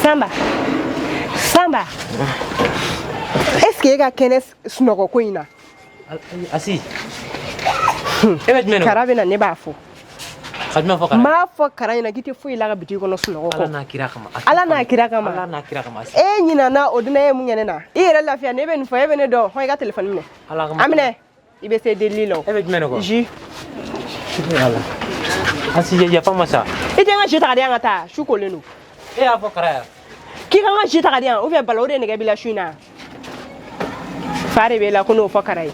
Samba. Est-ce que ga kenes sunoko ko ina? Asi. Karabina ne ba fo. Khadma fo ma fo karayina giti fu ila ga biti ko no sunoko ko. Ala na kira kama. Nyina na oduna e munyene na. Ire lafiya ne be ni fo e be ne do ho ga telephone me. Amine. Ibe se delilo. Ji. Ala. Asi ya pa masa. Ite nga jita ga nga ta shuko lenu. Afo karaya. Ki nga jita ga dia o fe balore ne ga bila shuna. Fare be la kuno fo karay.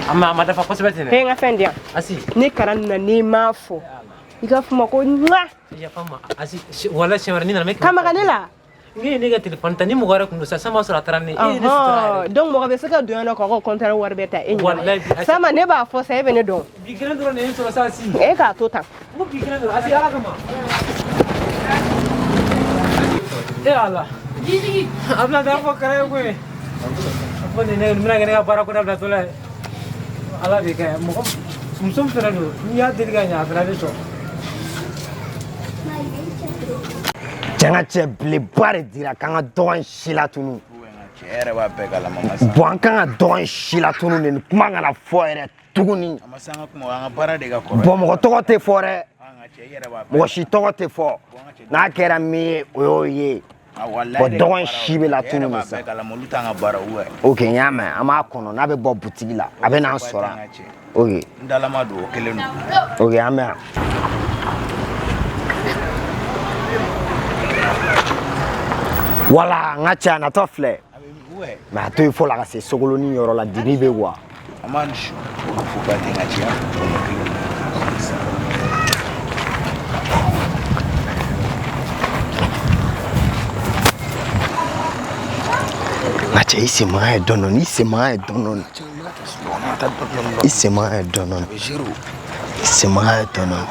Amma dafa possibility ne. Nga fendia. Asi. Ni karan na ni mafo. Iga fuma ko nwa. Ya fama. Asi wala shawara ni na me. Kama kanela. Ngi ga téléphone tani mo gara kunu sa sama sura tarani donc mo ga be saka do yana ko kontar war beta e sama ne ba fo sai bene don bi gran do ne sura sa si e ka to tan mo bi gran do asi ala kama e ala gigi abla da fo kare ko e apo ne mina ga bara ko da to la ala bi ka mo sum tara do ni ya dil ga nya abla de so Janga cheble bare dira kanga don shila tunu. Ere ba pega la mama sa. Bon kanga don shila tunu ne kuma ngana fo ere tuguni. Amasanga kuma wanga bara de ga koro. Bon mo to te fore. Anga che ere ba. Mo shi to te fo. Na kera mi oye. Bo don shibe la tunu sa. Pega la moluta nga bara uwe. Okay nyama ama kono na be bo boutique la. Abe na sora. Okay. Ndala madu okelenu. Okay ama. Voilà, ngacha na tofle. Ma to il faut la c'est sogoloni yoro la diribe wa. Amanchu, faut pas ngacha. Ngacha isi ma donon, isi ma donon. Isi ma donon. Isi ma donon.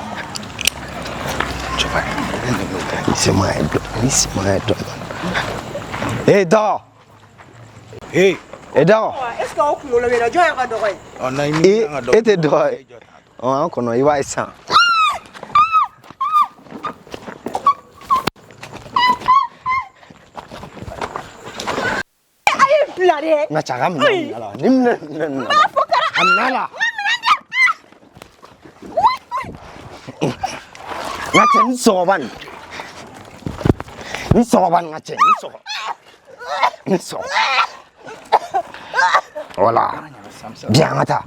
Isi ma donon, isi ma donon. Hey, da. Hey. Da. Est-ce que on le met la joie à doré? On a mis un doré. Et doré. On connaît, il va ça. Aïe, blade. Na chagam ala. Nim Amnala. Na chen soban. Ni soban nga chen, ni so. Ni so. Voilà. Bien ngata.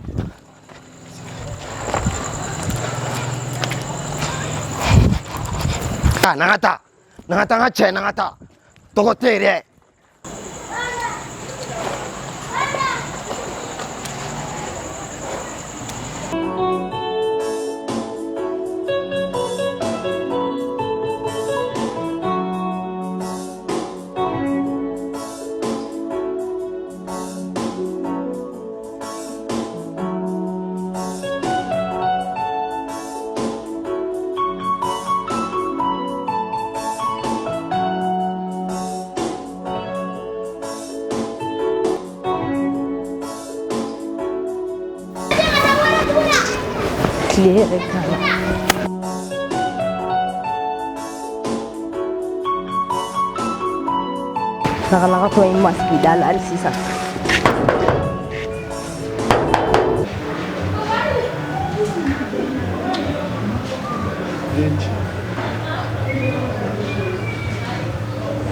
Nangata. Nangata nga chen nangata. Toko tere. Clear kala. Nakala ko yung maski dal sisa.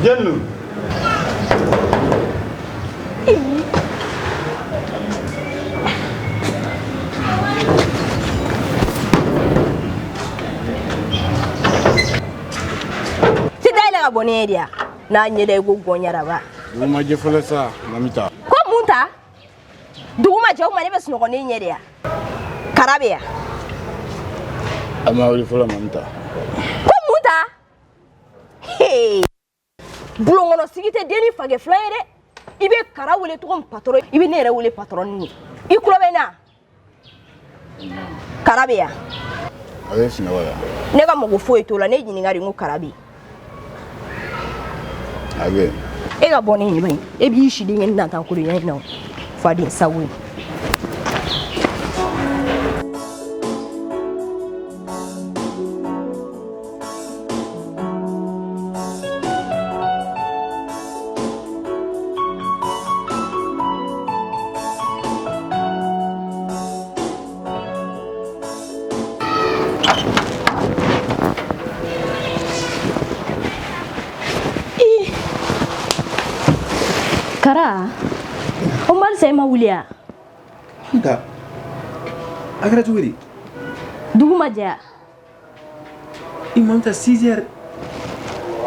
Jellu. Abonné dia na nyede gogo nyara ba Duma je fele sa mamita ko munta duma je o mane besu no ne nyede ya karabe ya ama wali fele mamita ko munta hey bulongono sigite deni fage flaire ibe karawule to on patron ibe nere wule patron ni ikulobe na karabe ya ale sina wala nega mo go fo etola ne jini ngari ngo karabe Age. Ega boni ni bai. Ebi shi din ina ta kuri yayin nan. Fadin sawi. Kara, o mal sai ma wuliya. Nka a kɛra cogo di? Dugu ma jɛ. I ma ta 6 heures.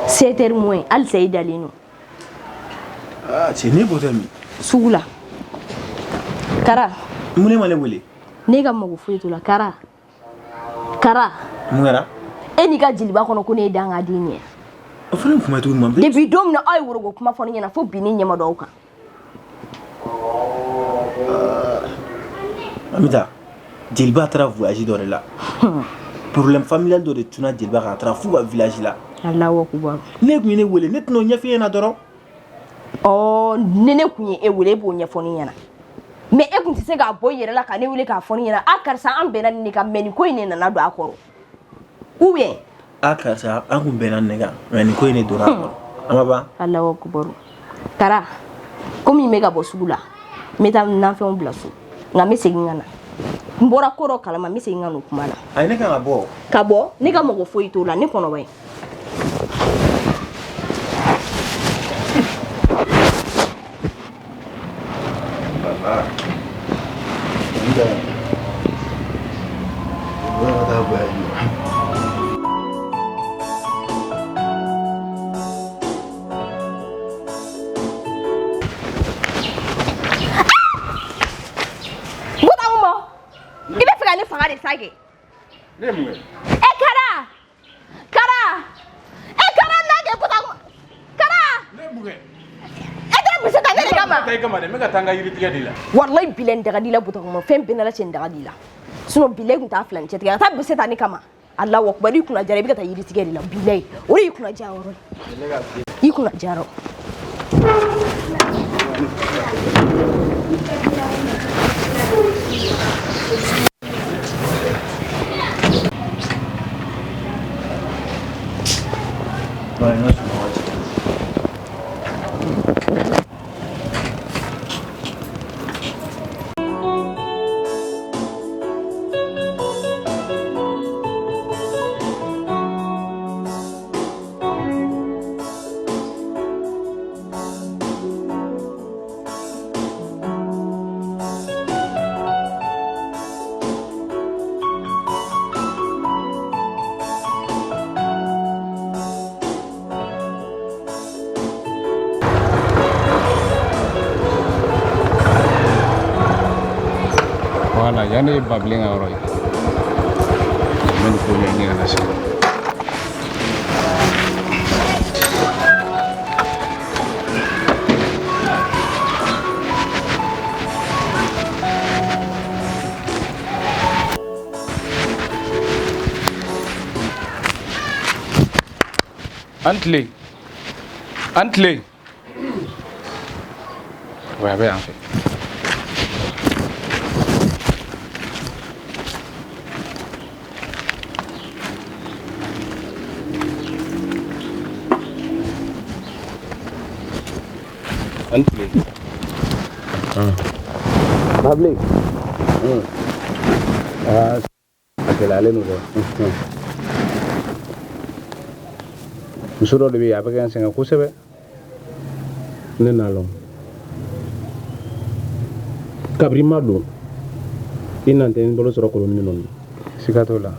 7 heures moins, hali sa i dalen no. Ah, cɛ ne bɔtɔ min? Sugu la. Kara. Mun ne ma ne wele? Ne ka mago foyi t'o la, Kara. Kara. Mun kɛra? E n'i ka jeliba kɔnɔ ko ne ye danga den ye. O fana kuma tugu ma. Depuis don min na aw ye worogo kuma fɔ ne ɲɛna fo bi ne ɲɛma dɔw kan. Amita, jeliba taara voyage dɔ de la. Problème familial dɔ de tuna jeliba ka taara f'u ka village la. Allahu akbar. Ne kun ye ne wele, ne tɛna o ɲɛf'i ɲɛna dɔrɔn. Oh, ne kun ye e wele e b'o ɲɛfɔ ne ɲɛna. Mais e kun tɛ se k'a bɔ i yɛrɛ la ka ne wele k'a fɔ ne ɲɛna. A karisa an bɛnna nin kan mais nin ko in ne nana don a kɔrɔ. Ou bien a karisa an kun bɛnna nin kan mais nin ko in ne donna a kɔrɔ. A ma ban? Allahu akbar. Kara, komi n bɛ ka bɔ sugu la, n bɛ taa nafɛnw bila so. Nka n bɛ segin ka na. N bɔra ko dɔ kalama n bɛ segin ka n'o kuma la. Ayi ne kan ka bɔ. Ka bɔ ne ka mɔgɔ foyi t'o la ne kɔnɔba ye. Ne mun kɛ? Kara! Kara! Kara nage puta! Kara! Ne mun kɛ? Tɛ bisi ta ne de kama. Ta i kama dɛ, n bɛ ka taa n ka yiri tigɛ de la. Wallahi bilahi n daga di la buta kɔnɔ fɛn bɛɛ n'ala cɛ n daga di la. Sinon bilahi kun t'a filani cɛ tigɛ ka taa bisi ta ne kama. Allahu akbar i kunna jara i bɛ ka taa yiri tigɛ de la bilahi. O de y'i kunna ja yɔrɔ ye. I kunna ja yɔrɔ. Voilà, yan de ye babilen ka yɔrɔ ye. N bɛ nin ko ɲɛɲini ka na se. An tile. Ouais, a bɛ yan fɛ. Antli. Babli. Akelale no do. Musoro de bi abagan senga kusebe. Ne nalom. Kabri mado. Inante ni bolo soro kolon ni non. Sikatola.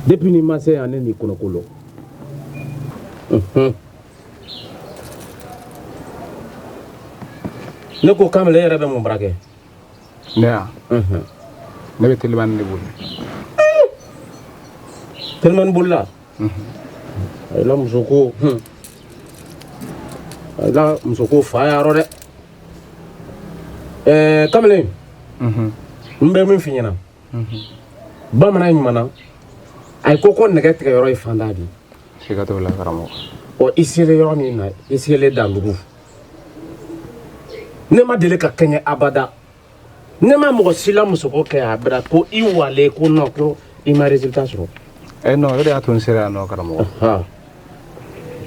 Depuis ni masse ane ni konokolo. Ne ko kamale yɛrɛ bɛ mun bara kɛ? Ne ya. Ne bɛ telimani de boli. Telimani bolila? Ayila muso ko. Ayila muso ko fa yɔrɔ dɛ. Kamalen. N bɛ min f'i ɲɛna. Bamanan ɲuman na. A ko nɛgɛ tigɛ yɔrɔ ye fanda de. Siga t'o la karamɔgɔ. Ɔ i sera yɔrɔ min na i selen Dandugu. Ne ma deli ka kɛɲɛ abada. Ne ma mɔgɔ si la muso ko kɛ a bɛra ko i wale ko non ko i ma résultat sɔrɔ. Non, o de y'a to n sera yan nɔ karamɔgɔ.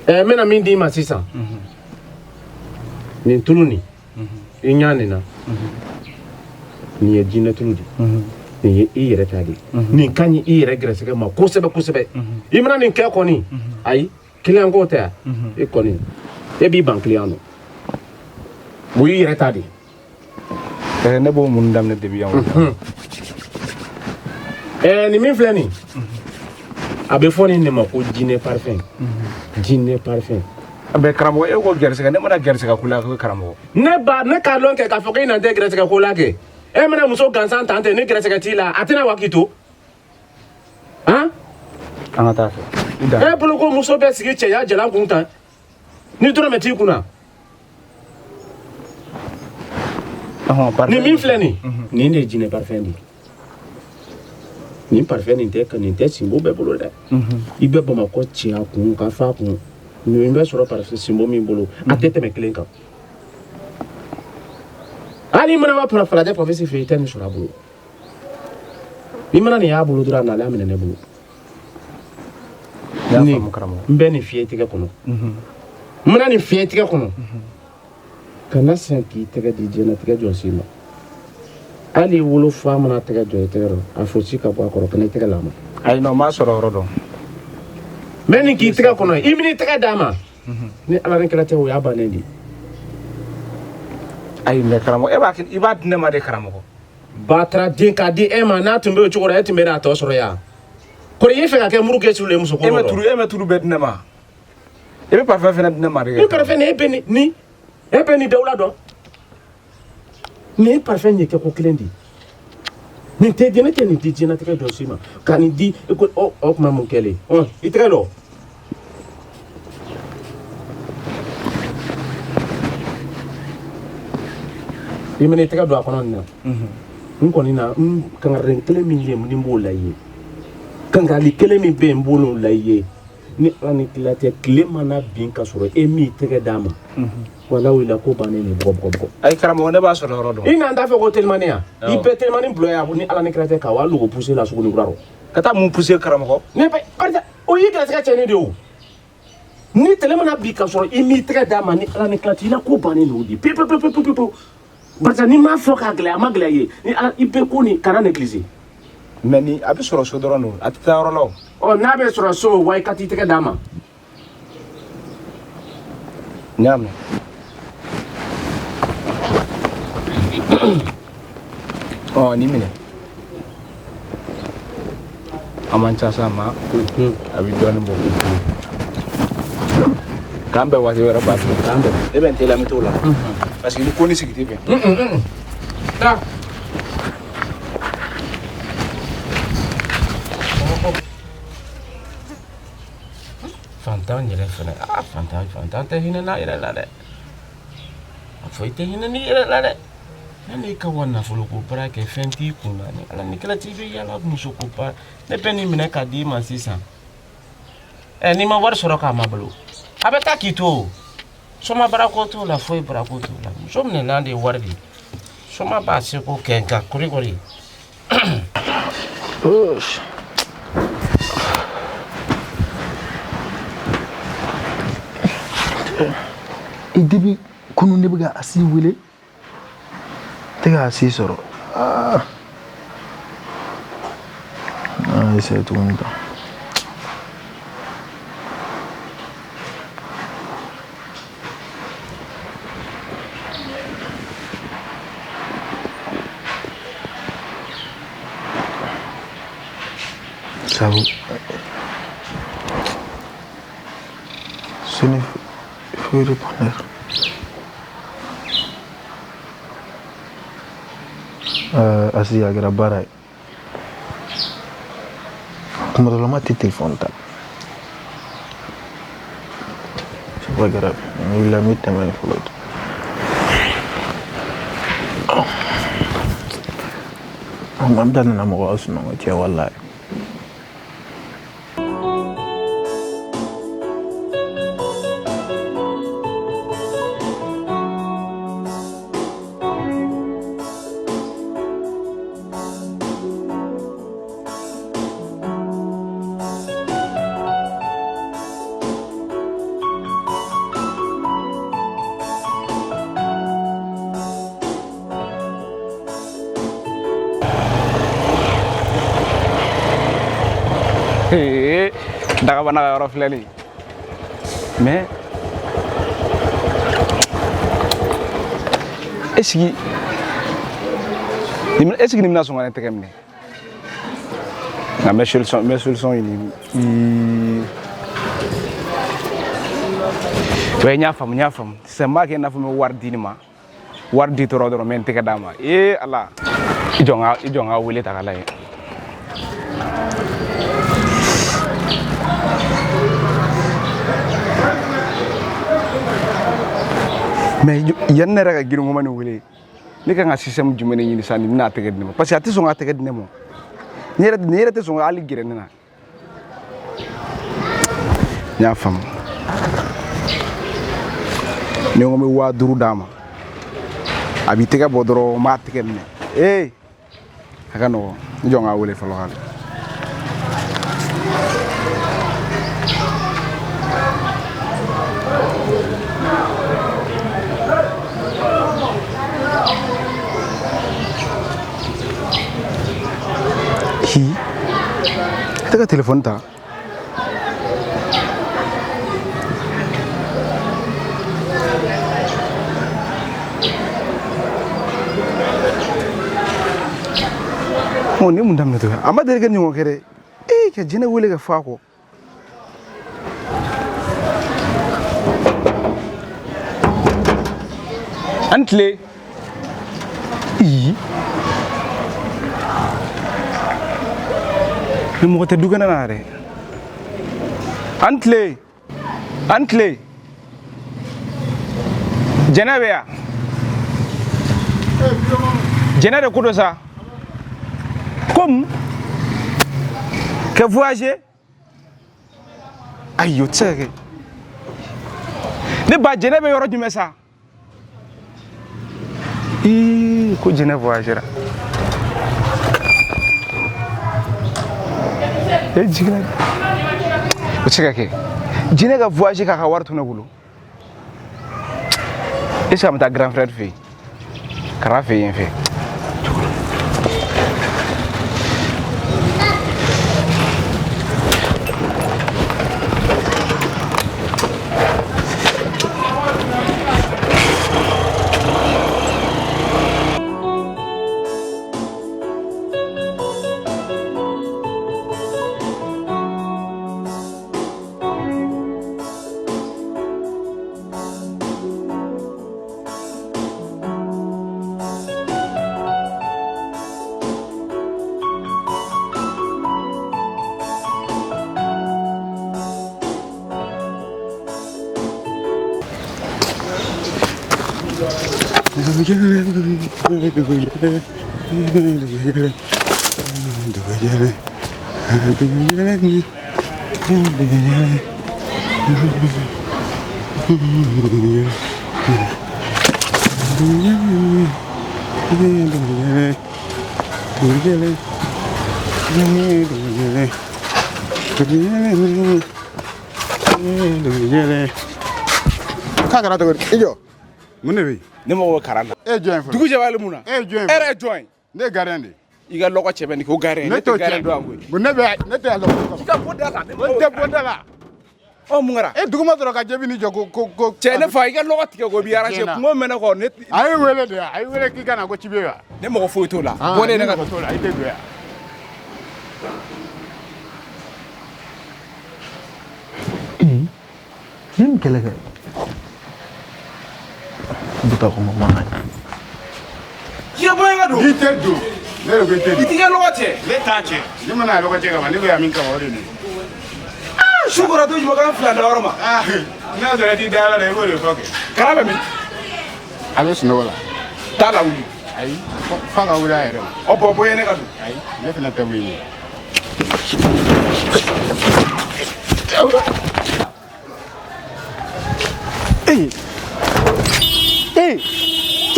N bɛna min d'i ma sisan. Nin tulu nin i ɲa nin na. Nin ye jinɛ tulu de. ni i yɛrɛ ta de nin ka ɲi i yɛrɛ gɛrɛsɛgɛ ma kosɛbɛ kosɛbɛ i mana nin kɛ kɔni ayi client ko tɛ e kɔni e b'i ban client nɔ o y'i yɛrɛ ta de ne b'o mun daminɛ depuis yan nin min filɛ nin a bɛ fɔ nin de ma ko jinɛ parfum jinɛ parfum bɛ karamɔgɔ e ko gɛrɛsɛgɛ ne mana gɛrɛsɛgɛ ko la ko karamɔgɔ ne k'a dɔn kɛ k'a fɔ ko i nan tɛ gɛrɛsɛgɛ ko la kɛ e mana muso gansan tan tɛ ni gɛrɛsɛgɛ t'i la a tɛna wa k'i to han an ka taa fɛ e bolo ko muso bɛ sigi cɛya jalan kun tan ni dɔrɔmɛ t'i kunna nin min filɛ nin nin de ye jinɛ parfum de nin parfum nin tɛ sinbo bɛɛ bolo dɛ i bɛ bamakɔ ci a kun ka fa kun nin bɛ sɔrɔ parfum sinbo min bolo a tɛ tɛmɛ kelen kan hali mana ma falajɛ professeur fɛ i tɛ nin sɔrɔ a bolo i mana nin y'a bolo dɔrɔn a nalen a minɛ ne bolo n bɛ nin fiyɛ tigɛ kɔnɔ n mana nin fiyɛ tigɛ kɔnɔ kana sɛn k'i tɛgɛ di diɲɛlatigɛ jɔsi ma hali wolo fa mana tɛgɛ jɔ i tɛgɛ rɔ a fosi ka bɔ a kɔrɔ kana i tɛgɛ lama ayi non m'a sɔrɔ yɔrɔ dɔn mɛ nin k'i tɛgɛ kɔnɔ i bɛn'i tɛgɛ d'a ma ni ala ni kɛlɛ tɛ o y'a bannen de ayi mɛ karamɔgɔ i b'a di ne ma de karamɔgɔ ba taara den k'a di e ma n'a tun bɛ o cogo la e tun bɛ n'a tɔ sɔrɔ yan kɔrɔ i fɛ ka kɛ muru kɛsu le muso kɔrɔ e mɛ turu bɛɛ di ne ma e bɛ parfum fɛnɛ di ne ma de e parfum e bɛ nin dawula dɔn nin parfum ye kɛ ko kelen de nin tɛ di ne tɛ nin di diɲɛlatigɛ jɔ si ma ka nin di ko o tuma mun kɛlen i tɛgɛ lɔ i mɛna i tɛgɛ don a kɔnɔ nin na n kɔni na kangaren kelen min ye ni b'o la i ye kangali kelen min bɛ yen n b'o la i ye ni ala ni tila tɛ tile mana bin ka sɔrɔ e min tɛgɛ d'a ma wala wila ko bannen ni bɔ ayi karamɔgɔ ne b'a sɔrɔ yɔrɔ dɔn i n'an t'a fɛ ko telimani yan i bɛɛ telimani bulon yan ni ala ni kira tɛ ka wa logo poussé la suguni kura rɔ ka taa mun poussé karamɔgɔ ne bɛ barisa o y'i gɛrɛsɛgɛ cɛnni de o ni tele mana bin ka sɔrɔ i m'i tɛgɛ d'a ma ni ala ni kira tɛ i la ko bannen n'o de pewu barisa n'i m'a fɔ k'a gɛlɛya a ma gɛlɛya ye ni ala i bɛ ko nin kana négliger mɛ ni a bɛ sɔrɔ so dɔrɔn don a tɛ taa yɔrɔ la o n'a bɛ sɔrɔ so wa i ka t'i tɛgɛ d'a ma n y'a mɛn nin minɛ a man ca sa ma a bɛ dɔɔnin bɔ k'an bɛɛ waati wɛrɛ b'a to k'an bɛɛ e bɛ n teliya n t'o la parce que ni ko ni sigi tɛ bɛn fantan yɛrɛ fɛnɛ fantan tɛ hinɛ n'a yɛrɛ la dɛ a fɔ i tɛ hinɛ n'i yɛrɛ la dɛ yanni ka wa nafolo ko baara kɛ fɛn t'i kun na ni ala ni kɛlɛ t'i bɛ yala muso ko baara ne bɛ nin minɛ k'a d'i ma sisan n'i ma wari sɔrɔ k'a ma bolo a bɛ taa k'i to soma barako t'o la foyi barako t'o la muso minɛnan de ye wari de soma b'a seko kɛ nka kɔrikɔri i dibi kunu ne bɛ ka a si wele tɛ k'a si sɔrɔ essaye tuguni ta sabu ce ne fut répondre asi a kɛra baara ye kuma dɔ la ma tɛ telefɔni ta c'est pas grave n wulila n bɛ tɛmɛ yen fɔlɔ an bɛ taa nana mɔgɔ ka sunɔgɔ cɛ walayi daga bana ka yɔrɔ filɛ nin ye mais est-ce que nin bɛna sɔn ka ne tɛgɛ minɛ nka n bɛ solution ɲini ouais n y'a faamu sisan n b'a kɛ i n'a fɔ n bɛ wari di nin ma wari di tɔrɔ dɔrɔn n bɛ n tɛgɛ d'a ma ala i jɔ n ka wele ta ka lajɛ mais yanni ne yɛrɛ ka girin ko ma nin wele ne kan ka système jumɛn de ɲini sisan nin bɛna a tɛgɛ di ne ma parce que a tɛ sɔn k'a tɛgɛ di ne ma ni yɛrɛ tɛ sɔn ka hali gɛrɛ ne na n y'a faamu ni ko n bɛ 5000 d'a ma a b'i tɛgɛ bɔ dɔrɔn n b'a tɛgɛ minɛ a ka nɔgɔn n jɔ n k'a wele fɔlɔ k'ale tɛ ka téléphone ta ni mun daminɛ to a ma deli ka ɲɔgɔn kɛ dɛ ka jinɛ wele ka fɔ a kɔ an tile ni mɔgɔ tɛ du kɛnɛ na yɛrɛ an tile jɛnɛ bɛ yan jɛnɛ de ko dɔ sa comme que voyager ayi o tɛ se ka kɛ ne ba jɛnɛ bɛ yɔrɔ jumɛn sa ko jɛnɛ voyagera jigina o tɛ se ka kɛ jɛnɛ ka voyager k'a ka wari to ne bolo est-ce que an bɛ taa grand frère fɛ yen kara fɛ yen fɛ Kakara to ijo mun ne be ne mo karana join fo dugu jabale muna join era join ne garande i ka lɔgɔ cɛbɛ ni ko garen ne tɛ garen do angoy bu ne tɛ lɔgɔ i ka boda la ne tɛ boda la o mun kɛra dugu ma dɔrɔn ka jebi ni jɔ ko cɛ ne fa i ka lɔgɔ tigɛ ko bi arranger kungo mɛnɛ kɔ ne ayi wele de ayi wele k'i kana ko cibe wa ne mɔgɔ foyi t'o la bon ne ka to la i tɛ do ya nin kɛlɛ kɛ buta ko mama ya boy nga do i tɛ do ne de ko i tɛ do i tigɛ lɔgɔ cɛ ne t'a cɛ ne mana lɔgɔ cɛ kama ne bɛ yan min kama o de don sukɔrɔ to juma kan fila da yɔrɔ ma n'a sɔrɔ i t'i da yɔrɔ la i b'o de fɔ kɛ kara bɛ min a bɛ sunɔgɔ la t'a la wuli ayi fa ka wuli a yɛrɛ ma o bɔ boye ne ka do ayi ne fana tɛ wuli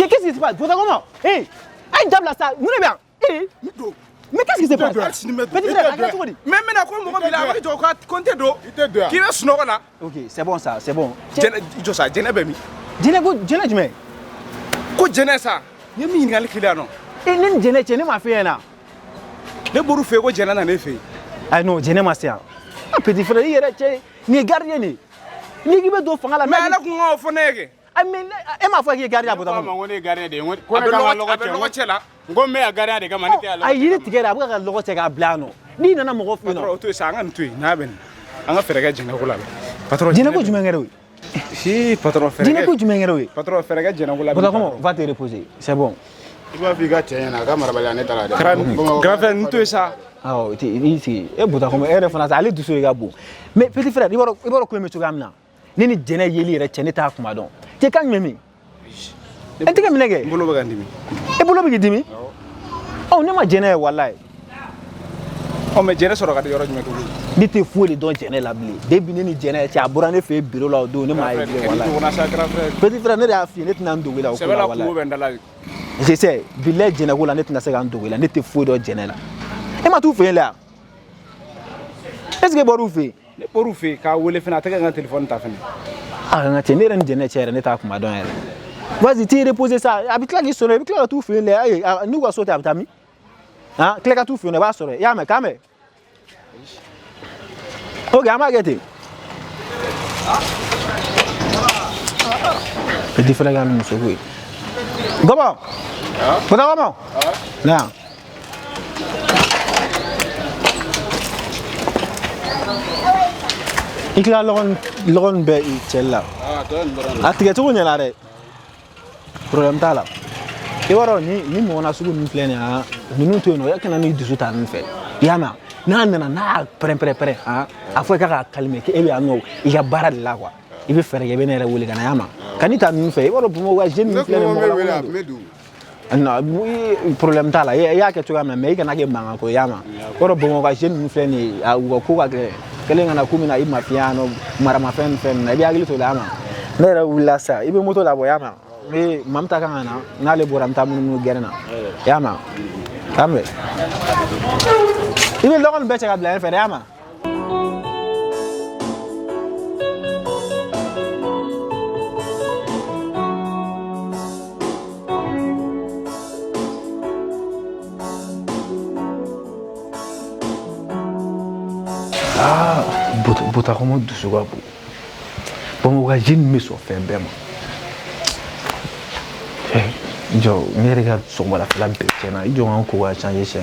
qu'est-ce qui se passe? Comment? Aïe, diable ça, nous les bien. Mais qu'est-ce qui se passe? Petit frère, mais maintenant quoi mon gars il a dit quoi compter do qui va sunɔgɔ la OK, c'est bon ça, c'est bon. jɛnɛ jɔ sa jɛnɛ bɛ min Jɛnɛ jumɛn? ko jɛnɛ sa ye min ɲininkali kelen yan nɔ ne ni jɛnɛ cɛ ne m'a fɛ yen na ne bɔr'u fɛ yen ko jɛnɛ na ne fɛ yen Ah non, je n'ai pas ça. Ah petit frère, il est ni gardien ni. Ni qui veut do fanga la. Mais ala ko ngo fonege. Ah mais e ma fo ki gardien boto ko ma ngone gardien de ngone ko na logo chela ngome ya gardien de kama ni te ala. Ay yiri tigera abuka ka logo chega blano. Ni nana mo gofu no. Patron to sa ngan tu na ben. Anga ferega jina ko la. Patron jina ko jumengere wi. Si patron ferega. Jina ko jumengere wi. Patron ferega jina ko la. Boto comment va te reposer. C'est bon. Il va figa tiena ka marabala ne tala. Grand frère tu ça. Ah oh, ici e boto comment e reference ali du so ga bon. Mais petit frère, il va ko me tugamna. Nini jena yeli re chene ta kuma don. Te kan memi. E te kan minege. Bolo ba gandimi. E bolo bi dimi. Oh ne ma jena wallahi. Oh mais jena soro ka de yoro jume ko. Ni te foli don jena la bli. Debi ni jena ti abura ne fe bureau la do ne ma ye wallahi. Petit frère ne da fi ne tina ndo wela ko la wallahi. Je sais, village jena ko la ne tina se ga ndo wela ne te foli don jena la. E ma tu fe la. Est-ce que boru fe? Ne boru fe ka wole fina ta ga téléphone ta fene. Ah nga te ne ren jena chere ne ta kuma don elle. Vas-y, tu reposes ça. Habite là qui sonne, habite là tout fait là. Nous va sauter habitami. Hein, claque tout fait, ne va sortir. Ya me kame. OK, ama gete. Petit frère ga mi sogui. Gobo. Boda gobo. Na. Ikla logon be cella. Ah, don. Atiga to nya la re. Problème ta la. E waro ni mo na sugu ni plene ha. Ninu to no yakana ni disu ta nfe. Yama. Na pre ha. Afo ka kalme ke ebe anu i ga bara de la quoi. I be fere ye be ne re wuli kana yama. Kanita nfe e waro mo wa je ni plene mo la. Non, problème ta la. Ya ke to ga me kana ke manga ko yama. Waro mo wa je ni plene a wo ko ga kele ngana kumi na ima piano mara ma fen na bi agli to la ma. Ne re wula sa. Ibe moto la bo yama. Mais mamta kangana na le boram tamu gerna yama tambe ibe logon be chaka bla fe yama ah bota como do suga bu bon ga jin mi so fe bema jo ne regarde sur moi la flamme tiens ils ont encore changer chien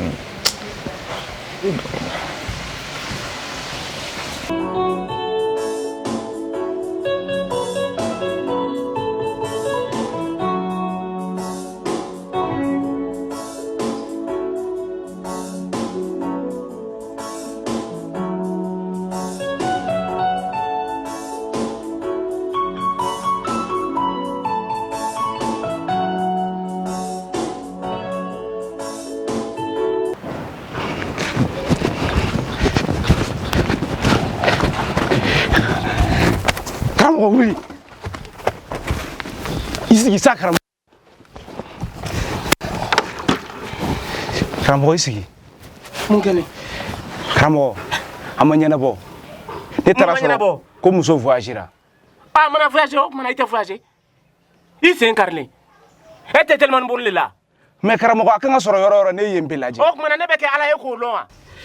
oui. Ici, ça, Kramo ici. Mon gars. Kramo, amanyana bo. Ne taraso. Comme so voyagera. Ah, mon voyagé, mon a été voyagé. Il s'est incarné. Et tellement bon là. Mais Kramo, a kan soro yoro ne yembe laji. Oh, mon ne be ke ala e ko lo.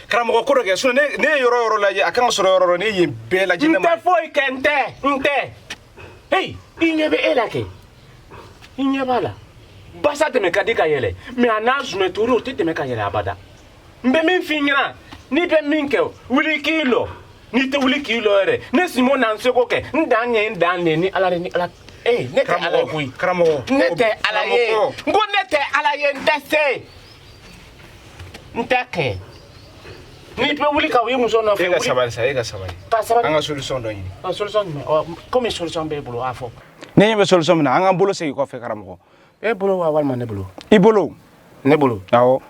Kramo ko roge so ne yoro laji, a kan soro yoro ne yembe laji na. Nte foi kente, nte. Hey, il n'y avait pas là. Il n'y a pas là. Basa te me kadika yele. Mais anage me touro te me kayele abada. Mbe min finira. Ni pe minke wuli kilo. Ni te wuli kilo ere. Ne simo nan seko ke. Ndanye ni ala ni ala. Eh, ne te ala kui. Kramo. Ne te ala ye. Ngo ne te ala ye ndase. Ntake. Ni pe wuli ka wi muso na fe. Ega sabali. Pas sabali. Anga solution do yini. Solution me. Comme solution be bolo afo. Ne yebe solution na anga bolo sey ko fe Kramo. E bolo wa wal man ne bolo. I bolo. Ne bolo. Awo.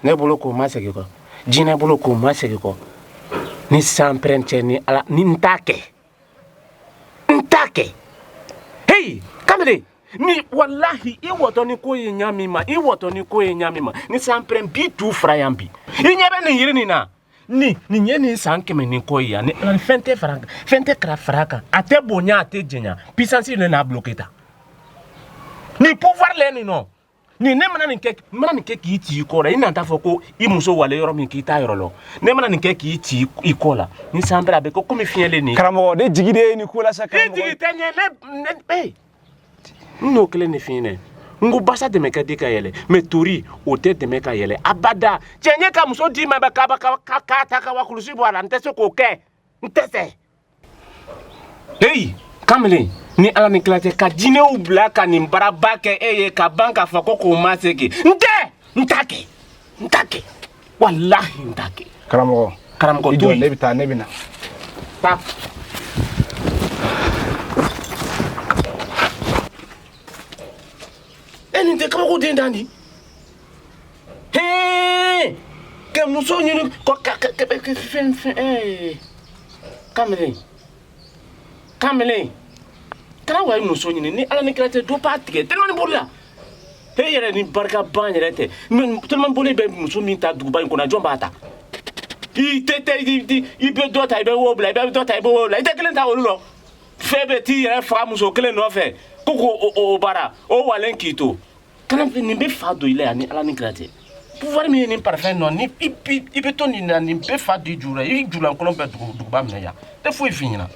Ne bolo ko ma segi ko. Jine bolo ko ma segi ko. Ni samprente ni ala ni ntake. Ntake. Hey, kamele. Ni wallahi I woto ni ko nyamima. I woto ni ko nyamima. Ni sampren bi tu frayambi. I nyebe ni yiri ni na. Ni nyeni sankeme ni ko ya. Ni fente franka. Fente kra fraka. Ate bonya ate jenya. Puissance ne na bloqué ta. Ni pouvoir le ni non. ni ne mana nin kɛ k'i ci i kɔ la i na ta fɔ ko I muso wale yɔrɔ min k'i t'a yɔrɔ lɔ ne mana nin kɛ k'i ci I kɔ la ni san bɛɛ a bɛ ko komi fiɲɛlen nin karamɔgɔ ne jigi de ye nin ko la sa karamɔgɔ ne jigi tɛ ɲɛ ne n'o kelen de f'i ɲɛna n ko basa dɛmɛ ka di ka yɛlɛ mais tori o tɛ dɛmɛ ka yɛlɛ abada cɛ n ye ka muso d'i ma bɛ k'a ta ka wa kulusi bɔ a la n tɛ se k'o kɛ n tɛ se kamalen ni ala ni kila tɛ ka jinɛw bila ka nin baraba kɛ e ye ka ban k'a fɔ ko k'o ma se kɛ n t'a kɛ walahi n t'a kɛ karamɔgɔ i jɔ ne bɛ taa ne bɛ na taa nin tɛ kabako den dan di ka muso ɲini kamalen kana wa muso ɲini ni ala ni kira tɛ dɔ b'a tigɛ tellement boli la e yɛrɛ ni barika ban yɛrɛ tɛ tellement boli bɛ muso min ta duguba in kɔnɔ jɔn b'a ta I bɛ dɔ ta I bɛ wo bila I bɛ dɔ ta I bɛ wo bila I tɛ kelen ta olu lɔ fɛn bɛ t'i yɛrɛ faga muso kelen nɔfɛ ko k'o baara o walen k'i to kana nin bɛ fa don I la yan ni ala ni kira tɛ pouvoir min ye nin parfait nɔ ni I bɛ to nin na nin bɛ fa don I ju la I julankolon bɛ duguba minɛ yan tɛ foyi f'i ɲɛna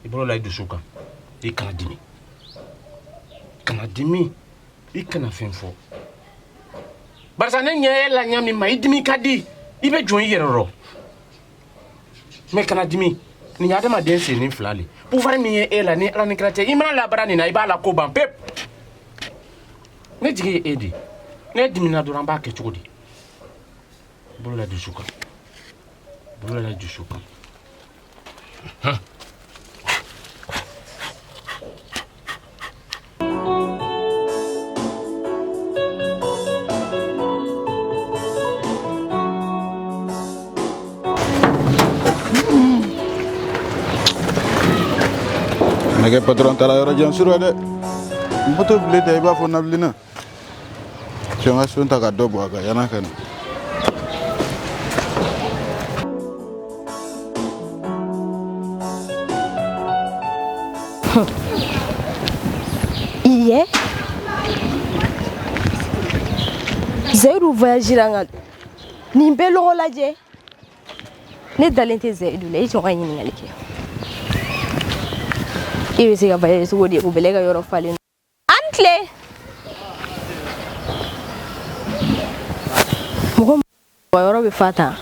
I bolo la I dusu kan I kana dimi I kana fɛn fɔ barisa ne ɲɛ la ɲa min ma I dimi ka di I bɛ jɔn I yɛrɛ rɔ mais kana dimi nin adamaden sen ni fila le pouvoir min ye e la ni ala ni kira tɛ I mana labara nin na I b'a la ko ban pep ne jigi ye e de ne dimina dɔrɔn an b'a kɛ cogo di bolo la dusu kan Nage patron tala yɔrɔ jan sur dɛ moto bile tɛ I b'a fɔ nabilina cɛ n ka son ta ka dɔ bɔ a kan yana ka na Iye Zayidu voyagera nga nin bɛɛ lɔgɔ lajɛ ne dalen tɛ Zayidu la I jɔ ka ɲininkali kɛ I bɛ se ka voyage cogo di ko bɛlɛ ka yɔrɔ falen an tile mɔgɔ yɔrɔ bɛ fa tan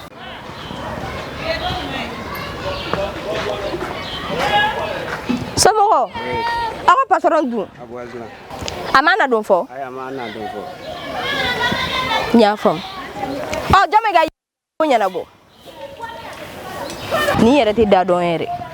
somɔgɔ aw ka patron dun a ma na don fɔ n y'a faamu jɔn bɛ ka ko ɲɛnabɔ ni yɛrɛ tɛ da dɔn yɛrɛ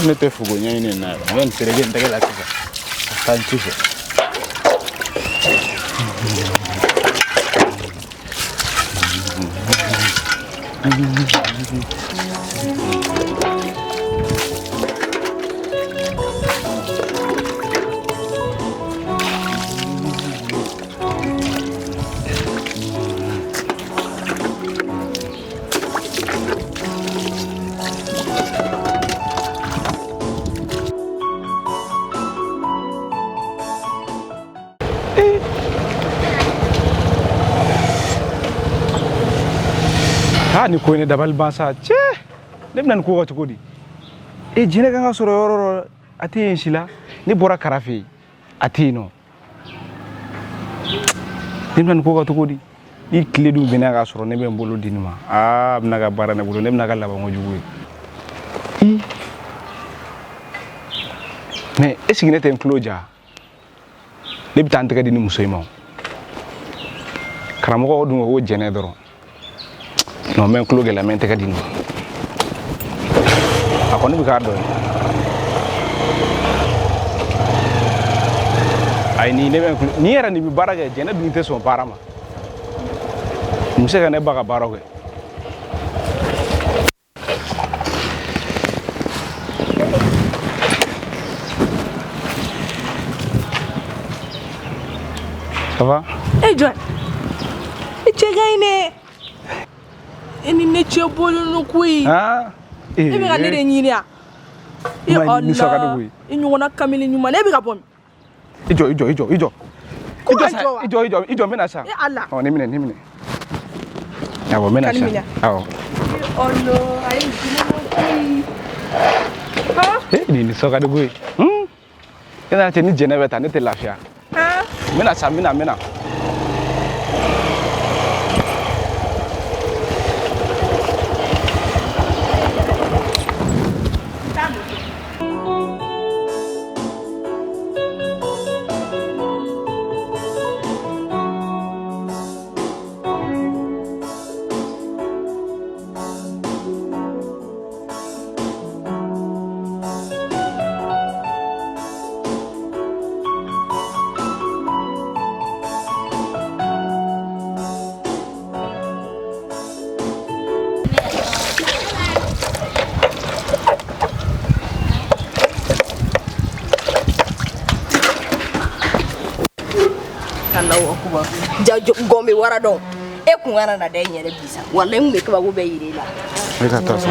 ne tɛ fugo ɲɛɲini na n bɛ nin tereke n tɛgɛ la sisan ka taa n ci fɛ ni ko ne dabal bansa cɛ ne bɛna nin ko ka cogo di jinɛ kan ka sɔrɔ yɔrɔ a tɛ yen si la ne bɔra karafe a tɛ yen nɔ ne bɛna nin ko ka cogo di I tile dun bɛna ka sɔrɔ ne bɛ n bolo di nin ma a bɛna ka baara ne bolo ne bɛna ka laban kojugu ye mais est ce que ne tɛ n tulo ja ne bɛ taa n tɛgɛ di ni muso in ma karamɔgɔ dun ko jɛnɛ dɔrɔn non mais n tulo gɛlɛya mɛ n tɛgɛ di nin ma a kɔni bɛ k'a dɔ ye ayi ni yɛrɛ nin bɛ baara kɛ jɛnɛ dun tɛ sɔn baara ma n bɛ se ka ne ba ka baara kɛ ça va John Ichegayne Eni neche bolo no kui e be ga ne de nyini a e Allah inyu wona kamili nyuma ne be ga bom ijo mena sa Allah oh ne mine awo mena sa awo Allah ayi ni ni soka de bui kana te ni jene beta ne te lafia mena sa mena Jajo gombe wara don e kun wana na dai nyere bisa wallahi mu be ka go be yire la me ka ta so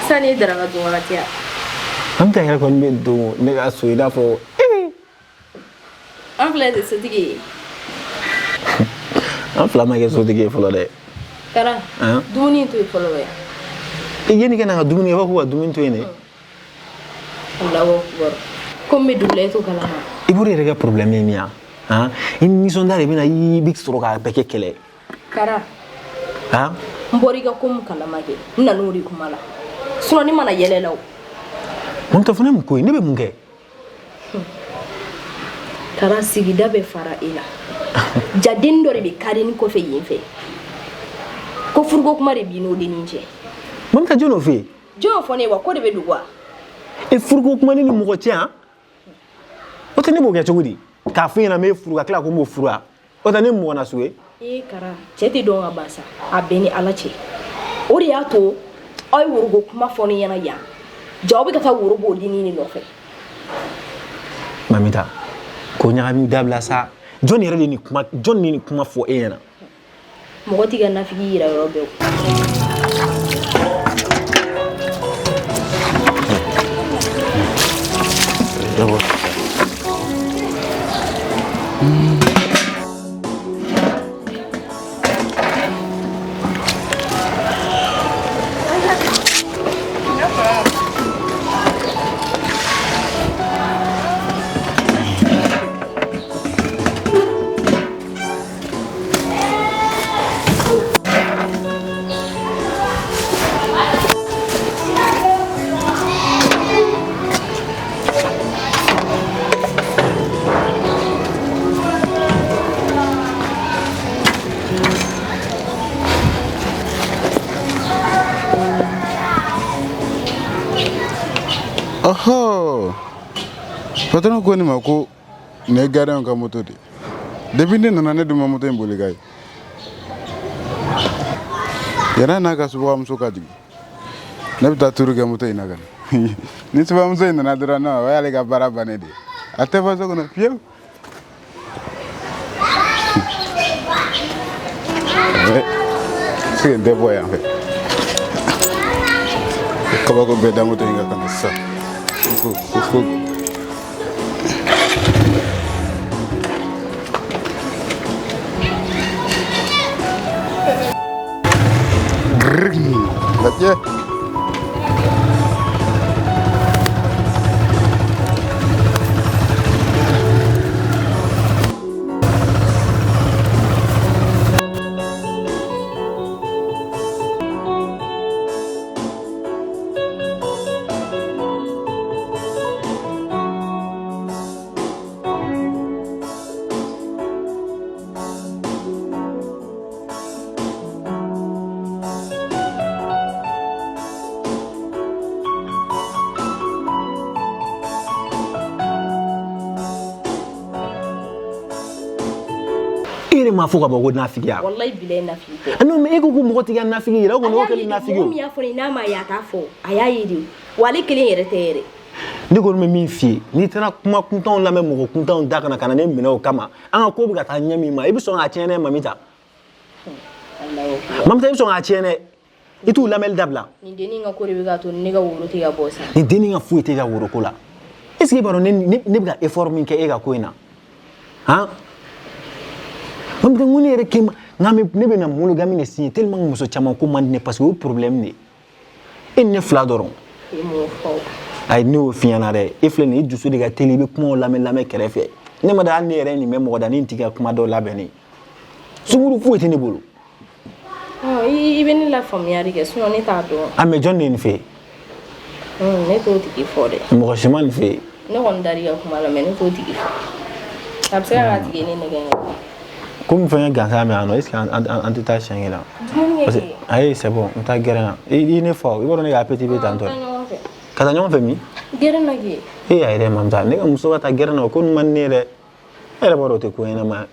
Sani dara do wati am ta yar kon be do ne ga so ida fo am fle de sotigi am fla ma ge so dige fo lo de kara duni to fo lo we e yeni kana duni ba ko duni to ne Allahu akbar comme double to kala ma iburi rega problème ni ya in sondare bina yi big stro ka peke kele kara mbori ga kum kala ma ge nanuri kumala suno ni mana yelelaw mon to fane mko ne be munge kara sigida be fara ila jadin dori be karin ko fe yinfe ko furgo kuma re bino de ninje mon ta jono fe jo fone wa ko de be dugwa e furgo kuma ni mo ti o tane bo ga chogudi ka fe na me furga kala ko mo furga o tane mo na suwe e kara cheti do ngabasa abeni alache ori ato ay wurugo kuma foni yana ya jawabi ka ta wurugo dini ni no fe mamita ko nyaami dabla sa joni rede ni kuma fo e yana mo goti ga nafigi ira robe Patron ko ni ma ko ne garan ka moto de Depuis ne nana ne duma moto in boli kay. Yana na ka suba muso ka jigi. Ne bɛ taa turu kɛ moto in na kan. Ni suba muso in nana dɔrɔn non o y'ale ka baara bannen de. A tɛ fɔ so kɔnɔ fiyewu. C'est des voyants en fait. Comment on peut dans moto in kan sa. Faut Latiya ma fo ka bɔ ko nafigiya wallahi bilay nafigi non mais ego ko mɔgɔ tigɛ nafigi yɛrɛ ko mɔgɔ kelen nafigi o mi ya fɔ ni n'a ma ya t'a fɔ a y'a ye de wale kelen yɛrɛ tɛ yɛrɛ ne ko me min fie ni taara kuma kuntanw lamɛn mɔgɔ kuntanw da kana ne minɛ o kama an ka ko bɛ ka taa ɲɛ min ma i bɛ sɔn ka tiɲɛ ne mamita mamita i bɛ sɔn ka tiɲɛ ne i t'u lamɛnli dabila nin dennin ka ko de bɛ ka to ne ka woro tɛ ka bɔ sa nin dennin ka foyi tɛ ka woro ko la est ce que i b'a dɔn ne bɛ ka effort min kɛ e ka ko in na han mamita n ko ne yɛrɛ kɛ ne bɛ na monogami de signer tellement muso caman ko man di ne parce que o ye problème de e ni ne fila dɔrɔn ayi ne y'o f'i ɲɛna dɛ e filɛ nin ye i dusu de ka teli i bɛ kumaw lamɛn kɛrɛfɛ ne ma da hali ne yɛrɛ nin bɛ mɔgɔ da ni n tɛ ka kuma dɔw labɛn ne sunguru foyi tɛ ne bolo i bɛ ne lafaamuya de kɛ sinon ne t'a dɔn a mɛ jɔn de ye nin fɛ yen ne t'o tigi fɔ dɛ mɔgɔ si ma nin fɛ yen ne kɔni dar'i ka kuma la mais ne t'o tigi fɔ a bɛ se ka k'a tigi ye ne nɛgɛ comme fɛn ye gansan min yan nɔ est ce que an tɛ taa siɲɛ kelen parce que ayi c'est bon n taa gɛrɛn na i ne fa i b'a dɔn ne ka appétit bɛ tan tɔ ka taa ɲɔgɔn fɛ min gɛrɛn na kɛ e y'a yɛrɛ mamisa ne ka muso ka taa gɛrɛn na o ko nin man di ne yɛrɛ e yɛrɛ b'a dɔn o tɛ ko ɲɛnama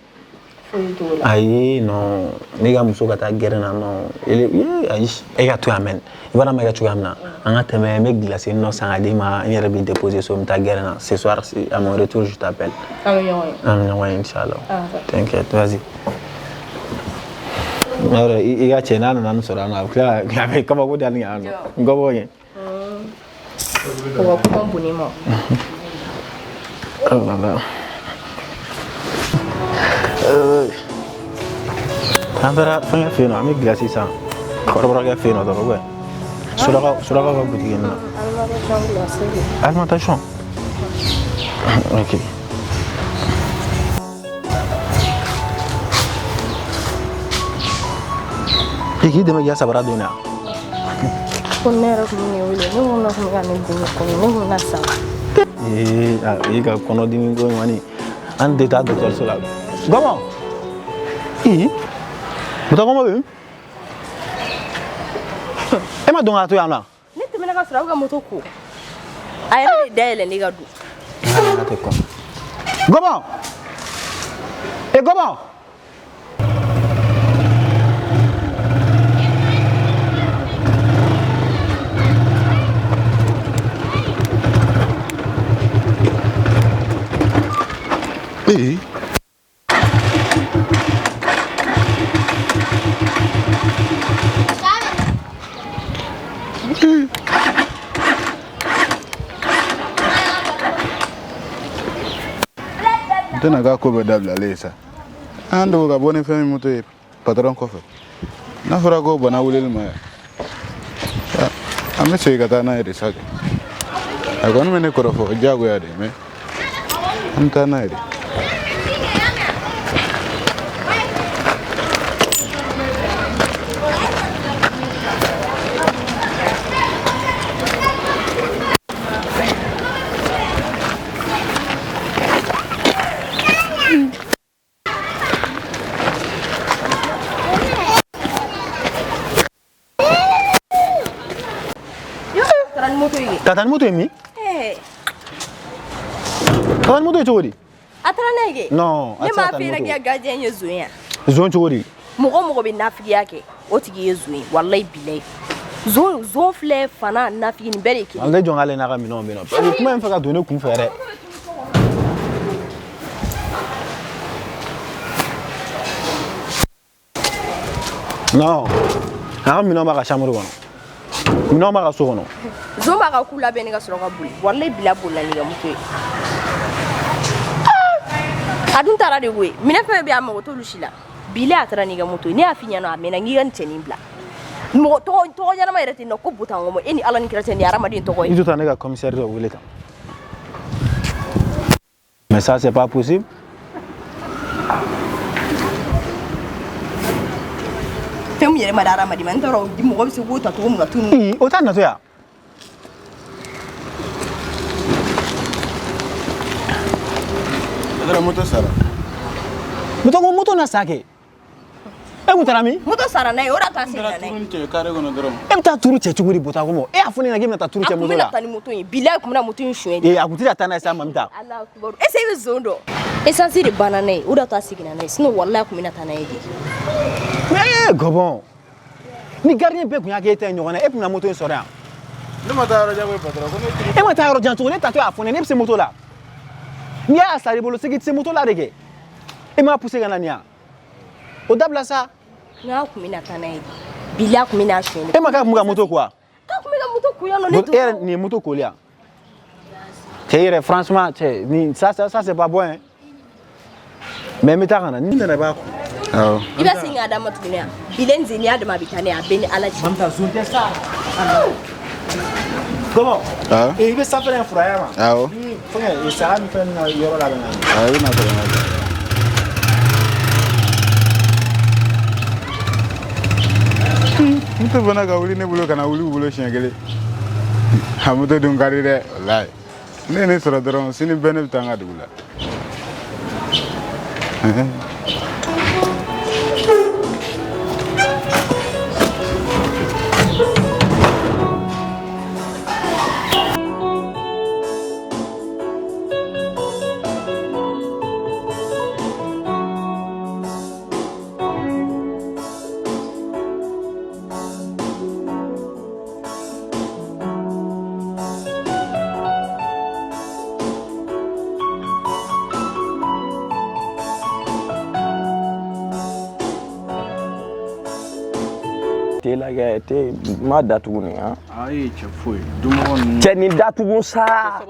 ayi non ne ka muso ka taa gɛrɛn na non ayi e ka to yan mɛn i b'a dɔn an bɛ kɛ cogoya min na an ka tɛmɛ n bɛ glace nɔ san ka d'i ma n yɛrɛ bɛ déposer so n bɛ taa gɛrɛn na ce soir à mon retour je t'appelle an bɛ ɲɔgɔn ye inchallah t'inquiète vas-y alors i ka cɛ n'a nana nin sɔrɔ yan nɔ a bɛ tila a bɛ kabako da nin yan nɔ n gɔbɔ ye o ka kuma bonnen ma an taara fɛnkɛ fɛ yen nɔ an bɛ glace san kɔrɔbɔrɔkɛ fɛ yen nɔ dɔrɔn suraka ka butigi nin na alimentation ok i k'i dɛmɛ k'i ka sabara don yan ko ne yɛrɛ tun bɛ ne wele ne ko ne tun bɛ ka ne dimi kɔnɔ ne tun bɛ na sa i ka kɔnɔdimi ko in kɔni an tɛ taa dɔgɔtɔrɔso la gɔmɔ Mutagoma bɛ e ma dɔn k'a to yan nɔ ne tɛmɛna ka sɔrɔ aw ka moto ko a yɛrɛ de dayɛlɛ ne ka don a tɛ kɔn gɔmɔ gɔmɔ tena ka ko bɛ dabilalen sa an dogo ka bɔ ni fɛn min moto ye patron kɔfɛ n'a fɔra ko bana wulili ma yan an bɛ segin ka taa n'a ye de sa kɛ a kɔni bɛ ne kɔrɔfɔ diyagoya de mais an bɛ taa n'a ye de Kata ni moto ye min? Kata ni moto ye cogo di? Atranege. Non, ne m'a fait la gardien yezuya. Zon chori. Mogo be nafigi yake. Otigi yezuyi. Wallahi bilay. Zon flè fana nafigi ni bereke. Ale jongale na kami no bino. Kuma mfaka donner kun fere. Non. Ah mino ma ka chambre kono. Mino ma ka so kono. Zon ba ka kula be ni ka soro ka buli. Wallahi bila bolla ni ga mutu. Adun tara de we. Mina fe be amago to lushila. Bila atara ni ga mutu. Ni afinya no amena ngi gan tenin bla. Mo to nyana ma yereti no ko butan mo eni ala ni kirete ni arama din to ko. Izo tanega commissaire de Wuleta. Mais ça c'est pas possible. Femu yere madara madi man toro di mo bisi wuta to mo gatunu. O tan na to ya. Adara moto sara. Moto na sake. E mutarami? Moto sara na ora ta sina na. Turun ce kare gono drum. E ta turu ce chuguri bota ko mo. E afuni na game na ta turu ce moto la. Akuna tani moto yin bila kuma na moto yin shwe. E akutira tana sa mamita. Allah akbar. E sai zondo. E san siri banana ora ta sigina na. Sino wallahi kuma na tana yidi. Mais gobon. Ni gardien be kunya ke te nyona e puna moto yin sora. Ne mata ro jago patron ko ne. E mata ro jantu ne ta to afuni ne se moto la. Ni a sari bolo se se moto la rege. E ma pousser kana nia. O dabla sa. Na kumina tana yidi. Bila kumina shwe. E ma ka muga moto quoi? Ka kumina moto kuya no ne to. E ni moto kolia. Tire franchement, ni ça c'est pas bon hein. Mais meta kana ni na ba ko. Oh. Iba singa da matunya. Bilen zinia da mabitane abeni alaji. Mamta zunte sa. Comment? Ah. Et il veut s'appeler un frère. Ah oh. Il ça me fait na yoro la bana. Ah oui na ko na. Muto bana ka wuli ne bulo kana wuli bulo shengele. Hamuto dun kari de wallahi. Ne soro doron sini bene bitanga dugula. te ma datuguni ha Ai ce foi dumon ce ni datugun sa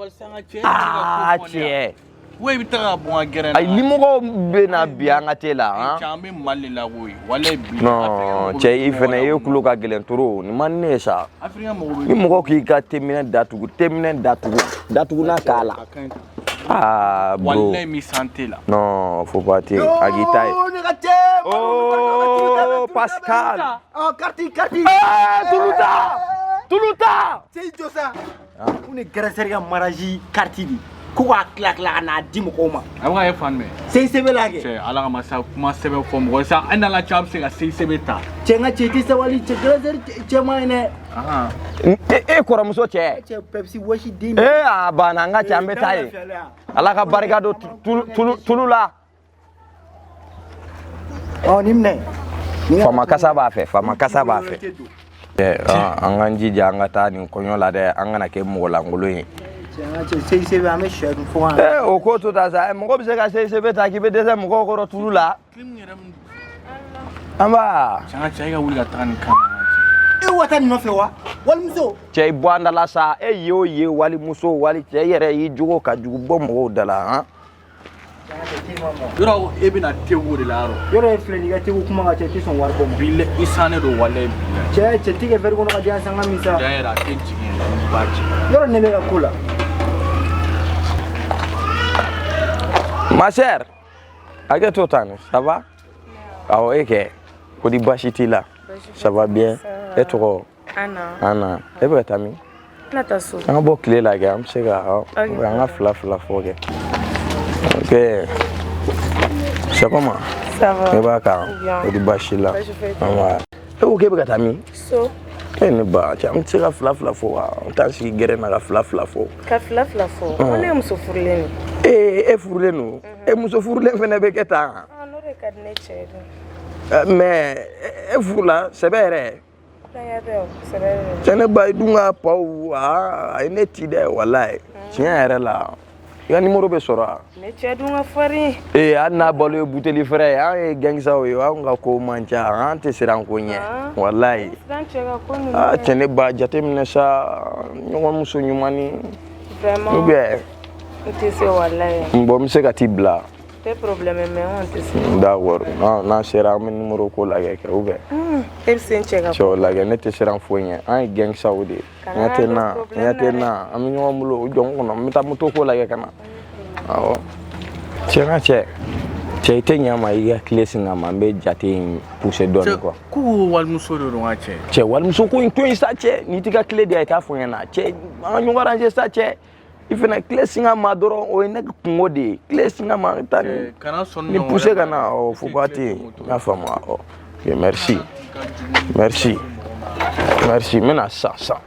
ce we bitara bon gere ay limogo be na bianga tela ha chambe malila woy wala bi no ce ifene ye kulo ka gelen toro ni manne sa afrika mo ni mogo ki ka temine datugu na kala bro wala mi santé là non faut pas te agitaye oh Pascal Karti Tuluta c'est Josa on est grâce à maraji karti bi ko wa klak la na dim ko ma awa e fan me c'est sebelage c'est ala ma sa kuma sebe fo mo sa ana la cham se ga c'est sebeta cenga ceti sawali ce grâce cema ene kora muso ce Pepsi washi din bana nga ce ambe taye ala ka barika do tulula nimne fama kasa ba fe an kan jija an ka taa nin kɔɲɔ la dɛ an kana kɛ mɔgɔ langolo ye o ko to ta sa mɔgɔ bɛ se ka CICB ta k'i bɛ dɛsɛ mɔgɔw kɔrɔ tulu la an ba cɛ ka wuli ka taga nin kan e wata nin nɔfɛ wa walimuso cɛ i bɔ an da la sa e ye o ye walimuso wali cɛ yɛrɛ y'i jogo ka jugu bɔ mɔgɔw da la han yɔrɔ e bɛna tewu de la yɔrɔ ye filɛ n'i ka tewu kuma ka cɛ tɛ sɔn wari bɔ ma bile i sannen don walayi cɛ tɛ kɛ verre kɔnɔ ka di yan san ka min sa cɛ yɛrɛ a tɛ jigin yɛrɛ b'a jigin yɔrɔ ne bɛ ka ko la ma chère hakɛ to tan ça va awɔ e kɛ ko di basi t'i la ça va bien e tɔgɔ Ana e bɛ ka taa min an ka bɔ tile la kɛ an bɛ se ka an ka fila fɔ kɛ ok c'est comment ça va e b'a kan o di basi la e ko k'e bɛ ka taa min ne ba cɛ an tɛ se ka fila fɔ wa an t'an sigi gɛrɛ na ka fila fɔ ka fila fɔ ko ne ye muso furulen e furulen don e muso furulen fɛnɛ bɛ kɛ tan n'o de ka di ne cɛ ye mais e furula sɛbɛ yɛrɛ cɛ ne ba i dun ka paw a ye ne ti dɛ walayi tiɲɛ yɛrɛ la i ka numéro bɛ sɔrɔ wa ne cɛ dun ka farin hali n'a balo ye buteli fɛrɛ ye an ye gɛngisaw ye an ka ko man ca an tɛ siran ko ɲɛ walayi cɛ ne ba jateminɛ sa ɲɔgɔn muso ɲumani ou bien n tɛ se walayi bon n bɛ se ka t'i bila tɛ problème mais on tɛ se d'accord n'an sera an bɛ numéro ko lajɛ kɛ ou bien e bɛ se n cɛ ka cɛw lajɛ ne tɛ siran foyi ɲɛ an ye gɛngisaw de ye ɲɛ tɛ n na an bɛ ɲɔgɔn bolo o jɔn kɔnɔ n bɛ taa moto ko lajɛ ka na awɔ cɛ ka cɛ i tɛ ɲɛ ma i ka tile sin ka ma n bɛ jate in pousser dɔɔnin quoi ko walimuso de don ka cɛ cɛ walimuso ko in to yen sa cɛ n'i tɛ ka tile di yan i t'a fɔ n ɲɛna cɛ an ka ɲɔgɔn arranger sa cɛ i fana tile sin ka ma dɔrɔn o ye ne kungo de ye tile sin ka ma taa ni pousser ka na ɔ fo ba tɛ yen n y'a faamu awɔ merci n bɛna sisan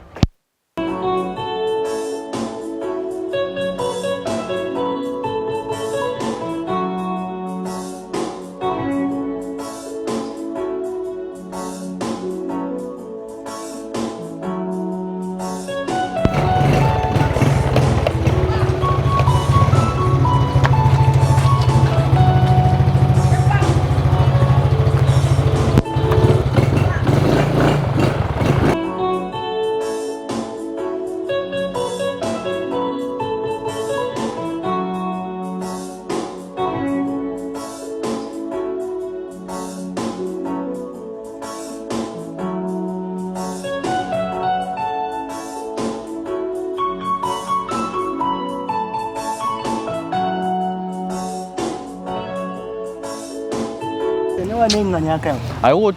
a y'o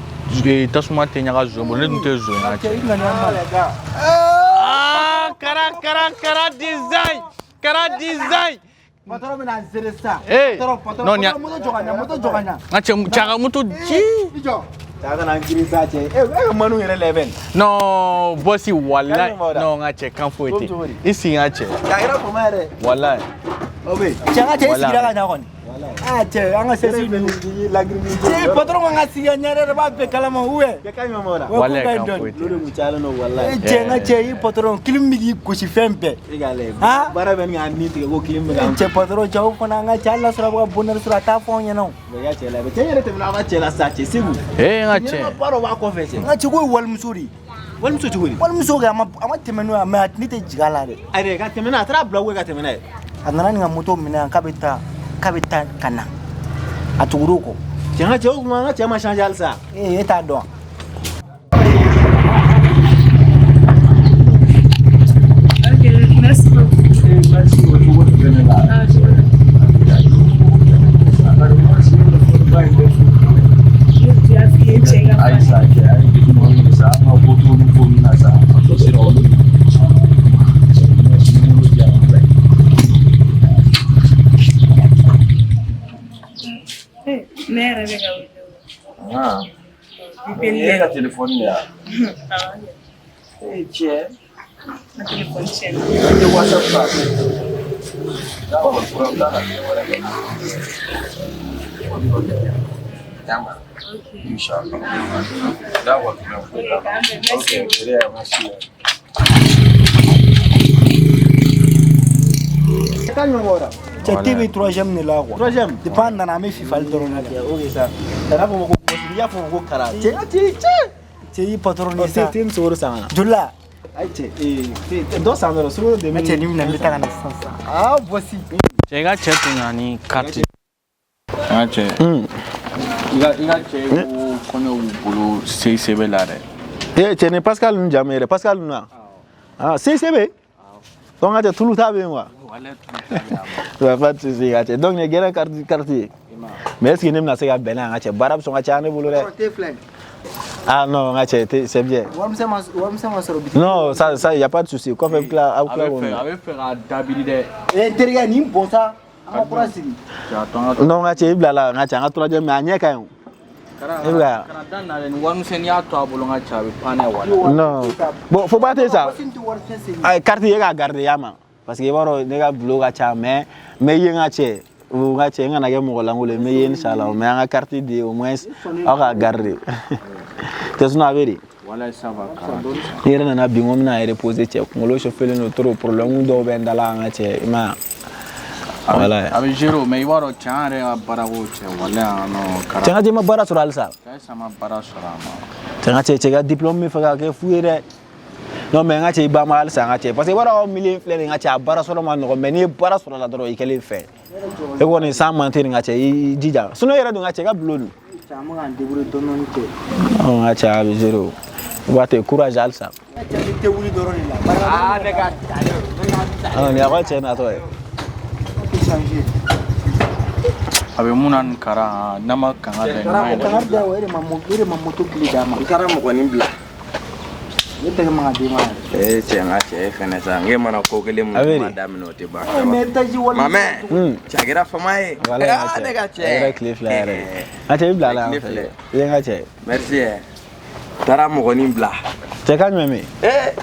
tasuma tɛ ɲaga zo bolo ne dun tɛ zo ɲaga cɛ kara design patron bɛna zere sa non ya moto jɔ ka ɲa n ka cɛ moto ji caga na giri sa cɛ e manu yɛrɛ lɛbɛn non bɔsi wallahi non n ka cɛ kan foyi tɛ i sigi n ka cɛ caga kɔma yɛrɛ wallahi o bɛ caga cɛ i sigira ka ɲa kɔni cɛ an ka sɛsi lagiri cɛ patron kan ka sigi ɲɛ yɛrɛ b'a bɛɛ kalama ou bien wallahi kan foyi tɛ cɛ n ka cɛ i patron kilim bɛ k'i gosi fɛn bɛɛ baara bɛ nin ka nin tigɛ ko kilim bɛ ka cɛ patron cɛw fana an ka cɛ hali n'a sɔrɔ a bɛ ka bonheur sɔrɔ a t'a fɔ anw ɲɛna o cɛ yɛrɛ tɛmɛna an ka cɛ la sa cɛ segu n ka cɛ baaraw b'a kɔfɛ cɛ n ka cɛ ko ye walimuso de ye walimuso cogo di walimuso kɛ a ma tɛmɛ n'o ye mais a ne tɛ jigin a la dɛ ayi ka tɛmɛ n'a a taara bila ka tɛmɛ n'a ye a nana nin ka moto minɛ yan k'a bɛ taa ka na a tugura o kɔ cɛ n ka cɛ o kuma an ka cɛ ma changer halisa e t'a dɔn Merci beaucoup. Ne yɛrɛ bɛ ka wele e ka telefɔni de yan cɛ ka telefɔni tiɲɛ e whatsapp ta Inshallah. D'accord. Cɛ TV 3ème de la quoi. 3ème. Depuis an nana an bɛ FIFA dɔrɔn de kɛ. Ok sa. Kana fɔ ko i y'a fɔ ko kara. Cɛ i patron ni sa. Te musokɔrɔ san ka na. Joli la? Ayi cɛ dɔ san dɔrɔn sukaro de bɛ. Cɛ ni minɛ n bɛ taa ka na sisan sisan. Ah voici. Cɛ i ka cɛ tun na ni carte. N ka cɛ. I ka cɛ ko kɔɲɔ b'u bolo CICB la dɛ. Cɛ ni Pascal ninnu jamu yɛrɛ Pascal ninnu na. Ah CICB. Donc n ka cɛ tulu t'a bɛ yen wa? Pas de souci ka cɛ. Donc nin ye gɛrɛ carte ye. Mais est-ce que ne bɛna se ka bɛn n'a ye n ka cɛ baara bɛ sɔn ka caya ne bolo dɛ. Ah non, n ka cɛ c'est bien. Warimisɛn ma sɔrɔ bitiki. Non, ça y a pas de souci. Kɔfɛ bɛ tila aw tila k'o A bɛ fɛ ka dabiri dɛ. N terikɛ nin bɔn sa an ka kura sigi. Non n ka cɛ i bila la n ka cɛ an ka 3ème mais a ɲɛ ka ɲi o. Non. Bon, faut pas dire ça. Carte yi ga garder yama parce que baro ne ga bulo ga cha mais yi nga che ou ga che nga na ge mo langole mais yi inshallah mais nga carte di au moins aga garder. T'es na veri. Voilà ça va. Yere na bi ngom na reposer che ngolo chauffeur no trop problème do ben dala nga che ma voilà. Avec Jero mais waro chare barago che wala no kara. Tanga je ma bara sur alsa. Sama bara sura ma. Tanga che ga diplôme mi fa ga fuire. Non mais nga che ba ma alsa nga che parce que wara o million fleur nga che bara sur ma no mais ni bara sur la dro ikele fait. E woni sans mentir nga che jija. Suno yere do nga che ga blonu. Chama nga debure donon te. On nga che avec Jero. Wate courage alsa. Te wuli doroni la. Ah nega. Ah ni awa che na to e. Abe munan kara nama kanga da mai da da were mamoto kili da ma kara mo ko nimbla yete ma de ma chenga che fene sa nge mana ko kele mu ma da mino te ba mame chagira famae wala ne ga che cliff la re ate bla la ye nga che merci tara mo ko nimbla che kan meme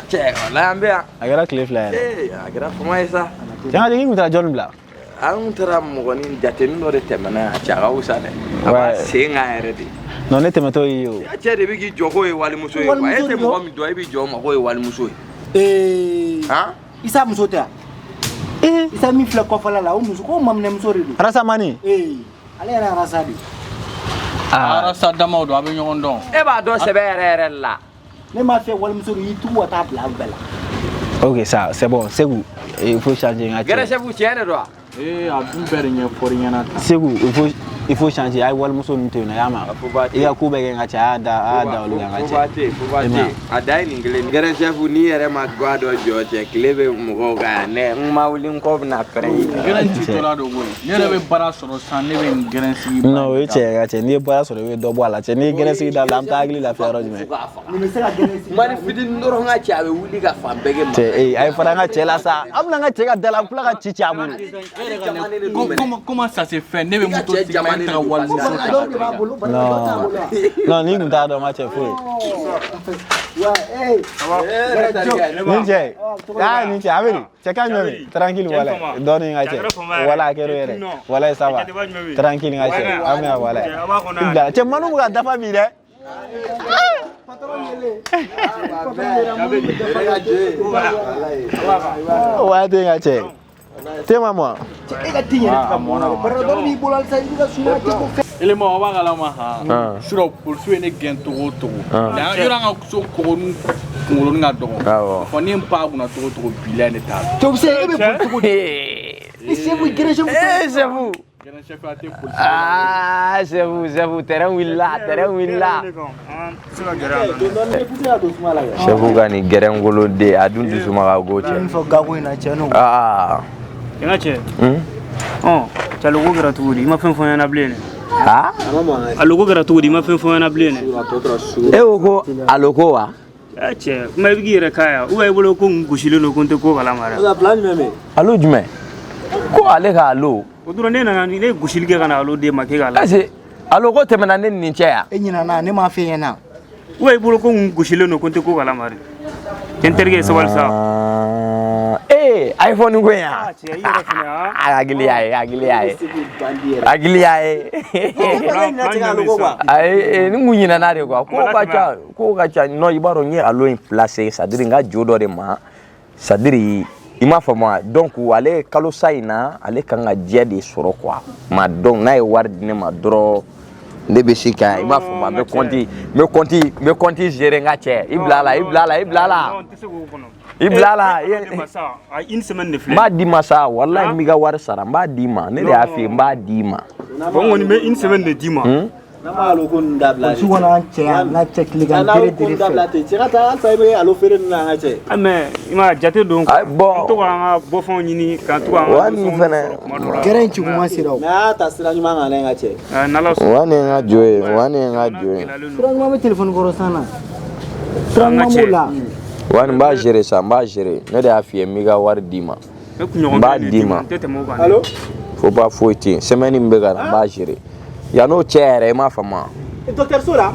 che la ambia agara cliff la re agara famae sa tanga de ngi mutra john bla an tara mɔgɔni jateni dɔ de tɛmɛna a cɛ ka wusa dɛ a b'a sen ŋa yɛrɛ de non ne tɛmɛtɔ y'i ye o cɛ de bɛ k'i jɔ k'o ye walimuso ye quoi e tɛ mɔgɔ min dɔn e b'i jɔ ma k'o ye walimuso ye Isa muso tɛ Isa min filɛ kɔfɛla la o muso ko maminɛmuso de don Arasa mani ale yɛrɛ Arasa de Arasa damaw don a bɛ ɲɔgɔn dɔn e b'a dɔn sɛbɛ yɛrɛ yɛrɛ la ne m'a fɛ walimuso don y'i tugu ka taa bila a bɛɛ la ok ça c'est bon Segu il faut changer nga gɛrɛ chef tiɲɛ de don wa a dun bɛɛ de ɲɛfɔri ɲɛna Segu il faut changer ay walimuso min to na yama i ka ku bɛ kɛ nga cɛ a da olu nga cɛ a da ye nin kelen gɛrɛ chef ni yɛrɛ ma ga dɔ jɔ cɛ tile bɛ mɔgɔw kan ne n ma wuli n kɔ bɛna pɛrɛn gɛrɛ ti tɔla don koyi ne yɛrɛ bɛ baara sɔrɔ san ne bɛ nin gɛrɛ sigi non o ye cɛ ka cɛ n'i ye baara sɔrɔ i bɛ dɔ bɔ a la cɛ n'i ye gɛrɛ sigi da la an bɛ taa hakili lafiya yɔrɔ jumɛn mani fitini dɔrɔn ka cɛ a bɛ wuli ka fan bɛɛ kɛ cɛ a ye fara an ka cɛ la sa an bɛna an ka cɛ ka da la an tila ka ci a bolo comment ça se fait ne bɛ moto sigi ma n tɛ ka walimuso non ni kun t'a dɔn ma cɛ foyi nin cɛ nin cɛ Amiri cɛ ka ɲɔmi tranquille wala dɔɔni ka cɛ wala a kɛra yɛrɛ wala ça va tranquille ka cɛ an bɛ wala i bila cɛ manu bɛ ka dafa bi dɛ waati ka cɛ tema moi ele ma wa gala ma ha sura pulsu ne gen togo togo na yura nga so ko ngolo nga dogo fo ni mpa kuna togo bila ne ta to se e be togo c'est vous gérez c'est vous c'est vous terrain willa chefu gani gerengolo de adun dusuma ga goche fo gago ina cheno nga che chalogo gratuudi ma fen fon na blene alogo gratuudi ma fen fon na blene ko aloko wa che ma bigire kaya u ay bolo ko ngushile no konte ko bala mara alo jume ko ale ka alo o duro ne na ni gushile ke kana alo de ma ke gala ase aloko temena ne ni che ya nyina na ne ma fe yana u ay bolo ko ngushile no konte ko bala mara tenterge sawal sa iPhone ko ya agili yae ai ni munyina na de ko ka no ibaro nye alo in place sadiri nga jodo de ma sadiri ima fama donc ale kalo saina ale kanga dia de soro quoi ma donc na e ward ne ma dro de besika ima fama me konti gérer nga che iblala Iblala une semaine de fleur ba di masa wallahi mi ga war sara ba di ma ne da afi ba di ma bon on met une semaine de 10 mois na ma lo ko ndabla su wona che na check ligan dire ndabla te ci rata sai be alo fere na na che mais ima jate donc bon to nga bo fon nyini kan to nga wani fene geren ci kuma siraw na ta sira nyuma nga ne nga che na la wani nga joye sira nyuma telephone goro sana sira nyuma wani mba gérer ça mba gérer ne da afi mi ga war dima mba dima allo faut pas fouetter semaine mbe ga mba gérer ya no chere ma fama docteur Sola.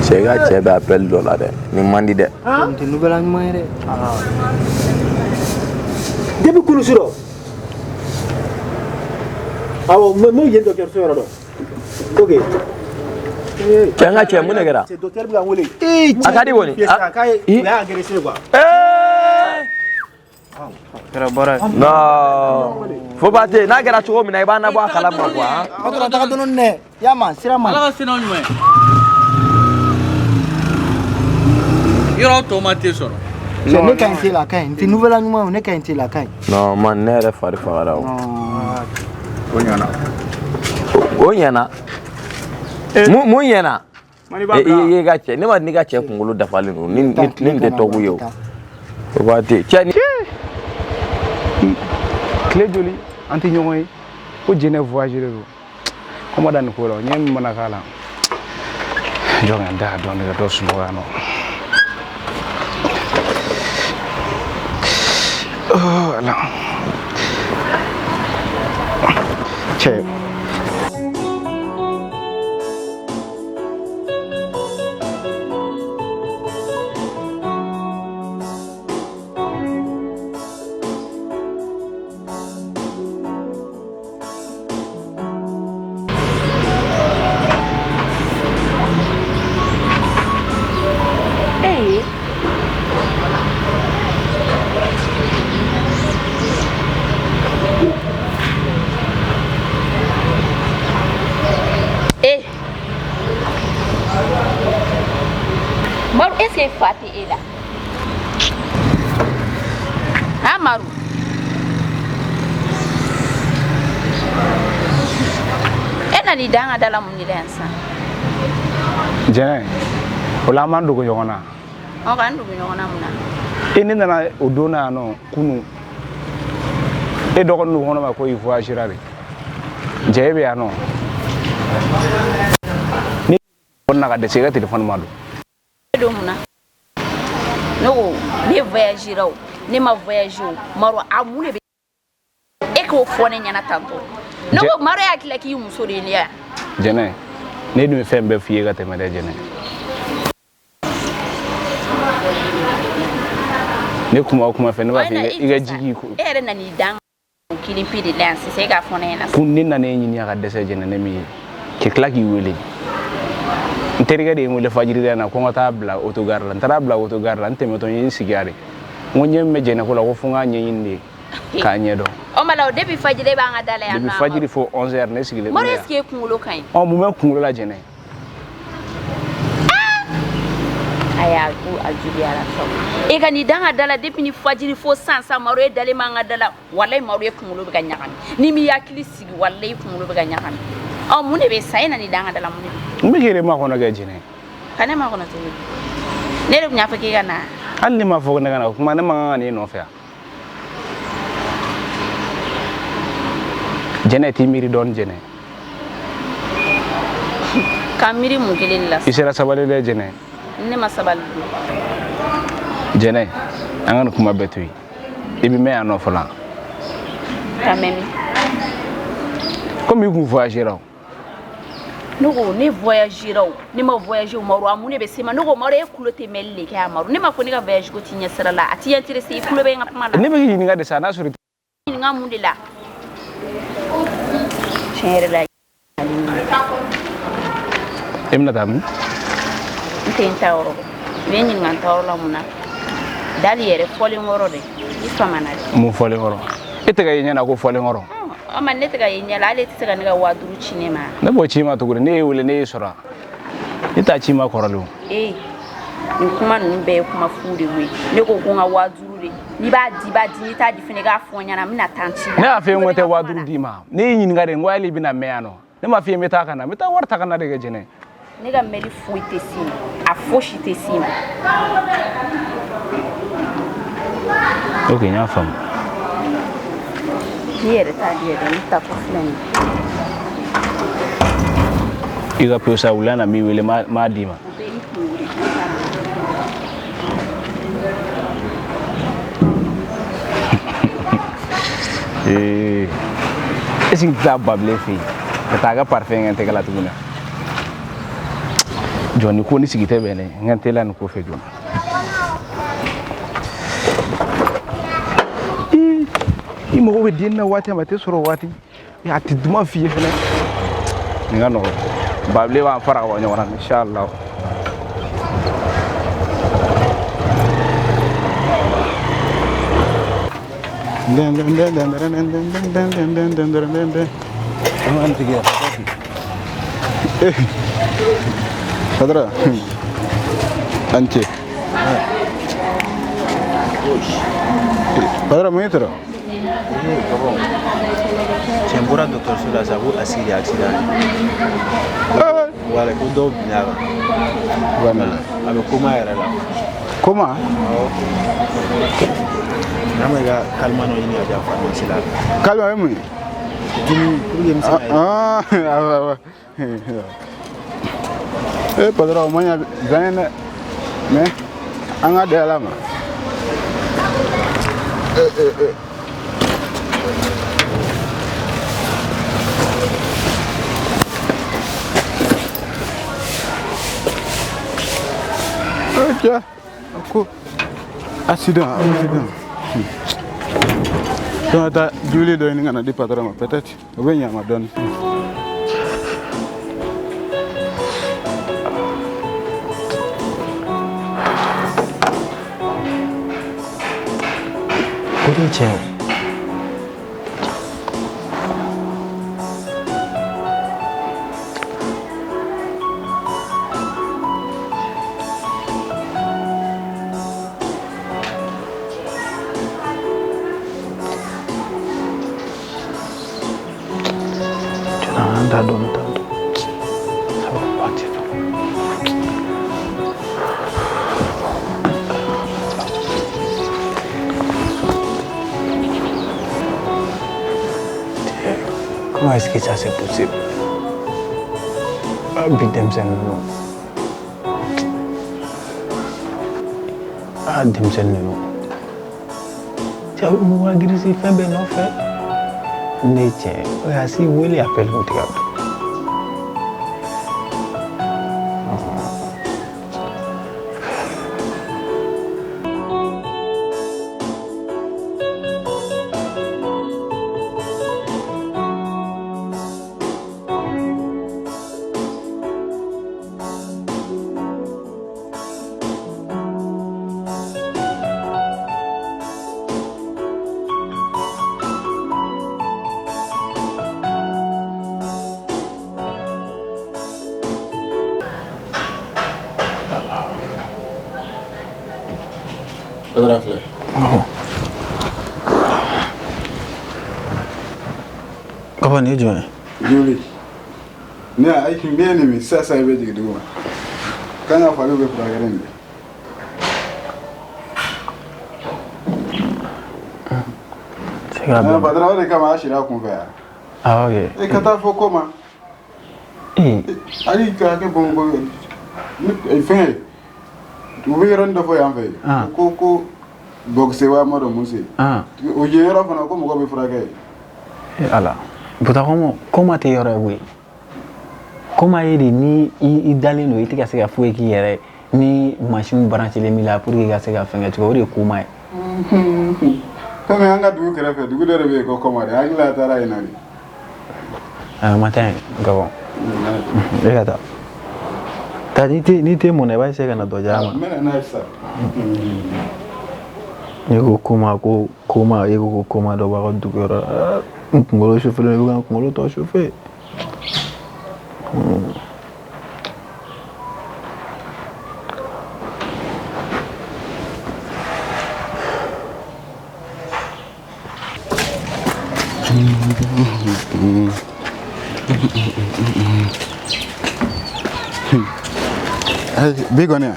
C'est gars qui appelle dollar ni mandi de. C'est nouvelle année. Depuis que nous sommes alors, moi, il y a un docteur Sola. Ok. Tiens, tiens, mon gars. C'est docteur Blanc-Wole. Akadi woni. Il a agressé quoi. Non. Faut pas te na gara chogo mina ibana ba kala ma quoi. Patron ta donon ne. Ya man, sira man. Ala sino nywe. Yoro tomate soro. Ne kan ti la kan. Ti nouvelle année ne kan ti la kan. Non, man ne re fari fara. Onyana. Mu yana. Ye ga che, ne ma ni ga che kungulu dafali no. Ni de togu yo. Faut pas te. Tiens. Clé joli anti ñoy ko jene voyager do ko mo dan ko lo ñem mana kala jonga da don ga do suno wano oh ala che c'est fatigué là. Amaru. Ena ni danga dala mun ni lensa. Jene. Ola mandu ko yongona. O kan ndu yongona muna. Ini nana odona no kunu. E dogon nu hono ma ko ifo ashirare. Jebe ano. Ni onna ka de sega telephone madu. Domuna. No, ne voyager o, ne ma voyager o, maro amune be. E ko fone nyana tanto. No maro ya kila ki muso de lia. Jene. Ne dum fembe fiye ga temede jene. Ne kuma fene ba fiye iga jigi ko. Ere na ni dan kili pidi lance se ga fone na. Kun ni na ne nyini ya ga dese jene ne mi ke klaki wele. Nteriga de mo le fajiri na ko ngata bla autogar la ntara bla autogar la nteme to yin sigari ngonye meje na ko la ko funga nyin ni ka nyedo o mala depuis fajiri ba nga dala ya na depuis fajiri fo 11h ne sigile mo reski kungulo kan o mo men kungulo la jene aya ku ajubi ala so e kan ni danga dala depuis ni fajiri fo sansa maro e dale ma nga dala wallahi maro e kungulo be ganyakami ni mi yakili sigi wallahi kungulo be ganyakami o mu ne be sayna ni danga dala mu ne mbigere ma kono ga jine kana ma kono to ne ru nya fake kana alli ma fo na kana kuma ne ma ngani no fa jene ti miri don jene kamiri mu gelin la isera sabale le jene ne ma sabal jene angan kuma betui ibi me ano fola kamemi comme vous voyagez Nugo ne voyagera ni ma voyager maro amune be sema nugo maro e kulote melle ke amaru ni ma foni ga voyage ko tinya serala ati interesse e kulobe ngap mala ne be ni ga de sana suri ni nga mundila chere la emna tam intenta oro ni nganta oro la muna dali yere foli ngoro de ifamana mu foli ngoro itega yenya ko foli ngoro ama ne tega yenya la le tega nga waduru chinema ne bo chima to gure ne wule ne sura ita chima koralo kuma nbe kuma fude we ne ko nga waduru de ni ba di ta di fene ga fonya na mina tanchi ne afi ngote waduru di ma ne yin ngare ngwali bina meano ne ma fi meta kana meta warta kana de jene ne ga meli fuite sim a foshi te sim okay nya fam Here ta dia dan ta ko flani iga pesa ulana mi wele ma dima Est-ce que tu as bablé fille? Tu as parfait en tegala tuguna. Johnny ko ni sigite bene, ngantela no ko fe John. Imo ko dinna wati amate soro wati. Ya tiduma fiye fene. Ngano. Bable wa fara wa nyona inshallah. Padra. Anche. Padra metro. Cembura doctor sulla sabu asili accident. Wala ko do binaba. Wana. Abe kuma era la. Kuma? Nama ga kalmano ini aja pharmacy la. Kalma mu. Dini Padra manya gane ne anga de alama. Ok, aku accident. Donc ata Julie do ni ngana di patron peut-être o benya ma don. Kudi che. Anda dong tanto. Sabar baca tu. Comment est-ce que ça c'est possible? Bidem sen no. Dem sen no. Tiens, moi agressif ben non fait. Nature, si vous voulez appeler mon tigre. Kapan ni jual? Julie. Ni aikin bene mi sasa ibe digiduma. Kana falu be programme. Sekarang. Padra ore kama ashira kunva. Ah okay. E kata fo koma. Ali ka ke bongo. E fin. Tu be ronda fo yamve. Ko boxe wa maro musi. O yera fana ko mo ko be frage. Ala. Buta como te yora we. Como ele ni I dalino ite ka se ka fo ki yere ni machine brancher le mila pour que ka se ka fenga to ore kuma. Kama anga du kere fe du dere be ko komare agla tara inari. Matin gabon. Regata. Ta ni te mona vai se kana do jama. Mena na sa. Yego kuma yego kuma do ba du gora. Ngolo chauffeur le gars ngolo to chauffeur. Bigonia.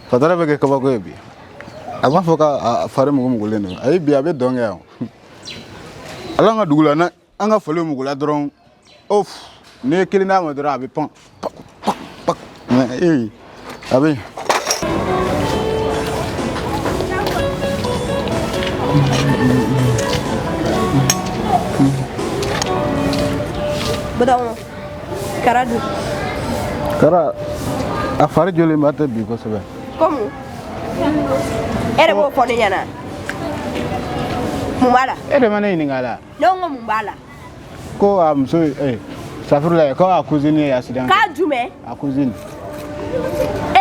Fatara bege ko ba ko bi. Ama foka fare mu ngule no. Ai bi abe donga. Alanga dugula na anga fole mu gula dron. Of ne kilina ma dra abi pon. Pak. Abi. Badon Karadu. Kara a fari joli ma ta bi ko sebe. Como? Era bo fone yana. Mumbala. Ere mana ini ngala. No mumbala. Ko am so safurla ko a cousine ya sidan. Ka jume? A cousine.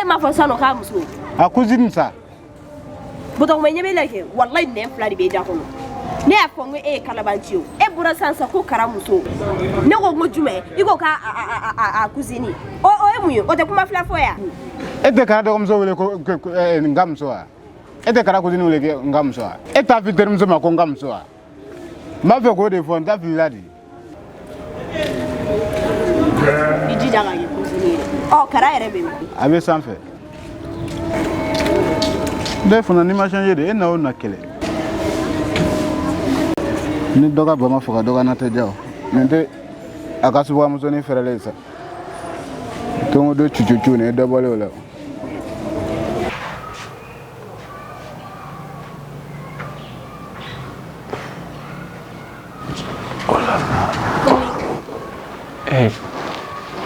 Ma fa sano ka muso. A cousine sa. Badon me nyebe lake wallahi ne flari be da kono. Ne a fongo kalabanchi o. Bura sansa ko karamuso. Ne go mo jume, iko ka a cousine. O emuyo, o te kuma fla foya. Ete kara do mso wele ko ngamso a. Ete kara cousine wele ke ngamso a. Eta fi termso ma ko ngamso a. Ma fe ko de fon ta fi ladi. Idi danga ye cousine. O kara ere be. Abe sanfe. De fona ni ma changer de na o na kele. Ni doga bama foka doga na te jaw nente akasu wa muso ni ferele sa to do chuchuchu ne do bole wala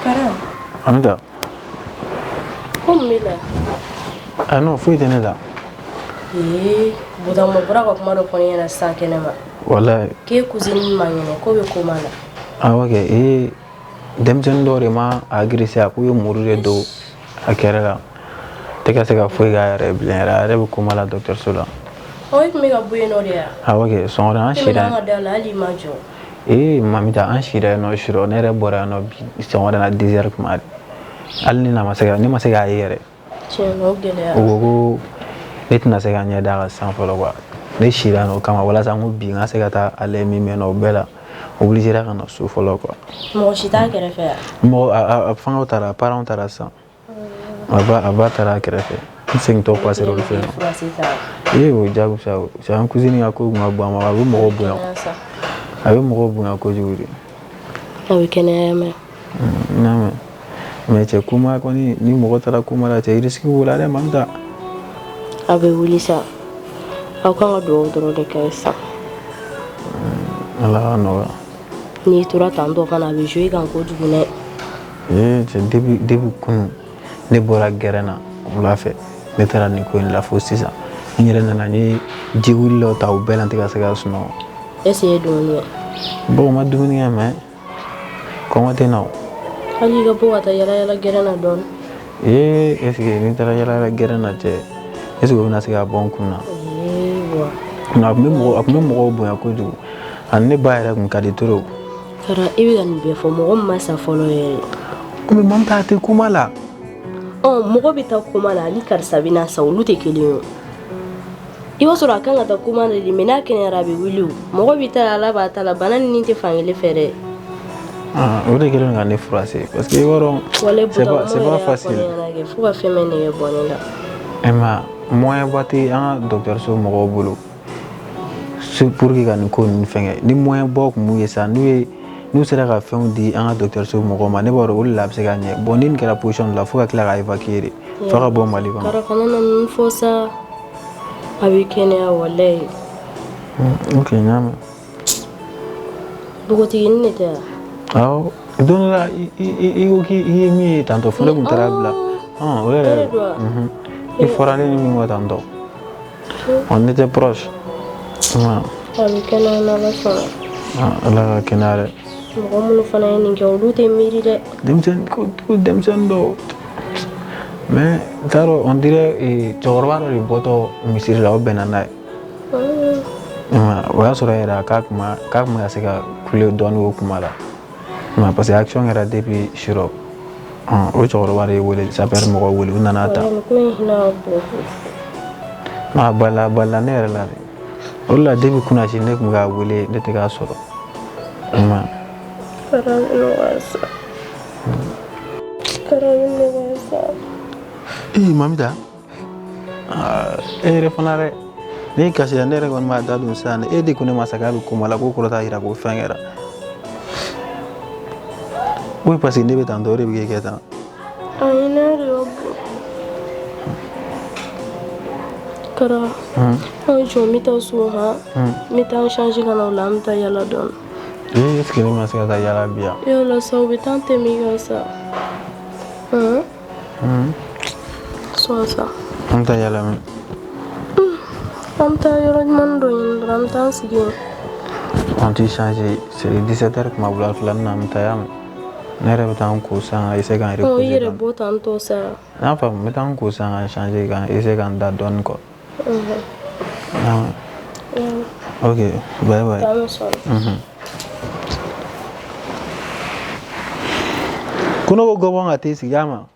Karam Anita Como mila no fui teneda budam mo bura ko kuma do poni na sa kenema wallahi ke cousine manyene ko be ko mala wage demjen dore ma agrisi aku yo murure do akera teka seka foi ga reblera rebe ko mala docteur Sola o me ga buye no dia wage sonra shira na da la ali majo mamita an shira no shiro ne re bora no bi sonra na desert kuma alni na masega ni masega yere cheno gele ogo netna sega nya daga san folo kwa ne shira no kama wala sa ngo bi nga sega ta ale mi meno bela obligé ra kana so folo kwa mo shita kere fe mo a fanga tara parent tara sa aba tara kere fe sing to passer le fe o jabu sa an cousine ako ngwa ba ma ba mo bo ayo mo bo ko juri awi kene me na me che kuma ko ni mo tara kuma la che riski wala le mamda abe wulisa akanga do de kaisa ala no ni tura tando kana be jouer kan ko dugune c'est début kun ne bora gerena la fe ne tara ni ko la fo sisa ni rena na ni jiwilo taw belanti ka sega suno essayer doni bon ma duni mais comment te no ali ga bo ata yala gerena don est-ce que ni tara yala gerena te est-ce que na sega bon kuna na me mo bo ya ko du an ne ba yara kun kadi toro kara ibi gan be fo mo ma sa folo ye o me mam ta te kuma la mo go bita kuma la ni kar sabina sa ulute keliyo iwo sura kan ta kuma la di mena ken rabi wilu mo go bita la ba ta la banan ni te fangile fere o de kelen ngane français parce que woro c'est pas facile faut pas faire mener bonela ema moyen bati un docteur so mo go bolo pour que kan ko ni fenge ni moyen bok mu yesa nous sera ka fond di un docteur so mo ma ne baro ul lab se gagner bonin que la position la faut que la évacuer fera bon mali ba kara kana non faut ça avec ene wala ok nyama bugoti ni ta don la i mi tanto fole mun tarabla ouais il faut aller ni mo tanto on était proche avec ene na la so ala kenare mo mo fana ni ke ulute miri de demsen do mais taro on dirait chorwa ri boto misiri la benana wa sura era kakma asika kule don wo kumala ma parce que action era depuis shiro o chorwa ri wole saper mo ko wole unanata ma bala ne era la ola depuis kuna shine kuma wole de te ga soro ma Karabino wasa. Mamita. Refonare. Ni kasi andere kon ma dadun sana. Di kune masakalu kumala ko ko ta ira ko fengera. Oui parce que ne betan dore bi keta. Ayina robo. Kara. On jo mita so ha. Mita changer kana lamta yala don. Est-ce que ma sœur a yala bien? Yo la ça ou tant t'aimer ça. Soit ça. On t'a yala même. On t'a yala mando in temps si bien. On t'a changé, c'est 17h que ma boulot là n'a pas yam. Nere beta en cours sans essayer quand Oh, il est beau tantôt ça. Non pas, mais en cours sans changer quand essayer quand da donne quoi. Ok, bye bye. Kuno go bon ate sigama.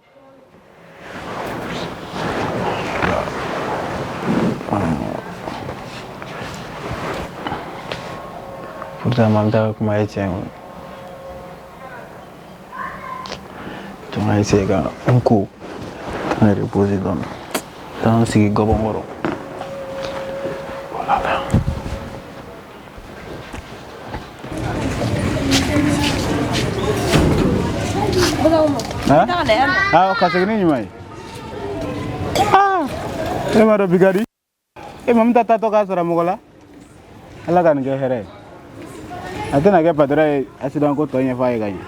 Pourtant mamta kuma yace tu m'as essayé un coup, tu m'as reposé dans ce gobomoro. Ah, kasih ni mai. Maro bigari. Mamta tato kasara mogola. Ala kan ke here. Atena ke padra accident ko tonya fai ganya.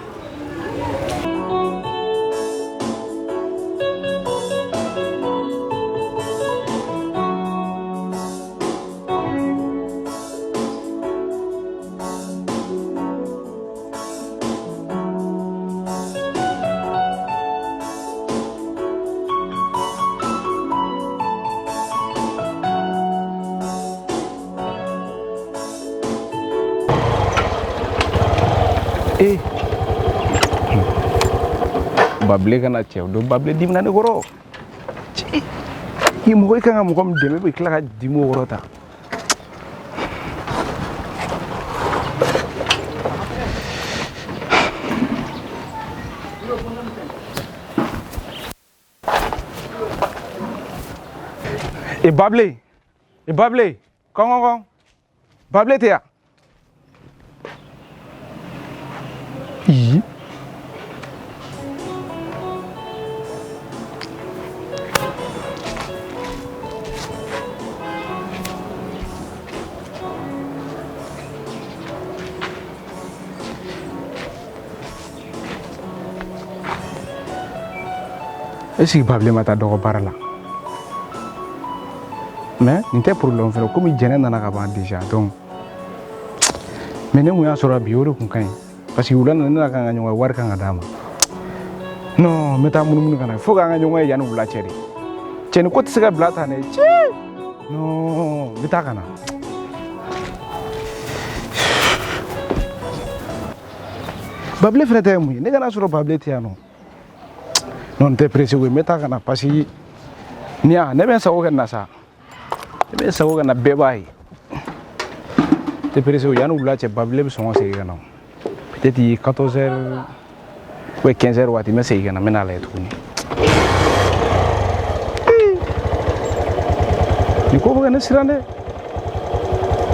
Bable kana chew do bable dimna ne goro yi mo ka ngam kom deme be kla dimo goro ta e bable kong bable te ya Est-ce que Bable mata dogo barala mais n'était problème faire comme il gêne nana ka déjà donc mais ne mu ya sura bioro kun kan parce que ulan nana ka nganywa war kan adama non meta mun kana fo ka nganywa ya no bla chere chene ko tsiga bla ta ne che non meta kana Bable frère mu ne kana sura Bable tiano non te presi we meta kana pasi nia ne ben sawo kana sa ne ben sawo kana bebai te presi we yanu bla che Bable be son se kana peut-être 14h ou 15h wati me se kana mena la tuni ni ko kana sirane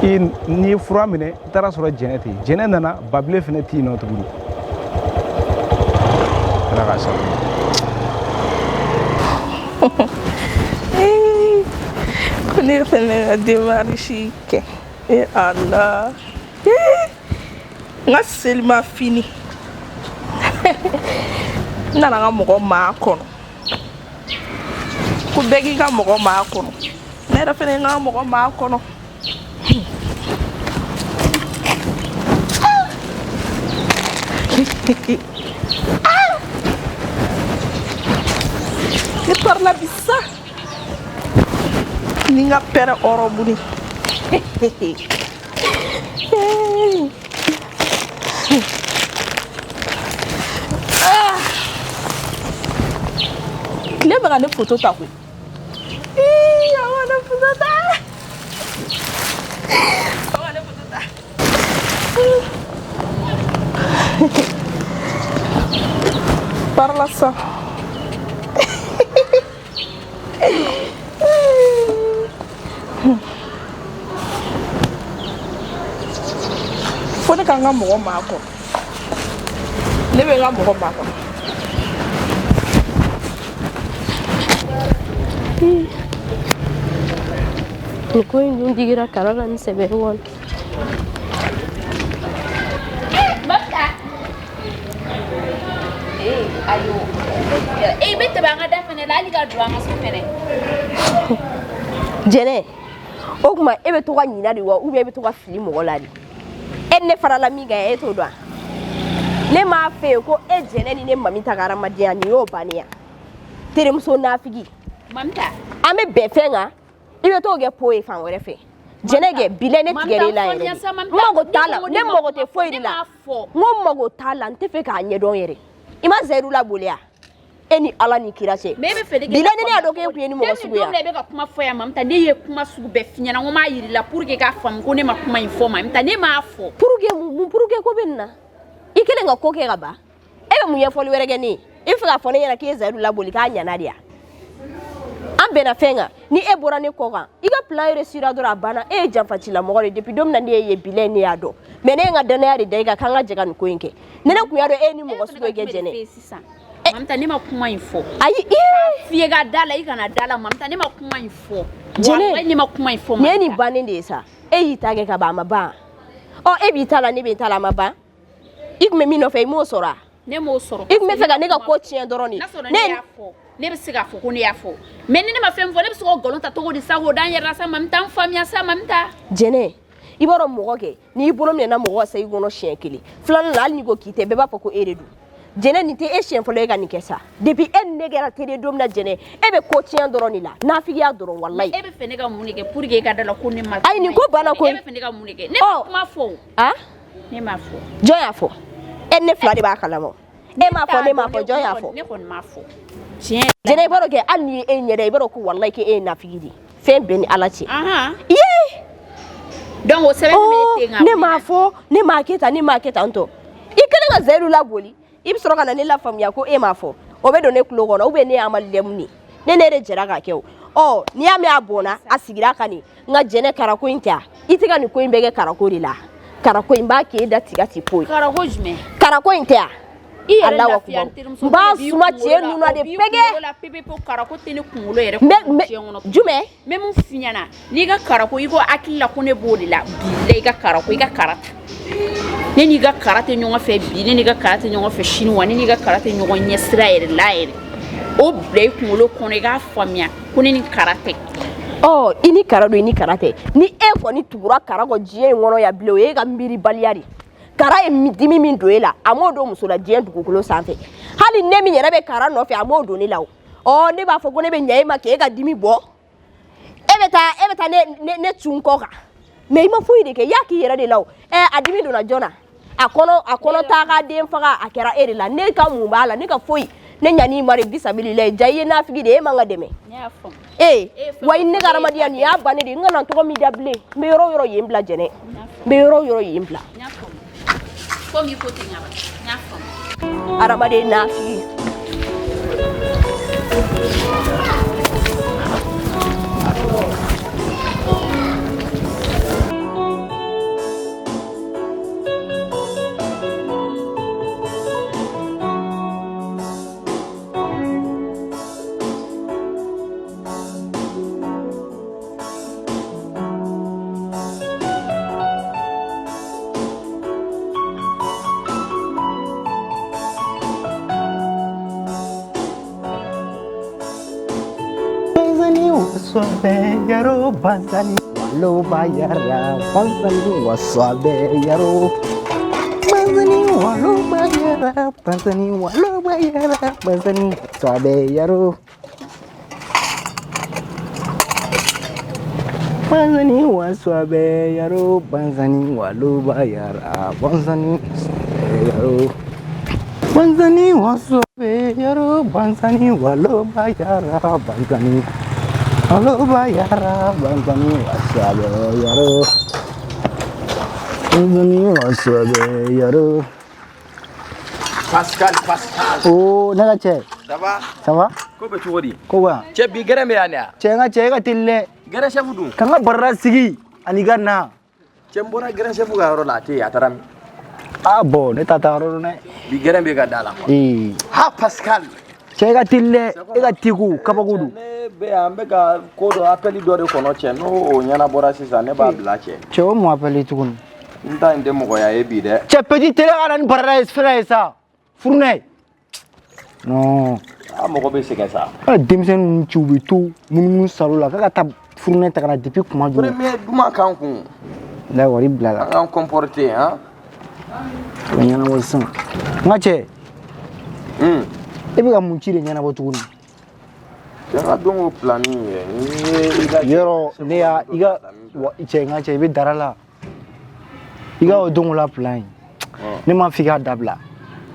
in ni fura mine tara sura jeneti jenena Bable feneti no to buru la gasa Kuni fene démarrer chic. Et Allah. Nga selma fini. Nana nga mogo ma kono. Ku begi nga mogo ma kono. Nera fene nga mogo ma kono. E parla bisa. Ninga pera oro buni. Kile bana ne photo ta kwe. Ya wana photo ta. Wana photo ta. Parla ça. Fone kanga mo mako. Lebe nga mo mako. Ko indun digira karaga ni sebe won. ayo bete ba ngada fene la liga do anga so fene jene o kuma e be to ka nyina de wa u be to ka fili mo la di en ne fara la mi ga e to do ne ma fe ko e jene ni ne mami tagara madia ni yo bania tere muso na figi mamta ame be fenga ibe to ge poe fan wore fe jene ge bile ne tigere la ere mo tala ne mo te foi la mo tala nte fe ka nye don yere ima zeru la bolia eni ala ni kirache bile ne adoke ku eni mo sugu ya ne be ka kuma fo ya mamta ne ye kuma sugu be finya na ngoma yiri la pour que ka fam ko ne ma kuma informa mamta ne ma fo pour que ko benna ikele nga ko ke gaba ebe mu ye fo were ge ni ifa fo ne yana ke zeru la boli ka nya na dia ambena fenga ni e bora ne koga iga plan resira dora bana e jamfa chila mogore depuis dom na ne ye bile ne ado mene nga dana ya de ga kanga jega nko inke nene ku yado e ni mo so ge jene mamta ne ma kuma info ayi fie ga dala iga na dala mamta ne ma kuma info wallahi ne ma kuma info ne ni bane de sa e yitage ka ba maba o e bi tala ne bi tala maba igme mi no fe mo sora ne mo soro igme fe ga ne ga ko chien doroni ne be se ga fo ko ne ya fo mais ne ma fem vo ne be se ko golon ta to di sa ho dan yera sa mamta famia sa mamta jene iboro mogo ke ni iboro me na mogo sa igono chien kili flan la ni go kite be ba ko eredu jene ni te e chien fo le ga ni kesa depuis en ne gara te de dom na jene e be ko chien doroni la na fi ya doron wallahi e be fe ne ga munike pour que ga dala ko ne ma ay ni ko bana ko e be fe ne ga munike ne ma fo ne ma fo joya fo en ne fla de ba kala mo e ma fo joya fo ne ko ma fo jene baro ke anni e nyere baro ko wallahi ke e na figidi fe beni alachi ye donc o 7 minutes nga ne ma fo ne ma keta nto ikele nga zeru la boli ibsoro kana ne la famia ko e ma fo o be do ne kulo gono o be ne amal lemni ne ne re jera ga kew ni ame abona asigira kani nga jene karako intia itiga ni ko imbege karako rila karako imba ke da tiga tipoi karako jume karako intia Allah wa kubar ba suma tie nuna de pege la pepe po karako tene kungulo yere jume même finyana ni ga karako igo akilla ko ne bodi la bile ga karako iga karata ne ni ga karate nyonga fe bile ni ga karate nyonga fe shinwa ni ga karate nyonga nyesra yere la yere o ble kungulo ko ne ga famia ko ni karate ini karado ini karate ni e ko ni tugura karago jie ngono ya bile o e ga mbiri baliari kara e midimi min doela amodo musola dien dugukolo sanfe hali ne mi yere be kara no fe amodo ni lawo ne ba fogo ne be nyai ma ke ga dimi bo ebeta ne tunko ka me ima fu ide ke yaki yere de lawo adimi do na jona akono ta ga den faga akera ere la ne ka mu bala ne ka foi ne nyani mare disability jaye na figi de manga deme wa inne garamadiya ni ya bane de ngana to mi dable me yoro yimbla jene me yoro yimbla comme il faut tenir nyafam aramade na fi Suave yaro banzani walo bayara banzani wasabe yaro banzani walo bayara banzani walo bayara banzani suave yaro banzani wasabe yaro banzani walo bayara banzani yaro banzani wasabe yaro banzani walo bayara banzani halo bayara banzani wasabe yaro banzani wasabe yaro Pascal naga che ça va ko be chori ko wa che bi gere me yana che nga tille gere chefu du kanga barra sigi ani ganna che mbona gere chefu ga ro la te ataram bon ne tataro ne bi gere be ga dala ha Pascal che ga tille ga tigu kabagudu be ambe ga kodo appeli dore kono che no o nyana bora sisa ne ba bla che che o mo appeli tugun nda inde mo ya e bi de che petit tele ala ni barra esfera esa fourne Non. Ah, mɔgɔ bɛ sɛgɛn sa. Denmisɛnninw ci u bɛ to munumunu salo la k'a ka taa furulen ta ka na depuis kuma jumɛn. Mais duman k'an kun. D'accord i bila la. An k'an comporter hein. O ɲɛnabɔ sisan. N ka cɛ. E bɛ ka mun ci de ɲɛnabɔ tuguni. Cɛ ka don o planning yɛrɛ. Yɔrɔ ne y'a i ka cɛ n ka cɛ i bɛ dara la. I ka o don la plan ne m'a f'i k'a dabila.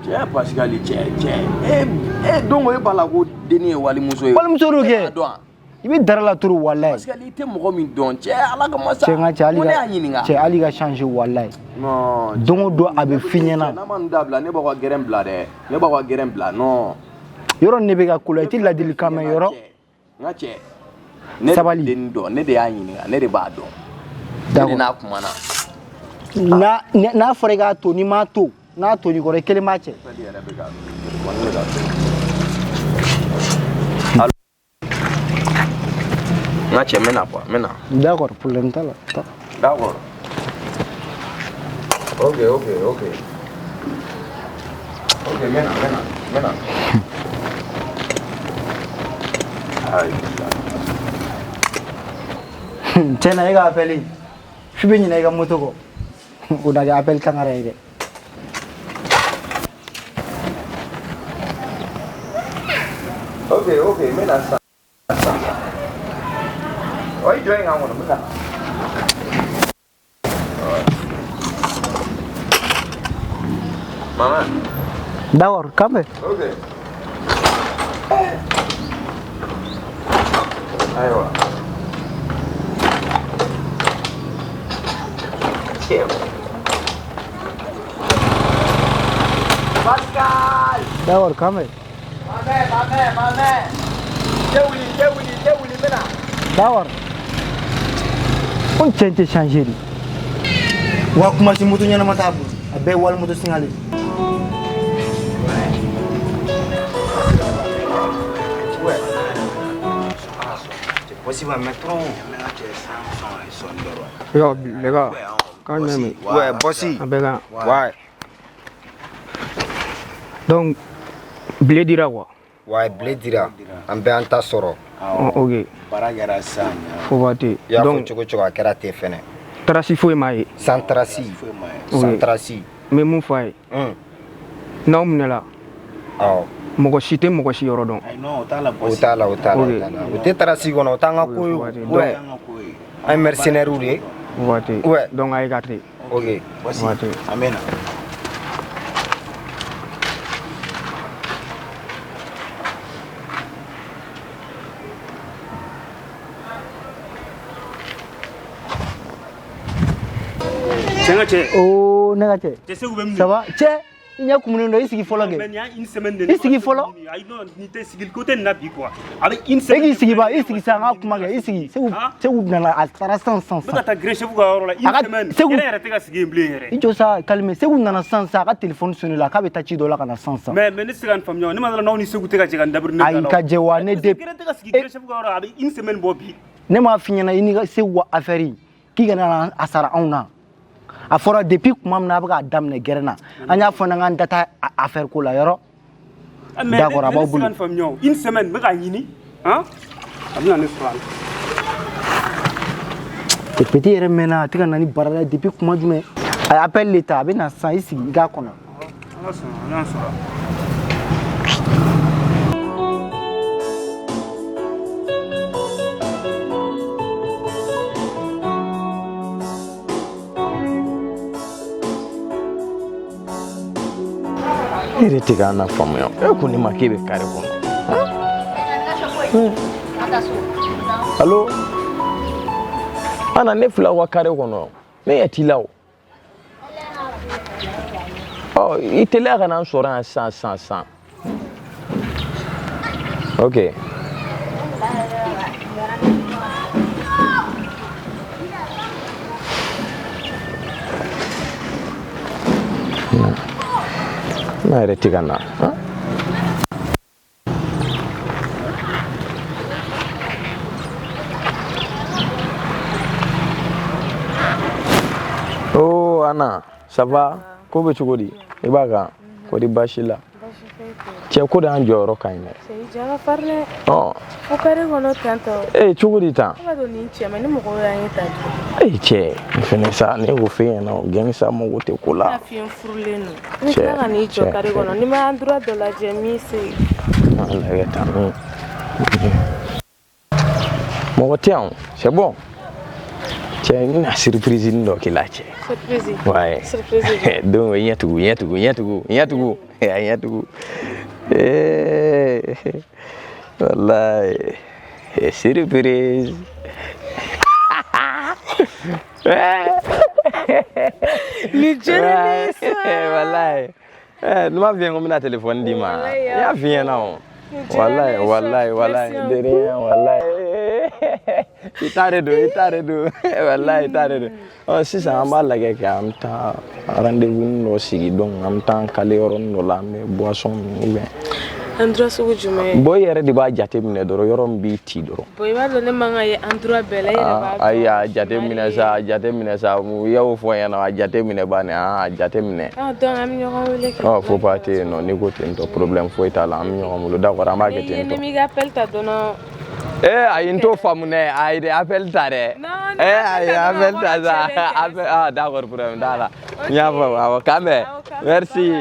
Cɛ parce que ale cɛ don e b'a la ko denni ye walimuso ye. Walimuso do kɛ. I bɛ dara la turu walayi. Parce que ale tɛ mɔgɔ min dɔn cɛ ala ka masa. Cɛ n ka cɛ hali ka changer walayi. Non. Don o don a bɛ f'i ɲɛna. N'a ma nin dabila ne b'a ka gɛrɛn bila dɛ. Ne b'a ka gɛrɛn bila non. Yɔrɔ ne bɛ ka ko la i tɛ ladilikan mɛn yɔrɔ. N ka cɛ. Ne sabali. Den dɔn ne de y'a ɲininka ne de b'a dɔn. Ne de n'a kumana. N'a fɔra i k'a to n'i m'a to n'a to n'i kɔrɔ i kelen b'a cɛ. N ka cɛ n bɛ na quoi n bɛ na. D'accord problème t'a la. D'accord. Ok n bɛ na. Tiɲɛna e ka appel f'i bɛ ɲinɛ i ka moto kɔ. O da kɛ appel kangara ye dɛ. Ok n bɛ na sisan. O ye jɔn ye k'an kɔnɔ n bɛ na. Maman. D'accord k'an bɛ. Ok. Ayiwa. Pascal. D'accord k'an bɛ. Mamɛ. Cɛ wuli n bɛ na. D'accord. Ko cɛ tɛ changer de. Wa kuma si moto ɲɛnama t'a bolo a bɛɛ ye wali moto singale. Possible mettre Yo, les gars, quand même. Ouais, Bossy. Ouais. Donc, blé dira quoi? Ouais, blé dira. En bien ta soro. Ok. Faut voter. Donc, tu as kérate fene. Trasi foi mai. Sans trasi. Sans trasi. Mais mon foi. Non, m'nela. Oh. Mɔgɔ si tɛ mɔgɔ si yɔrɔ dɔn. O t'a la. O tɛ tarasi kɔnɔ o t'an ka ko ye o. Ouais. An ye mercenaires de ye. Voté. Ouais. Donc a écarté. Ok. Voté. Amen. Oh, ne ka cɛ. Ça va? Cɛ. I ɲɛ kumunen dɔ i sigi fɔlɔ kɛ. I sigi fɔlɔ. E k'i sigi ba i sigi sisan an ka kuma kɛ i sigi Segu nana a taara sisan. Bɛ ka taa gré chef ka yɔrɔ la une semaine. Yɛrɛ tɛ ka sigi yen bilen yɛrɛ. I jɔ sa calme Segu nana sisan a ka téléphone sonné la k'a bɛ taa ci dɔ la ka na sisan. Mais ne tɛ se ka nin faamuya ne ma dala n'aw ni Segu tɛ ka jɛ ka n dabiri ne ayi ka jɛ wa ne de. Gré tɛ ka sigi gré chef ka yɔrɔ a bɛ une semaine bɔ bi. Ne m'a f'i ɲɛna i ni ka Segu ka affaire k'i kana a sara anw na. A fɔra depuis kuma min na a bɛ k'a daminɛ gɛrɛn na an y'a fɔ n'an data affaire ko la yɔrɔ. D'accord a b'aw bolo. Une semaine n bɛ k'a ɲini han a bɛna ne sɔrɔ a la. Petit yɛrɛ mɛnna a tɛ ka na ni baara la depuis kuma jumɛn a ye appel de ta a bɛ na sisan i sigi i k'a kɔnɔ. Ala sɔnna ala sɔnna. Ere tɛ k'an na faamuya e ko ne ma k'e bɛ carré kɔnɔ. Allo Ana ne filɛ aw ka carré kɔnɔ ne ɲɛ t'i la o. I teliya ka na n sɔrɔ yan sisan. Ok. N'a yɛrɛ tɛ ka na. Oh Ana, ça va? Ko bɛ cogo di? I b'a kan? Kɔri baasi la? cɛ ko de an jɔyɔrɔ ka ɲi dɛ. Jama farle. Ɔ. O kare kɔnɔ tantɔ. Cogo di tan? I b'a dɔn nin cɛ ma ni mɔgɔw y'an ye tan. Cɛ fɛnɛ sa ne y'o fɛ yen nɔ gɛngisa mɔgɔw tɛ ko la. Fiɲɛ furulen don. Ni tila ka n'i jɔ kare kɔnɔ ni ma endroit dɔ lajɛ min se. Lagɛ tan min. Mɔgɔ tɛ yan c'est bon. Cɛ n bɛna surprise dɔ k'i la cɛ. Surprise. Ouais. Surprise. Donc ɲɛtugu. Wallahi. Surprise. Ni jere ni wallahi. Ne m'a bien comme na téléphone di ma. Ya vient là. Wallahi. De rien wallahi. Itaredo. Wallahi. Oh si ça m'a lagɛ kɛ am ta rendez-vous no sigi donc am ta kale yɔrɔ no la mais boisson ou bien endroit sugu jumɛn boy yɛrɛ de b'a jate minɛ dɔrɔn yɔrɔ min b'i ti dɔrɔn boy b'a dɔn ne man ka ye endroit bɛɛ la i yɛrɛ b'a dɔn ayi a jate minɛ sa u y'o fɔ n ɲɛna a jate minɛ banni a jate minɛ donc an bɛ ɲɔgɔn wele kɛ faut pas te non ni ko ten tɔ problème foyi t'a la an bɛ ɲɔgɔn bolo d'accord an b'a kɛ ten tɔ ne m'i ka appel ta dɔrɔn ayi n t'o faamu dɛ ayi de appel ta dɛ ayi appel ta sa appel d'accord problème t'a la n y'a fɔ awɔ k'an bɛn merci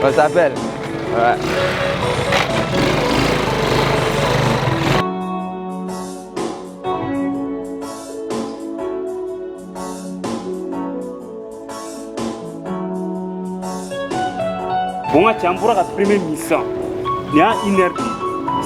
on s'appelle ouais. Bon, tu as un premier mission. Il y a une heure.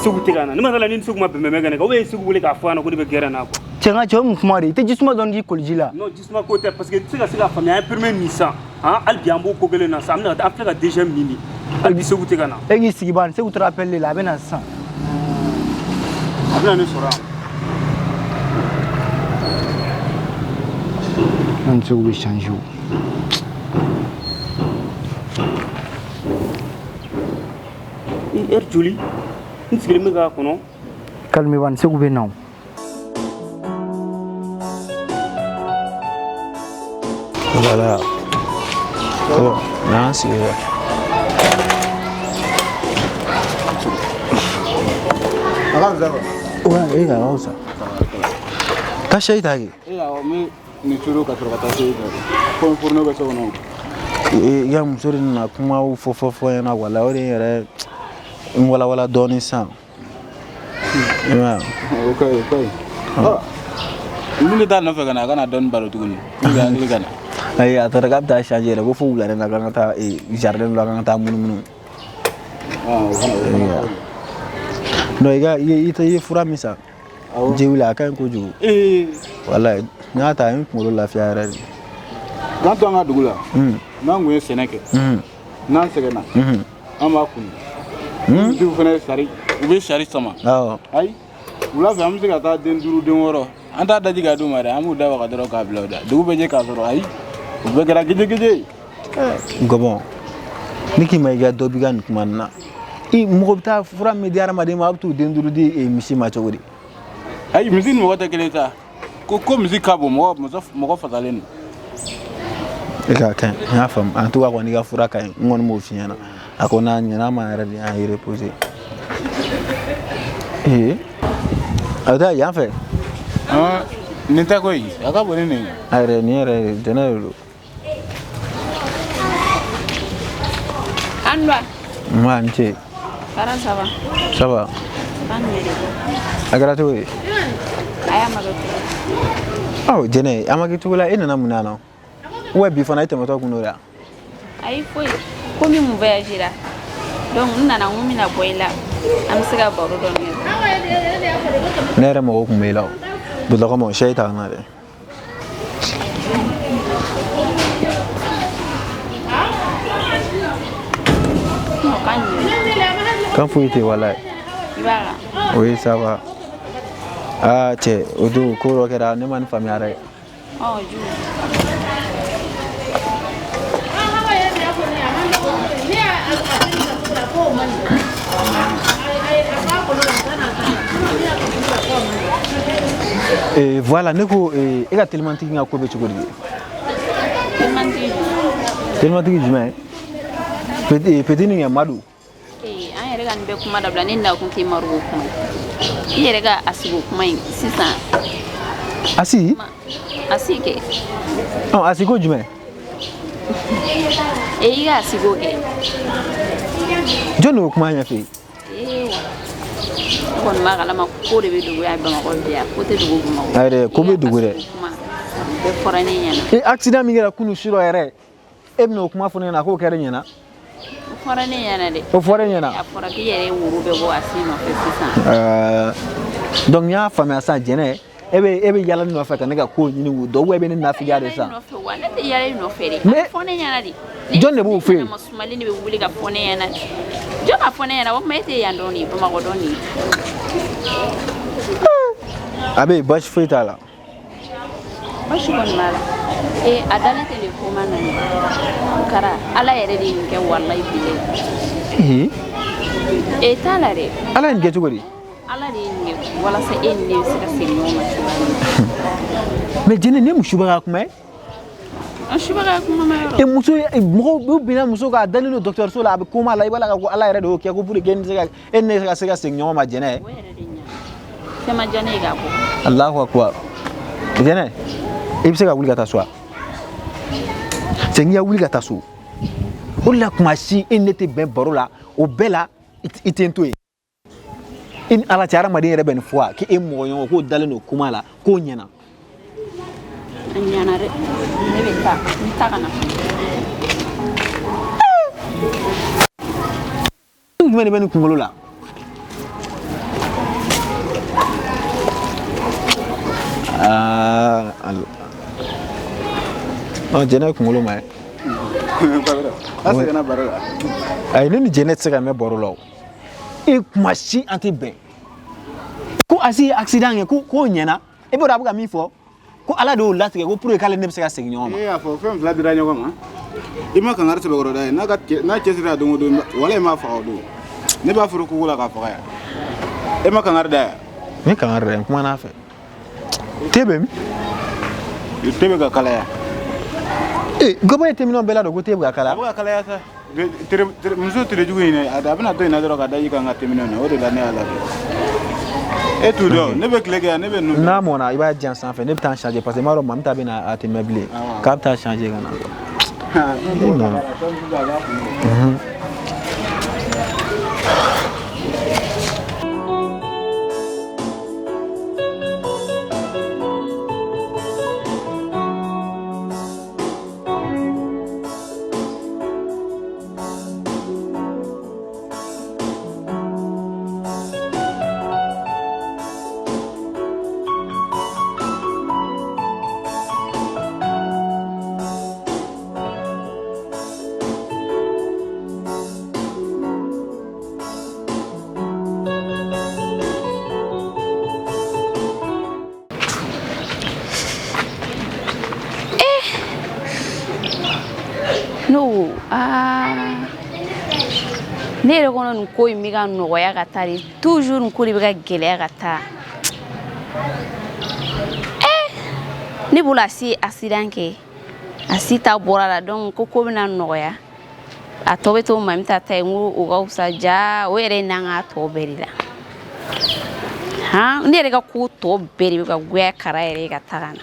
Sugu tigana ni masala ni sugu ma bembe mega ko we sugu wule ka fana ko de gera na ko cenga chom kuma de te jisuma don di koljila non jisuma ko te parce que tu ga famille un premier mission hein al biambo ko gele na samna ta afrika deuxième mini al bi sugu tigana e gi sigi ban se ku tra pelle la bena san abna ne sora on se vous change Juli nsigile mega kono calme wan se ku be naw voilà oh nansi wa ega osa tasha itagi mi ni turo ka turo ka tasha ko furno be so no ya musori na kuma fofofo yana wala ore yare wala doni san okay ni da no fe kana don baro tuguni ga ni kana ay atara ka ta changer ko fu la na kan ta jardin la kan ta mun no iga ita yi fura misa jewila kan ko ju wallahi na ta yin mo lafiya ra kan to nga dugula na ngwe seneke na segena ama kun du fene sari ube sari sama ay wula fa amsi ka ta den duru den woro anta daji ga du mare amu da wa daro ka blawda du be je ka soro ay ube gara geje gobon niki mai ga dobi gan kuma na I mo ta fura mediara ma de ma abtu den duru di e misi ma chogori ay misi mo ta keleta ko misi ka bo mo ko fatalen eka kan ya fam an tuwa ko ni ga fura kan ngon mo fiana akona nyana ma ra di ay reposer ada ya fe ni ta ko yi aka bo ni are ni re denaro Anwa ma nche ça va ça va agara to aya magato oh jene amagitu la ina namuna no we bi fana itema to kunora ai foi komi mu voyager donc nana ngumi na boila am siga baro don ne nere mo ko mela bu da ko mo shaytan na de kan fuite wala ibara oui ça va ah che odu ko ro kera ne man famiare oh ju et voilà neko e ga tellement tiki nga ko be chugori tellement tiki jume petit ni madu kan be kuma dabla ni na kun ti maru kuma yere ga asigo kuma sisa asike oh asigo jume ga asigo ke jono kuma nya fi kon magala ma ko de be dugu ya ba ma ko biya ko te dugu ma ayre ko be dugu de be forane nyana accident mi gara kunu shiro yere ebno kuma fone na ko kere nyana forane nyana de o forane nyana ya fora ki yere wuru be bo asino fe sisa donc ya fama sa jene ebe yala no fa kan ga ko nyini wu do webe ni na fi gade sa no fe wala te yala no fe de fone nyana di John ne bu fe masumali ni be wuli ga fone nyana John a fone nyana wo mete ya ndoni ba ma go doni abe bash fe tala bash bon mala adale telefoma na kara ala yere di nke wallahi bile tala re ala nge tugori ala de ne wala sa ne sika senyoma me jene ne mushuba kuma ashuba kuma ma muso mo bina muso ga dalilo docteur so la be kuma la ibala ko ala yere do ke ko pour gen sika ne sika senyoma jene tema jene ga ko Allahu akbar jene ibse ga wulga taswa senya wulga tasu ulla kuma shi inete ben barola o bela itento in ala tiara madin rebe ni fois ki e moyon ko daleno kuma la ko nyana nyana re ne be ta ni ta kana ngene ben kungolo la jene kungolo mai asa na barala ay ni jene tsega me borolo e kumashi anti ben ko asi accident ko nyana e bo rabuga mi fo ko ala do latike ko pour kala ne se ka segin nyoma afo fem vla dira nyoma ima kan arse be goro dai na chesira do wala ma fa do ne ba furu ko wala ka fa ya ima kan arda me kan arda kuma na fe tebe ga kala ya gobo ete mi no bela do go tebe ga kala ya sa muso tere jugu ne ada bana to ina do ka dai kan ate mi no o de la ne ala et tout donc ne be klege ne be no na mona iba jan sans fait ne be tan changer parce que maro mam ta be na ate meublé cap ta changer kana no ne yɛrɛ kɔnɔ nin ko in bɛ ka nɔgɔya ka taa de toujours nin ko de bɛ ka gɛlɛya ka taa ne bolo a si accident kɛ a si ta bɔra la donc ko bɛna nɔgɔya a tɔ bɛ to mami ta ta ye n ko o ka fisa ja o yɛrɛ n'an ka tɔ bɛɛ de la ne yɛrɛ ka ko tɔ bɛɛ de bɛ ka goya kara yɛrɛ ka taa ka na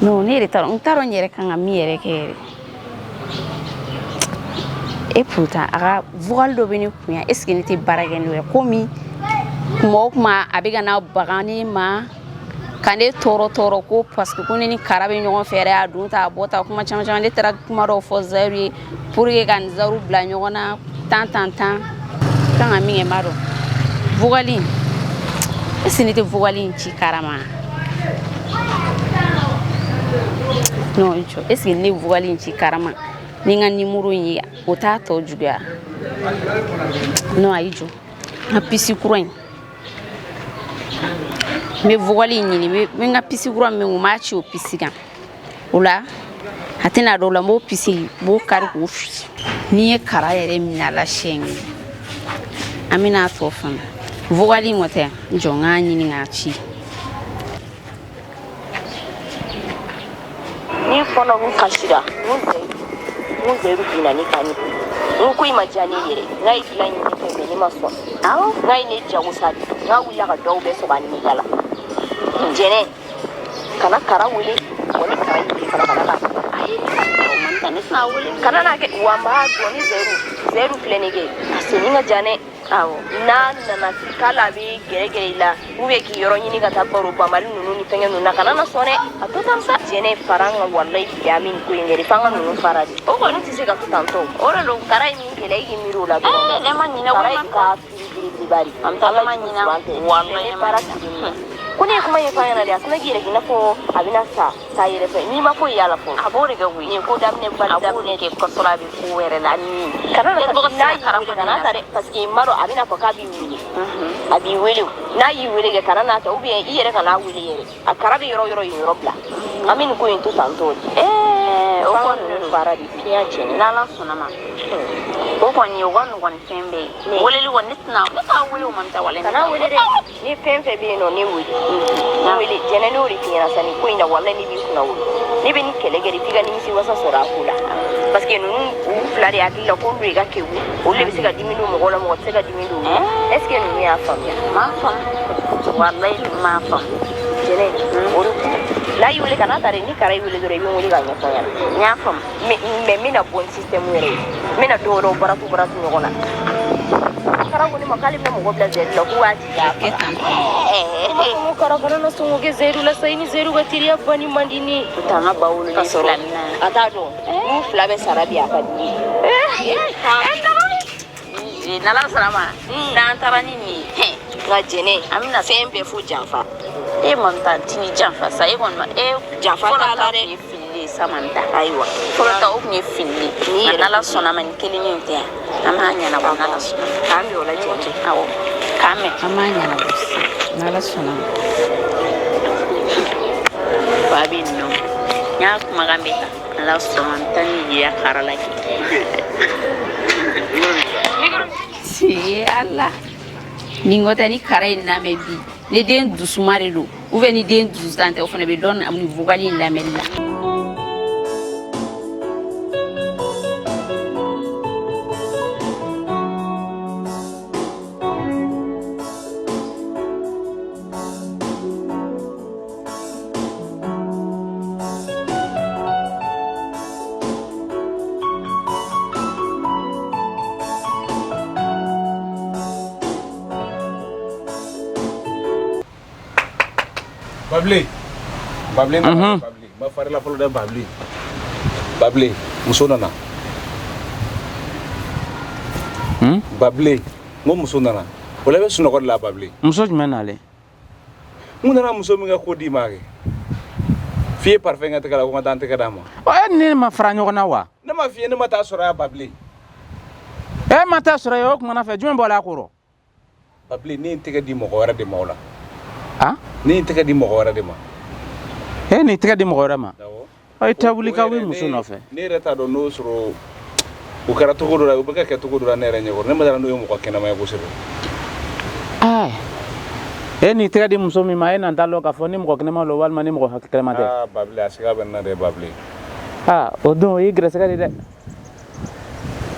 no ne retaro n taro nyere kan mi yere kere et pourtant aga voile do beni kunya est ce que n'était baragen le komi kuma abiga na bagani ma kane toro ko parce que kunini karabe nyon fere adunta bota kuma chama le tera kuma ro fo zari pour que kan zaru bla nyona tan kan ami maro voile est ce n'était voile chi karama no icho est-ce que ne voile nchi karama ninga nimuru yi otato juga no aijo na pisi kuroin me voile ni me nga pisi kuroin me umachi o pisi ga ula hatina do la mo pisi bo kar ko ni kara yere mina la sheng amina to fam voile ngote njonga ni ngachi fana mun kasira mun zai rubina ni kani mun ko imajani yere ngai dilan ni fe ni maso awo ngai ne jago sabi nga wula ka daw be so bani ni kala jene kana kara wuli wani kara yi kana ai man tane sa wuli kana na ke wamba do ni zeru plenege asininga jane awo na kala bi gere la ube ki yoro nyini ka tabaro pa mali nunu ni fenge nunu kana na sone atotam sa jene faranga wallahi yamin ko ngere fanga nunu faradi o ko nti se ka tutanto ora lo karai mi kele yi miro la le man ni na wala ka bari am tala man ni na wallahi faradi kuni kuma ya fanya na da sana gire gina ko abina sa yere fe ni ma ko yala ko abore ga wi ni ko damne ne ke ko sola bi ko were na ni kana na kana tare paski maro abina ko kabi wili abi wili na yi wili ga kana na ta ubi yere kana wili yere akara bi yoro bla amin ko into santo o ko no faradi pia cheni na la sona ma o ko ni wan tembe wole li won nitna ta wole o man ta wale kana wole ni pempe bi no ni wili wili jene no ri pia sani ko ina wala ni bi kuna wuli ni be ni kelege ri piga ni si wasa sora kula parce que nous flari akila ko ri ga kewu o le bi se ga diminu mo gola mo se ga diminu est ce que nous ya fam ma fam wallahi ma fam jene o la yule kana tare ni kara yule dore bi mo ga nya fam nya fam me mina bon système were mina do baratu ngona kara ko ni makali mo go bla zeri la ko ati ya mo kara no so ge zeru la sai ni zeru ga tiriya bani mandini tutanga bawulu ni flanna atado mu flabe sarabi akadi nala salama na tarani ni ga jene amina sembe fu janfa monta tini janfa sai gon ma janfa ta lare fili samanta aiwa fota o ni fili ni nala sona man kelini ntia amanya na wana sona kami ola jene awo kame amanya na nala sona babi no nya kuma gambeta nala sona tani ya karala ki si Allah ningo tani karai na mebi ni den dusumare do ou ni den dusante o fane be don am ni vogali la mella Babli ma fari la folo da babli muso nana babli ngo muso nana wala be suno ko la babli muso jumena le ngunana muso mi ga ko di mage fie parfait ngata kala ko ngata ka dama o ne ma fra nyogona wa na ma fie ne mata sora babli mata sora yo ko na fe jume bola ko ro babli ni tega di mo ko wara de mawla ni tega di mo ko wara de ma ni tega di mo ko wara ma ay tabuli ka wi muso no fe ni reta do no soro o kara to godora o baka ke to godora ne renye ko ne ma dara no yo mo ko kena ma ko sero ni tega di muso mi ma ena ndalo ka fo ni mo ko kena ma lo wal ma ni mo ko hakkel ma de babli asiga benna de babli o do yi gresa ka de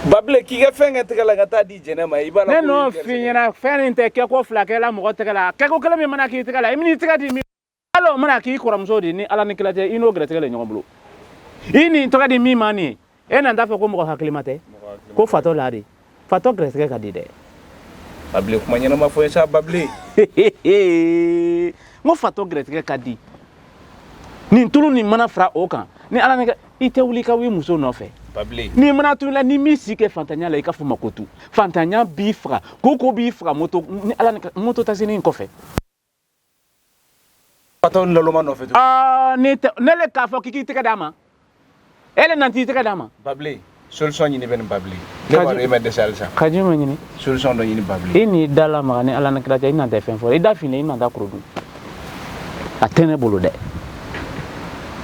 bable ki ga fenga tegala gata di jena ma ibala ne no finyana fenin te ke ko flake la mo tegala ke ko kala mi mana ki tegala imini tegadi mi alo mana ki ko ramso di ni ala ni kala te ino gra tegala nyom blu ini tegadi mi mani ena ndafa ko mo ko haklimate ko fato lari fato gresa ka di de bable kuma nyana ma fo sa bable mo fato gresa ka di ni tulu ni mana fra okan ni ala ni ite wuli ka wi muso no fe ni mana tu la ni misi ke fantanya la ika fuma kotu fantanya bifra koko bifra moto ni ala moto tasini nkofe pato lolo ma no fe ne le ka fo kiki tika dama ele nanti tika dama babli solution ni ben babli le wa re de salsa kajuma ni solution do ni babli ini dala ma ni ala na kra ina da fen fo ida fini ina da krodu atene bolo de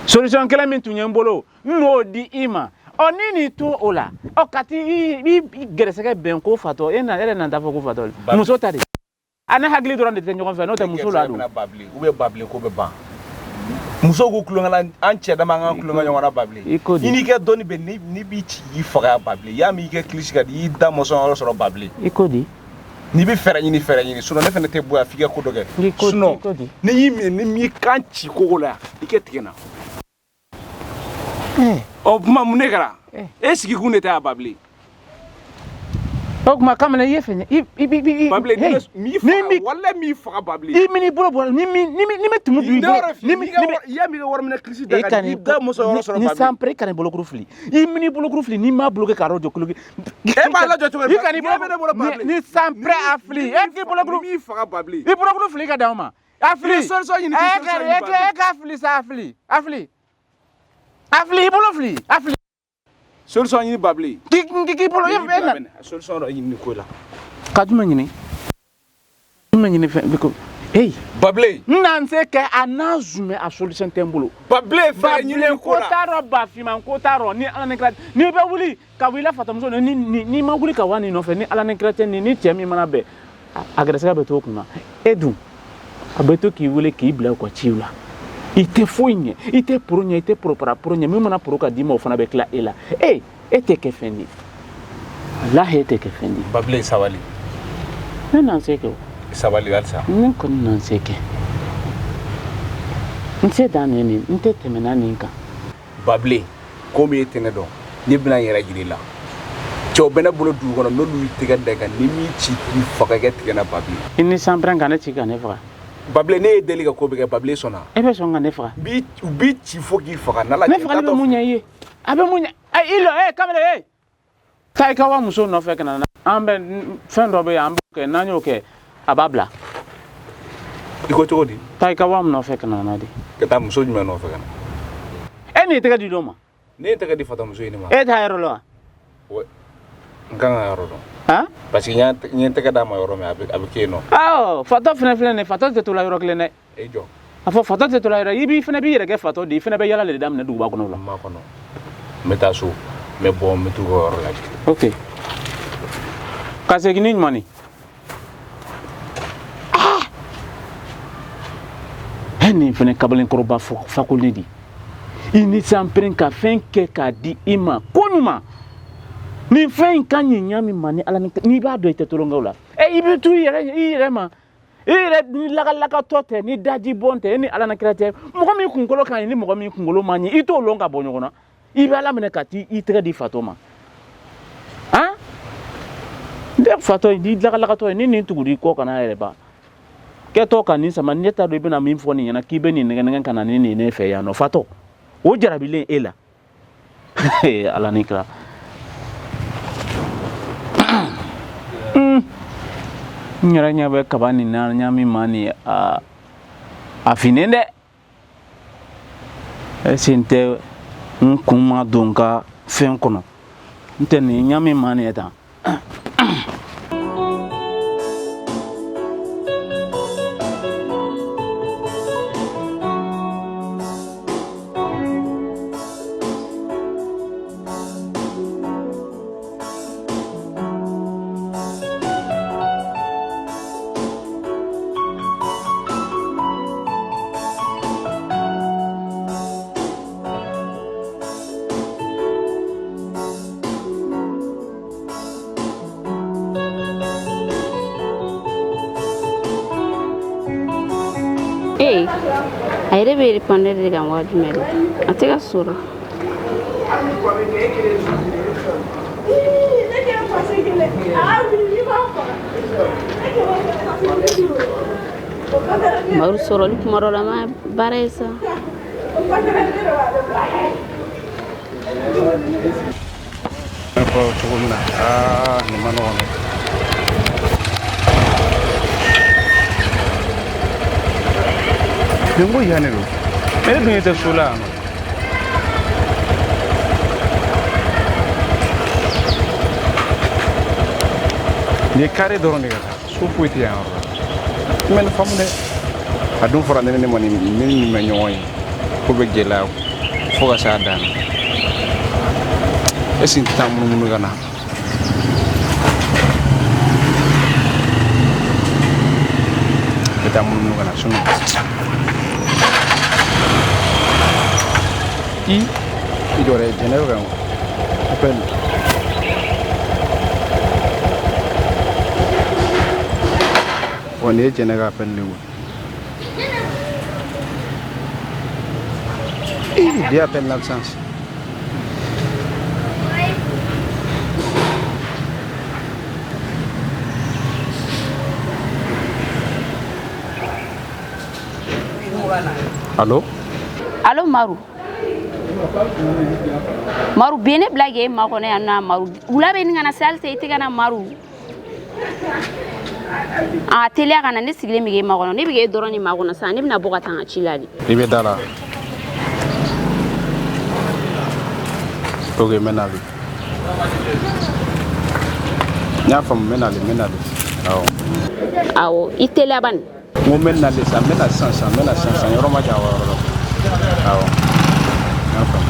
solution kala min tunye mbolo no di ima onini to ola okati i gereseke ben ko fato ena ele na ndafo ko fato muso tari ana hagli duran de tenyo fe no te muso la do babli ube babli ko be ban muso ko kulongala an cɛ dama an kulonga ɲɔgɔnna babile i n'i kɛ dɔnni bɛ ni b'i ci i faga babile y'a min i kɛ kilisi ka di i da mɔsɔn yɔrɔ sɔrɔ babile i ko di n'i bɛ fɛɛrɛ ɲini sinon ne fana tɛ bɔ yan f'i ka ko dɔ kɛ sinon ni y'i minɛ ni m'i kan ci kogo la i kɛ tigɛ na ɔ kuma mun ne kɛra e sigikun de tɛ yan babile o kuma kamana i ye fɛn ye babile wala m'i faga babile i mini bolo bɔ ni mi tumu bi i y'a min kɛ wari minɛ kilisi da ka di i da mɔsɔn yɔrɔ sɔrɔ babile ni sanpere kana bolokuru fili i mini bolokuru fili ni ma bloqué ka jɔ kulugi e b'a lajɔ cogo di i kana bolokuru ni sanpere a fili e k'i bolokuru m'i faga babile i bolokuru fili ka d'aw ma a fili e ka fili sa a fili i bolo fili a fili solution ɲini babile k'i bolo e na solution dɔ ɲini ko la ka jumɛn ɲini fɛn biko hey babile nan se kɛ a n'a zume a solution tɛ n bolo babile fɛ ɲini ko la ko t'a rɔ bafima ko t'a rɔ ni ala ni kira ni bɛ wuli ka bɔ i la fatamuso ni ma wuli ka wa nin nɔfɛ ni ala ni kira tɛ ni cɛ min mana bɛn a gɛrɛsɛgɛ bɛ to o kunna e dun a bɛ to k'i wele k'i bila u ka ciw la i tɛ foyi ɲɛ i tɛ poro ɲɛ i tɛ poropara poro ɲɛ min mana poro ka d'i ma o fana bɛ tila e la e tɛ kɛ fɛn di walahi e tɛ kɛ fɛn di babile sabali ne n'an se kɛ o sabali halisa ne kɔni n'an se kɛ n se dan ne nin n tɛ tɛmɛna nin kan babile ko min ye tɛ ne dɔn ne bɛna n yɛrɛ jira i la cɛw bɛ ne bolo dugu kɔnɔ n'olu y'i tɛgɛ da i kan ni m'i ci k'i faga i kɛ tigɛ na babile i ni sanpɛrɛn ka ne ci ka ne faga babile ne ye deli ka ko bɛ kɛ babile sɔnna e bɛ sɔn ka ne faga u b'i ci fo k'i faga n'ala ne fagali bɛ mun ɲɛ i ye a bɛ mun ɲɛ i lɔ kamalen taa i ka wa muso nɔfɛ ka na an bɛ fɛn dɔ bɛ yen an b'o kɛ n'an y'o kɛ a b'a bila i ko cogo di taa i ka wa nɔfɛ ka na de ka taa muso jumɛn nɔfɛ ka na e n'i tɛgɛ di dɔ ma ne ye tɛgɛ di fatamuso in ma e t'a yɔrɔ la wa n kan ka yɔrɔ dɔn parce que n ye tɛgɛ d'a ma yɔrɔ min a bɛ kɛ yen nɔ awɔ fatɔ fɛnɛ filɛ nin ye fatɔ tɛ to la yɔrɔ kelen dɛ e jɔ a fɔ fatɔ tɛ to la yɔrɔ i fɛnɛ b'i yɛrɛ kɛ fatɔ de i fɛnɛ bɛ yala de daminɛ duguba kɔnɔ la n b'a kɔnɔ n bɛ taa so n bɛ bɔ n bɛ t'u ka yɔrɔ lajɛ ok ka segin ni ɲuman ni e nin fɛnɛ kabalenkɔrɔba fakolen di i ni sanperen ka fɛn kɛ k'a di i ma ko ɲuman nin fɛn in ka ɲi ɲa min ma ni ala n'i b'a dɔn i tɛ tolonkaw la i bɛ to i yɛrɛ ma i yɛrɛ ni lagalakatɔ tɛ ni daji bɔn tɛ e ni ala na kira tɛ mɔgɔ min kunkolo ka ɲi ni mɔgɔ min kunkolo man ɲi i t'o lɔn ka bɔ ɲɔgɔn na i bɛ ala minɛ ka t'i tɛgɛ di fatɔ ma han n tɛ fatɔ ye ni lagalakatɔ ye ni nin tugura i kɔ kana yɛrɛ ba kɛtɔ ka nin sama ne t'a dɔn i bɛna min fɔ nin ɲɛna k'i bɛ nin nɛgɛnɛgɛ ka na ni nin ne fɛ yan nɔ fatɔ o jarabilen e la ala ni kira n yɛrɛ ɲɛ bɛ kaba nin na ɲami ma ni a finen dɛ ɛse n tɛ n kun ma don n ka fɛn kɔnɔ n tɛ nin ɲami ma ni ye tan a yɛrɛ bɛ répondre de kan waati jumɛn de a tɛ ka sɔrɔ Maru sɔrɔli kuma dɔ la ma baara ye sa ko cogo min na nin ma nɔgɔn dɛ nin ko yan de don ne dun ye tɛ so la yan nɔ nin ye kare dɔrɔn de ka taa so foyi tɛ yan yɔrɔ la i ma nin faamu dɛ a dun fɔra ne ma nin min bɛ ɲɔgɔn ye ko bɛ gɛlɛya fo ka se a dan na est-ce que tɛ taa munumunu ka na bɛ taa munumunu ka na sinon Qui? Il doit être généreux. Appelle. On est généreux, appelle-le. Il dit appelle l'absence. Allô? Allô, Maru? Maru, bien blagué, Maru, Maru. Vous l'avez dit, Maru. Ah, télé, on a décidé de me Maru. Ne vais pas dormir Maru, ça ne va pas être chilali. Il va là. Ok, maintenant. Nya fam menale. Awo, itele ban. Mo menale sa mena sansa yoro ma jawa ro. Awo. Nya fam.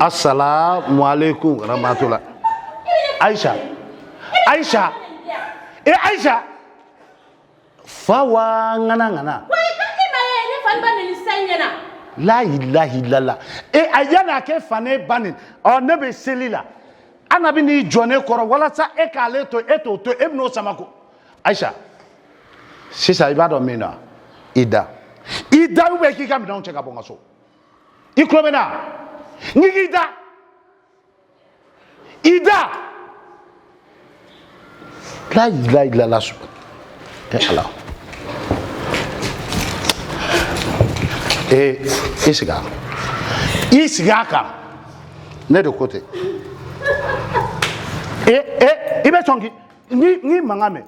Assalamu alaikum rahmatullah. Aisha. Aisha. Fawa ngana. La ilaha illallah. Ayana ke fane banin. O ne be selila. Anabi ni jone koro wala sa e kale to ebno samako. Aisha. Sisa ibado mina. Ida ube ki kam don cheka bonga so. Ikromena. Ida. La ilaha illallah. Allah. Isiga ne de côté. Ibe songi ni mangame.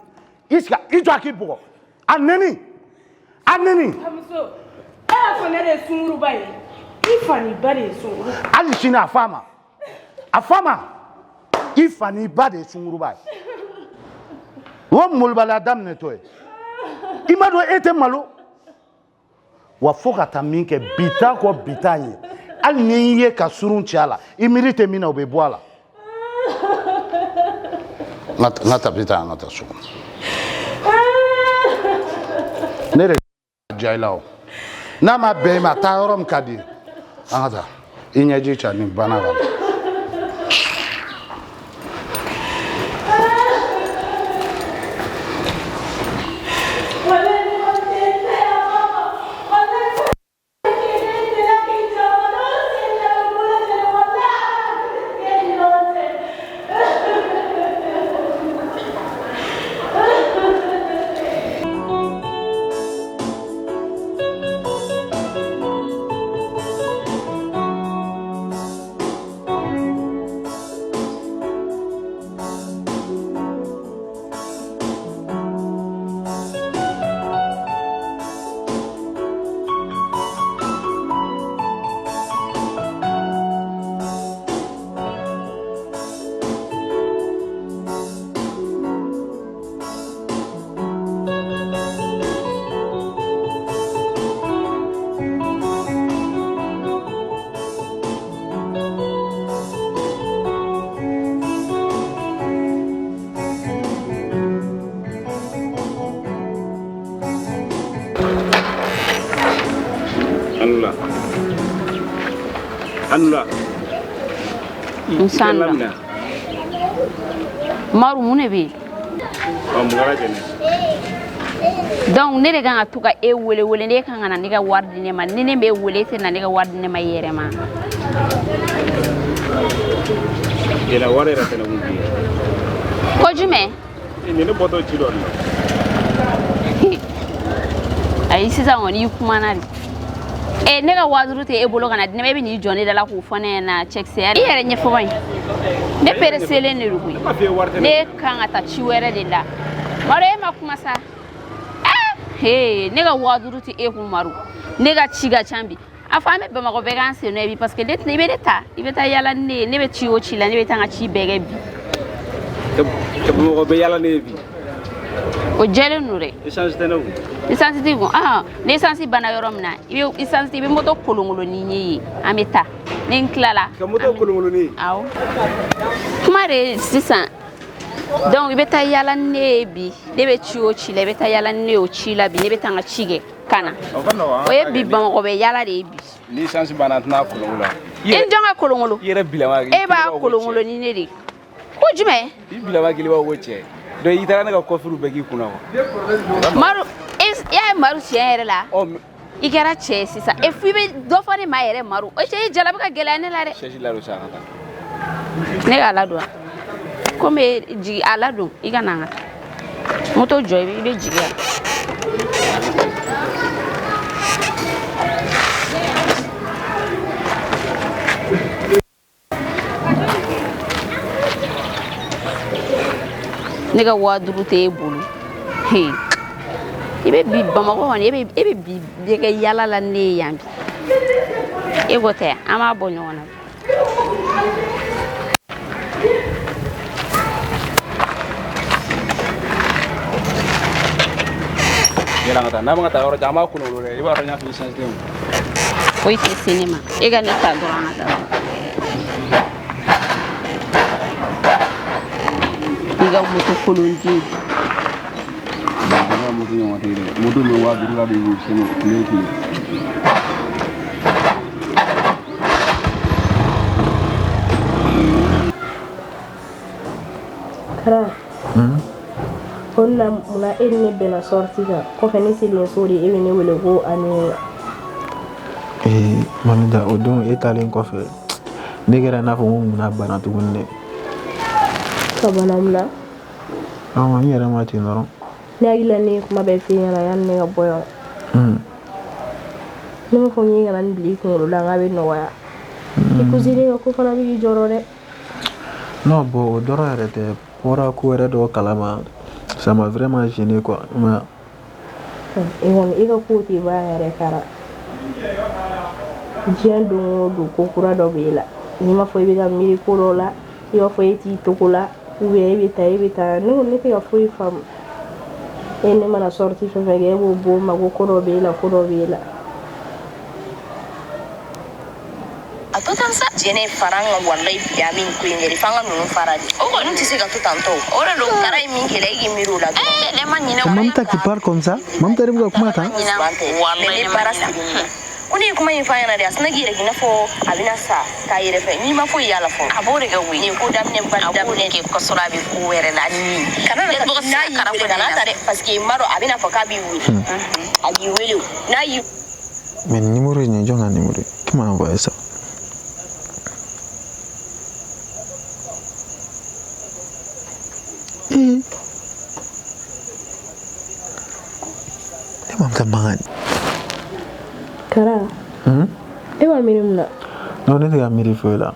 Isiga ijo akibugo. Aneni. Hamso. Fonere sunguru bai. Ifani bade sunguru. Ali shina afama. Ifani bade sunguru bai. Wo mulbala dam ne toy. Imado ete malo. Wa foka taminke bita ko bitanye. Ali ni ye ka surun chala. Imirite mina obe boala. Nata bita nata su. Nere jailao. Nama be ma tayorom kadi. Angata. Inyaji chani banaga. Anula. Inshallah. Maru mun ne be Mugara jene. donc ne de kan ka to ka e wele ne kan na ne ka wardi ne ma ne be wele te na ne ka wardi ne ma yere ma Ela ware ra tele mun bi. ko jume Ni ne boto ci don. ay sisa woni kuma na ne ka wazuru te e bolo kana ne be ni jone da la ko fone na check ser yere nye fo ne pere sele ne rugu ne kan ata ci were de la mare ma kuma sa hey ne ka wazuru te e ko maru ne ka ci ga chambi afame be ma ko be kan se no bi parce que det ne be deta ibeta yala ne be ci o ci la ne be tanga ci bege bi ke bo ko be yala ne bi o jele nure essence teno essence ti go ne essence bana yorom na ibe essence ti be moto kolongolo ni nyi ameta ne nklala ke moto kolongolo ni aw kumare sisa donc ibe ta yala ne bi ne be ci o ci la ibe ta yala ne o ci la bi ne be tanga cige kana o ye bi ban ko be yala de bi licence bana tna kolongolo en jonga kolongolo yere bilama e ba kolongolo ni ne de ko jume bilama gili wa woche do itara na ko firu begi kuna maru ya maru chere la igara che sisa e fu be do fane ma yere maru o che jala ka gelane la re cheji la ro sa ne ga la do comme ji ala do igana nga moto joy be jiga nega waduru te bulu he ibe bi bamako hon ibe bi dega yala la ne yambi e gote ama bonyo na yela ngata na ngata ora jama kuno re iba ro nya fi sense dem oi te cinema e ga ne ta dora ngata iga mutu kulundi ba mutu yo matire mutu lo wa bi la bi sino leki kara onna muna enne bela sorti ga ko fani silin sori e ne wele go ani mamida odon etalen ko fe negera na fo muna bana tugunne sabanamla awa yere mati noro ne agila ni kuma be fi yana yan ne boyo no fo mi ngana ndli ko lo la ngabe no waya ikuzini ko fana bi joro de no bo odoro arete pora ko era do kalama ça m'a vraiment gêné quoi ma ega ko ti ba yare kara jendo do ko kura do bela ni ma fo be ga miri ko la yo fo eti to kula ube evita no ne te fui fam ene mana sorti fo vege bo ma go ko bela atotan sa jene faranga wallahi biamin ko ngeri fanga no faradi o ko nti se ga to tanto ora lo karai min kele gi miru la le manyina mamta qui parle comme ça mamta rebu kuma ta wallahi parasti kuni kuma yin fayana da asna gire gina fo abina sa kayire fe ni ma fo yala fo abore ga wi ni ko damne badamne ke ko sura bi ko were la ni kana na bo sa kara fo dana tare parce que maro abina fo ka bi wi agi wele na yi mais numéro ni jonga numéro qui m'a envoyé ça mamta mangan kara ewa mirimna no ne ga miri foila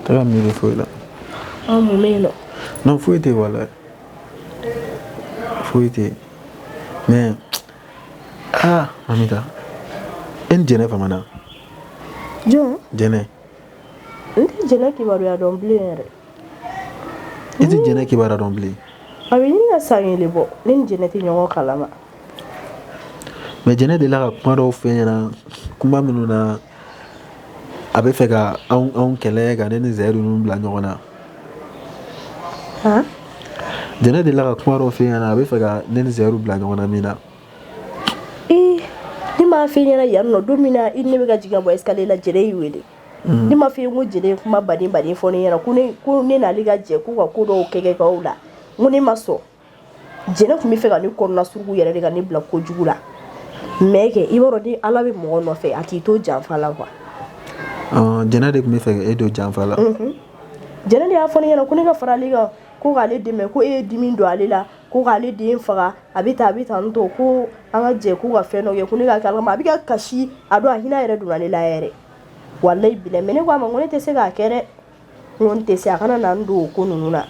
ta miri foila amu melo non fuite wala fuite mais mamita en jene famana jo jene ndi jene ki baru ya dombli ere iti jene ki bara dombli abi ni na sangele bo ni jene ti nyongo kalama mais jene de la kuma do fenyana kuma minuna abe feka on kele ga ne zeru num bla nyona jene de la kuma do fenyana abe feka ne zeru bla nyona mina ni ma fi ɲɛna yan nɔ don min na I ne bɛ ka jigin ka bɔ escalier la jɛnɛ y'i wele ne ma f'i ye ko jɛnɛ kuma baden fɔ ne ɲɛna ko ne n'ale ka jɛ k'u ka ko dɔw kɛ k'aw la n ko ne ma sɔn jɛnɛ tun bɛ fɛ ka ne kɔnɔna suruku yɛrɛ de ka ne bila kojugu la mais kɛ I b'a dɔn ni Ala bɛ mɔgɔ nɔfɛ a t'i to janfa la quoi. Jɛnɛ de tun bɛ fɛ e don janfa la. Jɛnɛ de y'a fɔ ne ɲɛna ko ne ka fara ale kan ko k'ale dɛmɛ ko e ye dimi don ale la ko k'ale den faga a bɛ tan to ko an ka jɛ k'u ka fɛn dɔ kɛ ko ne ka kalama a bɛ ka kasi a don a hinɛ yɛrɛ donna ne la yɛrɛ walayi bilahi mais ne ko a ma ko ne tɛ se k'a kɛ dɛ n ko n tɛ se a kana na n don o ko ninnu na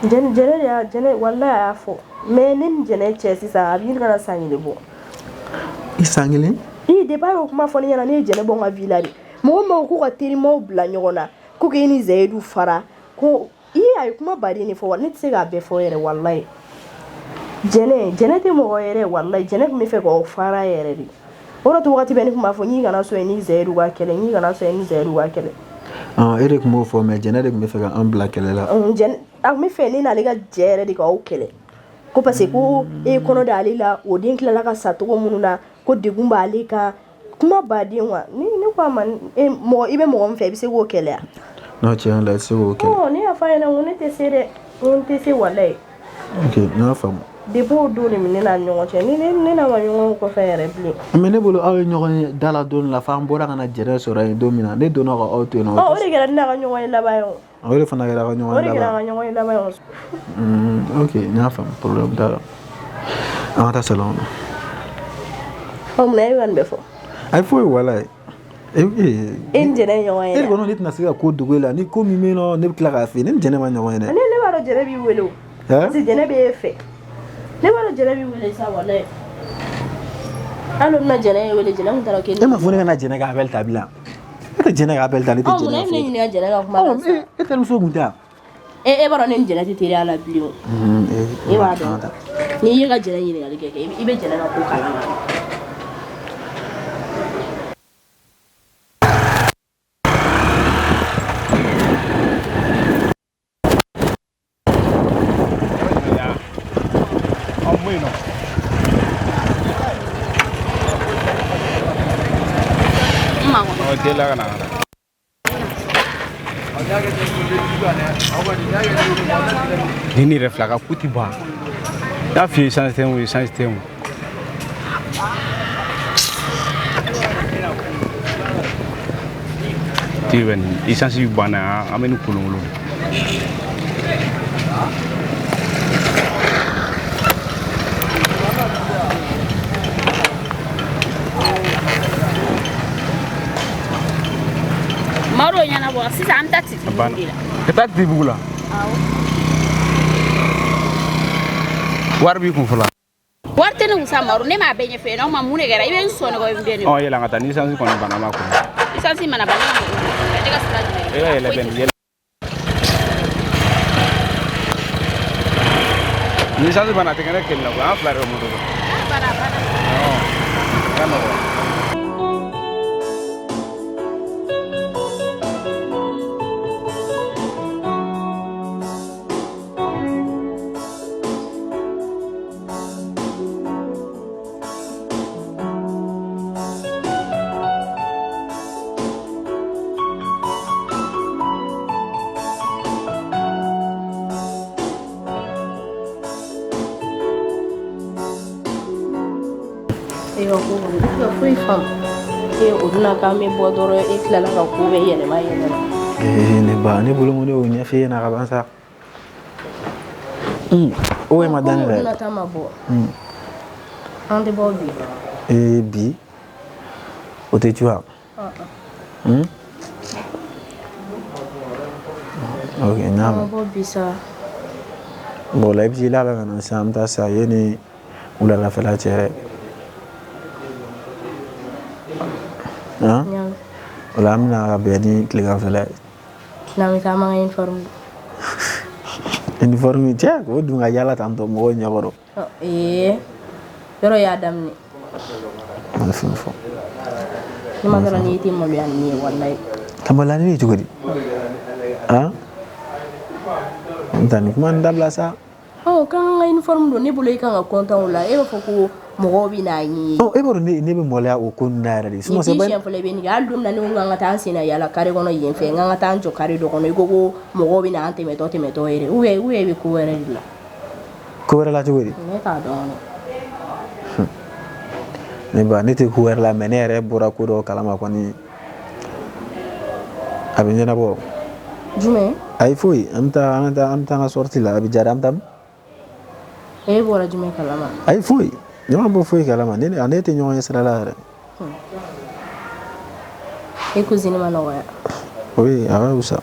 jɛnɛ walayi a y'a fɔ mais ne ni jɛnɛ cɛ sisan a bɛ ɲini ka na san kelen bɔ. I san kelen? depuis a y'o kuma fɔ ne ɲɛna ne ye jɛnɛ bɔ n ka vie la de mɔgɔ ma ko ka terimaw bila ɲɔgɔn na ko k'e ni Zayidu fara ko a ye kuma baden de fɔ wa ne tɛ se k'a bɛɛ fɔ yɛrɛ walayi jɛnɛ tɛ mɔgɔ yɛrɛ walayi jɛnɛ tun bɛ fɛ k'aw fara yɛrɛ de o de to waati bɛɛ ne tun b'a fɔ n'i kana so ye ni Zayidu ka kɛlɛ n'i kana so ye ni Zayidu ka kɛlɛ. E de tun b'o fɔ mais jɛnɛ de tun bɛ fɛ ka an bila kɛlɛ la. A tun bɛ fɛ ne n'ale ka jɛ yɛrɛ de k'aw kɛlɛ ko parce que ko e kɔnɔ d'ale la o den tilala ka sa cogo minnu na ko degun b'ale kan kuma baden wa ne ko a ma I bɛ mɔgɔ min fɛ I bɛ se k'o kɛlɛ wa. Non tiɲɛ la I tɛ se k'o kɛlɛ. Ne y'a fɔ a ɲɛna ko ne tɛ se dɛ ko n tɛ se walayi. Ok n y'a faamu. Depuis o don de bɛ ne n'a ni ɲɔgɔn cɛ ne n'a ma ɲɔgɔn kɔfɛ yɛrɛ bilen. Mais ne bolo aw ye ɲɔgɔn ye da la don la f'an bɔra ka na jɛnɛ sɔrɔ yen don min na ne donna ka aw to yen nɔ. O de kɛra ne n'a ka ɲɔgɔn ye laban ye o. O de fana kɛra ka ɲɔgɔn ye laban. O de kɛra ka ɲɔgɔn ye laban ye o. Ok n y'a faamu problème t'a la an ka taa salon kɔnɔ. Mun na e bɛ ka nin bɛɛ fɔ. Ayi foyi walayi. E ni jɛnɛ ye ɲɔgɔn ye. E kɔni ne tɛna se ka ko dogo e la ni ko min bɛ yen nɔ ne bɛ tila k'a f'i ye ne ni jɛnɛ ma ɲɔgɔn ye dɛ. Ne b'a dɔn jɛnɛ b'i wele o. Parce que jɛnɛ b'e fɛ. Ne b'a dɔn jɛnɛ b'i wele sa walayi. Hali o bɛna jɛnɛ ye wele jɛnɛ kun taara k'e. E ma fɔ ne kana jɛnɛ ka appel ta bilen. E tɛ jɛnɛ ka appel ta ne tɛ jɛnɛ fɔ. Mun na e bɛ ne ɲininka jɛnɛ ka kuma la sisan. E terimuso kun tɛ wa. E b'a dɔn ne ni jɛnɛ tɛ teriya la bilen o. E b'a dɔn n'i ye ka jɛnɛ ɲininkali kɛ I bɛ jɛnɛ ka ko kalama. Ni yɛrɛ fila ka ku ti ban n y'a f'i ye essence tɛ n kun essence tɛ n kun ti bɛ nin essence bi banna an bɛ ni kolonkolon Maro ɲɛnabɔ sisan an bɛ taa Titibugu de la. Ka taa Titibugu la. Wari b'i kun fɔlɔ. Wari tɛ ne kun sa Maro ne m'a bɛɛ ɲɛfɔ n'aw ma mun de kɛra I bɛ n sɔn ne kɔ I bɛ ne. Yɛlɛ ka taa ni essence kɔni banna ma kun. Essence mana ban ne ka sira jumɛn. E ka yɛlɛ bɛ nin yɛlɛ. Ni essence banna tɛ kɛ ne kelen na ko an fila de bɛ moto kɔ. Banna. Ka nɔgɔ. Foyi faamu o donna k'an bɛ bɔ dɔrɔn e tilala ka ko bɛɛ yɛlɛma ne ba ne bolo ne y'o ɲɛfɔ e ɲɛna ka ban sa o ye ma da ne la. Donna ta ma bɔ an tɛ bɔ bi. Bi o tɛ ci wa. Ok n y'a mɛn. An bɔ bi sa. Bon la i bɛ se labɛn ka na sisan an bɛ taa sa ye ni wuladafɛla cɛ. O la an bɛna ka bɛn ni tileganfɛla ye. N'an bɛ taa an b'an ka uniforme. Uniforme cɛ k'o dun ka yala tan tɔ mɔgɔw ɲɛkɔrɔ. Yɔrɔ y'a daminɛ. Ma ne fɛn fɔ. Ne ma dɔrɔn n'i tɛ maloya ni ye walayi. Ka maloya ni ye cogo di? N ta ni kuma nin dabila sa. K'an ka uniforme don ne bolo I kan ka content o la e b'a fɔ ko Mogobi na yi. Oh, e boro ne be mola o ko na re. Sumo se ba. Ni chef le be ni ga dum na ni nganga tan sina yala kare kono yen fe nganga tan jo kare do kono igogo mogobi na ante meto ere. Uwe be ko were la. Ko were la jogori. Ne ta don. Ne ba ne te ko were la menere bora ko do kala ma kwani. Abi nyana bo. Jume. Ay foi amta nga sorti la abi jaram tam. E bora jume kala ma. Ay foi. Nyama bo foi kala ma ne anete nyon yesra la. E cousine ma no ya. Oui, awa usa.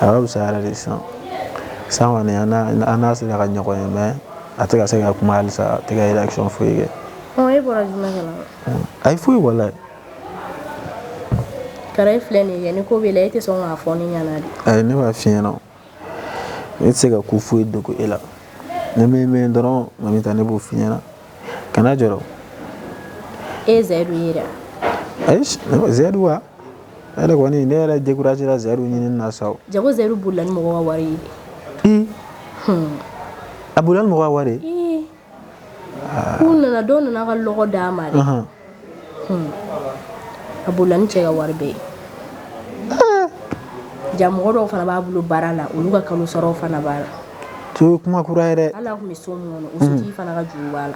Awa usa ala lisan. Sawa ne ana se la nyoko me ataka se ga kuma alsa tega election foi ge. Oh e bora jume kala. Ay foi wala. Kare fleni ye ni ko bele ite so nga foni nyana di. Ay ne ba fien no. Etse ga ku foi do ko ela. Ne me ndoro mami tane bo fien na. Kana joro. E zeru yira. Aish, zeru wa. Ala ko ni ne la décourager la zeru ni na saw. Jago zeru bulan mo wa wari. Abulan mo wa wari. Kuna na don na ga logo da mari. Abulan cega warbe. Jamoro fana ba bulu barala uluga kanu soro fana bara. To kuma kuraire. Ala ku misomo no usuti fana ga juwala.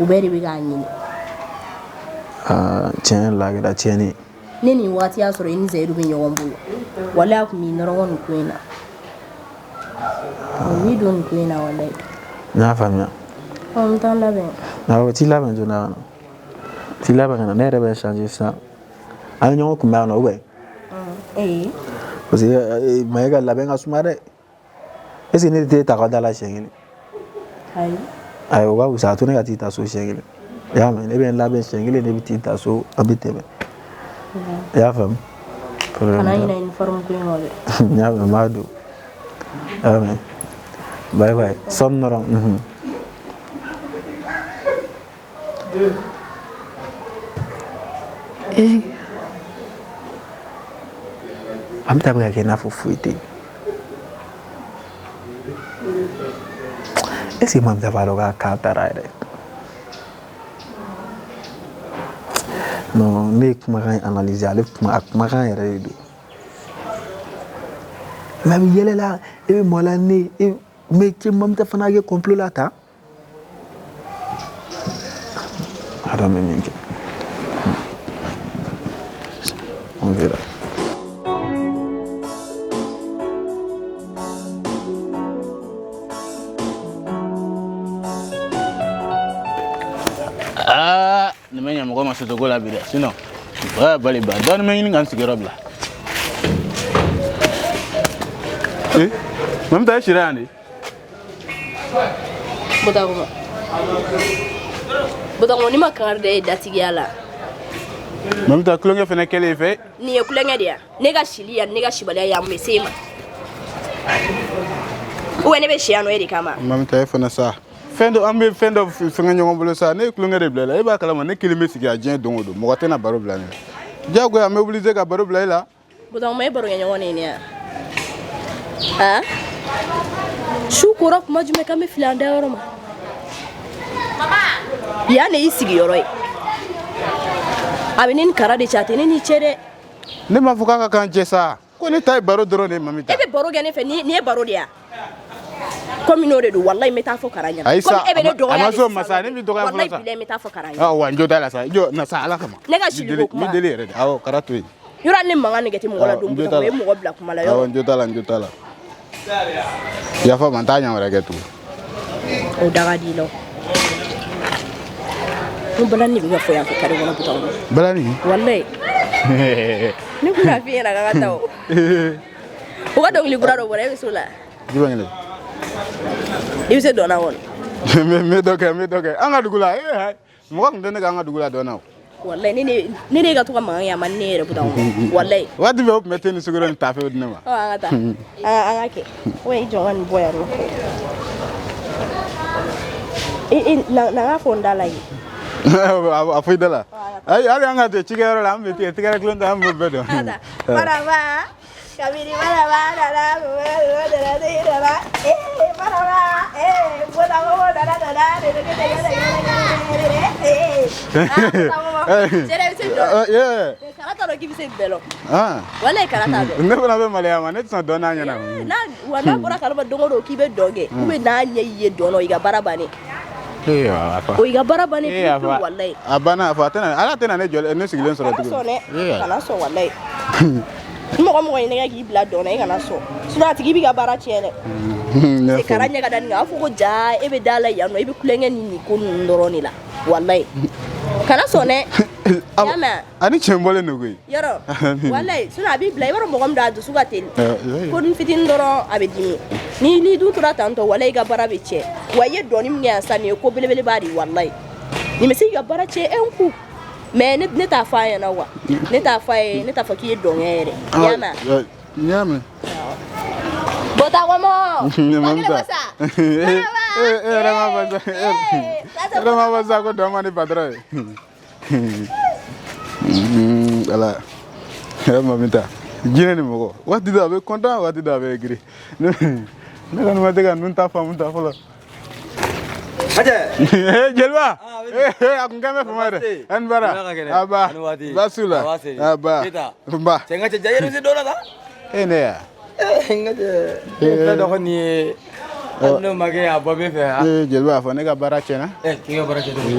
Uberi bi ga nyini. Tiens la ga tieni. Neni wati ya soro ini zeru bi nyogom bulu. Wala ku mi noron kuina. Wi don kuina wala. Na famia. On tan la ben. Na wati la ben jona. Ti la ben na ne rebe changer ça. Ay ñoo ko maano we parce que maega la benga sumare esi ne te ta kada la shengile ay wa usa to ne gati ta so shengile ya men e ben la ben shengile ne biti ta so abite be ya fam ana ina inform ko ngole ya madu amen bye bye sonoro amta ba ke na fufuite esi mam da balo ga ka taraire no ne kuma kan analyser ale kuma kan yere do ma bi yele la e mola ne e me ke mam ta fana ge complot la ta ara me minke on verra. Nemanya mo ma soto gola bida sino wa bali ba don me ni ngan sigero bla mam ta shirani bodago ni makar de datigi ala mam ta klonge fene kele fe ni e klonge dia nega shilia nega shibale ya mesema uwe be shiano eri kama mam ta fene sa fendo ambe fendo fenga nyongo bolo sa ne klonge de bla e ba kala ma ne kilime sigi agien dongo do mo gotena baro bla ne jago ya mobiliser ka baro bla la bodago me baro nyongo ne ne ha shukura kuma jume kame filanda yoro ma mama ya ne isigi yoro abinin kara de chate ne ni chere ne ma fuka ka kan jesa ko ne tay baro doro ne mamita ebe baro gane fe ni baro dia comme no de do wallahi meta fo karanya comme ebe ne do ama so masane mi do ga wallahi bile meta fo karanya ah wa njo dala sa jo na sa ala kama ne ga shiligo kuma mi dele re awo karatu yura ne manga ne gete mo wala do mo e mo gobla kuma la yo njo dala ya fa mantanya wala getu o daga di lo mo balani bi ga fo ya ko kare wona butaw balani wallahi ne kuna fi na ga taw o ga dong li burado bore bisula jibangale ibse dona won me doke anga dugula mo ko ndene ga anga dugula dona wallahi ne ga to ka manga ya man ne re butaw wallahi wadi be mete ni suguro ni tafe odne ma anga ta anga ke we jowan boyaro na fo ndala yi afu dala ay ari anga te chigero la ambe te tigara klonda ambe bedo maraba kabiri maraba dala maraba boda go dala de karata dɔ k'i bɛ se bɛɛ lɔ walayi karata dɔ ne fana bɛ maloya ma ne tɛ sɔn dɔn n'a ɲɛna wa n'a bɔra kalama don o don k'i bɛ dɔn kɛ ou bien n'a ɲɛ y'i ye dɔn na i ka baara bannen o i ka baara bannen pewu walayi a banna a fɔ ala tɛna ne jɔ ne sigilen sɔrɔ tuguni kana sɔn walayi ni mɔgɔ mɔgɔ ye nɛgɛ k'i bila dɔn na i kana sɔn sinon a tigi b'i ka baara tiɲɛ dɛ kara ɲɛ ka da nin kan a fɔ ko jaa e bɛ da la yan nɔ i bɛ kulonkɛ ni nin ko ninnu dɔrɔn de la walayi kana sɔn dɛ y'a mɛn ani tiɲɛ bɔlen don koyi yɔrɔ walayi sinon a b'i bila i b'a dɔn mɔgɔ min don a dusu ka teli ko ni fitinin dɔrɔn a bɛ dimi ni dun tora tantɔ walayi i ka baara bɛ tiɲɛ wa i ye dɔɔni min kɛ yan sisan nin ye ko belebeleba de ye walayi nin bɛ se k'i ka baara tiɲɛ un coup mais ne t'a fɔ a ɲɛna wa ne t'a fɔ a ye ne t'a fɔ k'i ye dɔnkɛ yɛrɛ y'a mɛn y'a mɛn bɔta kɔmɔ yɛrɛ ma fɔ sa ko dɔ ma ni patron ye ala mamita jinɛ ni mɔgɔ waati dɔ a bɛ content waati dɔ a bɛ aigri ne kɔni ma se ka ninnu ta faamu ta fɔlɔ jeliba a kun kɛn bɛ fama dɛ ani bara aba basula aba ba cɛ n ka cɛ ja yɛrɛ se dɔ la sa ne ya n ka cɛ fɛn dɔ kɔni ye hali n'o ma kɛ a bɔ min fɛ jeliba a fɔ ne ka baara tiɲɛna k'i ka baara tiɲɛ cogo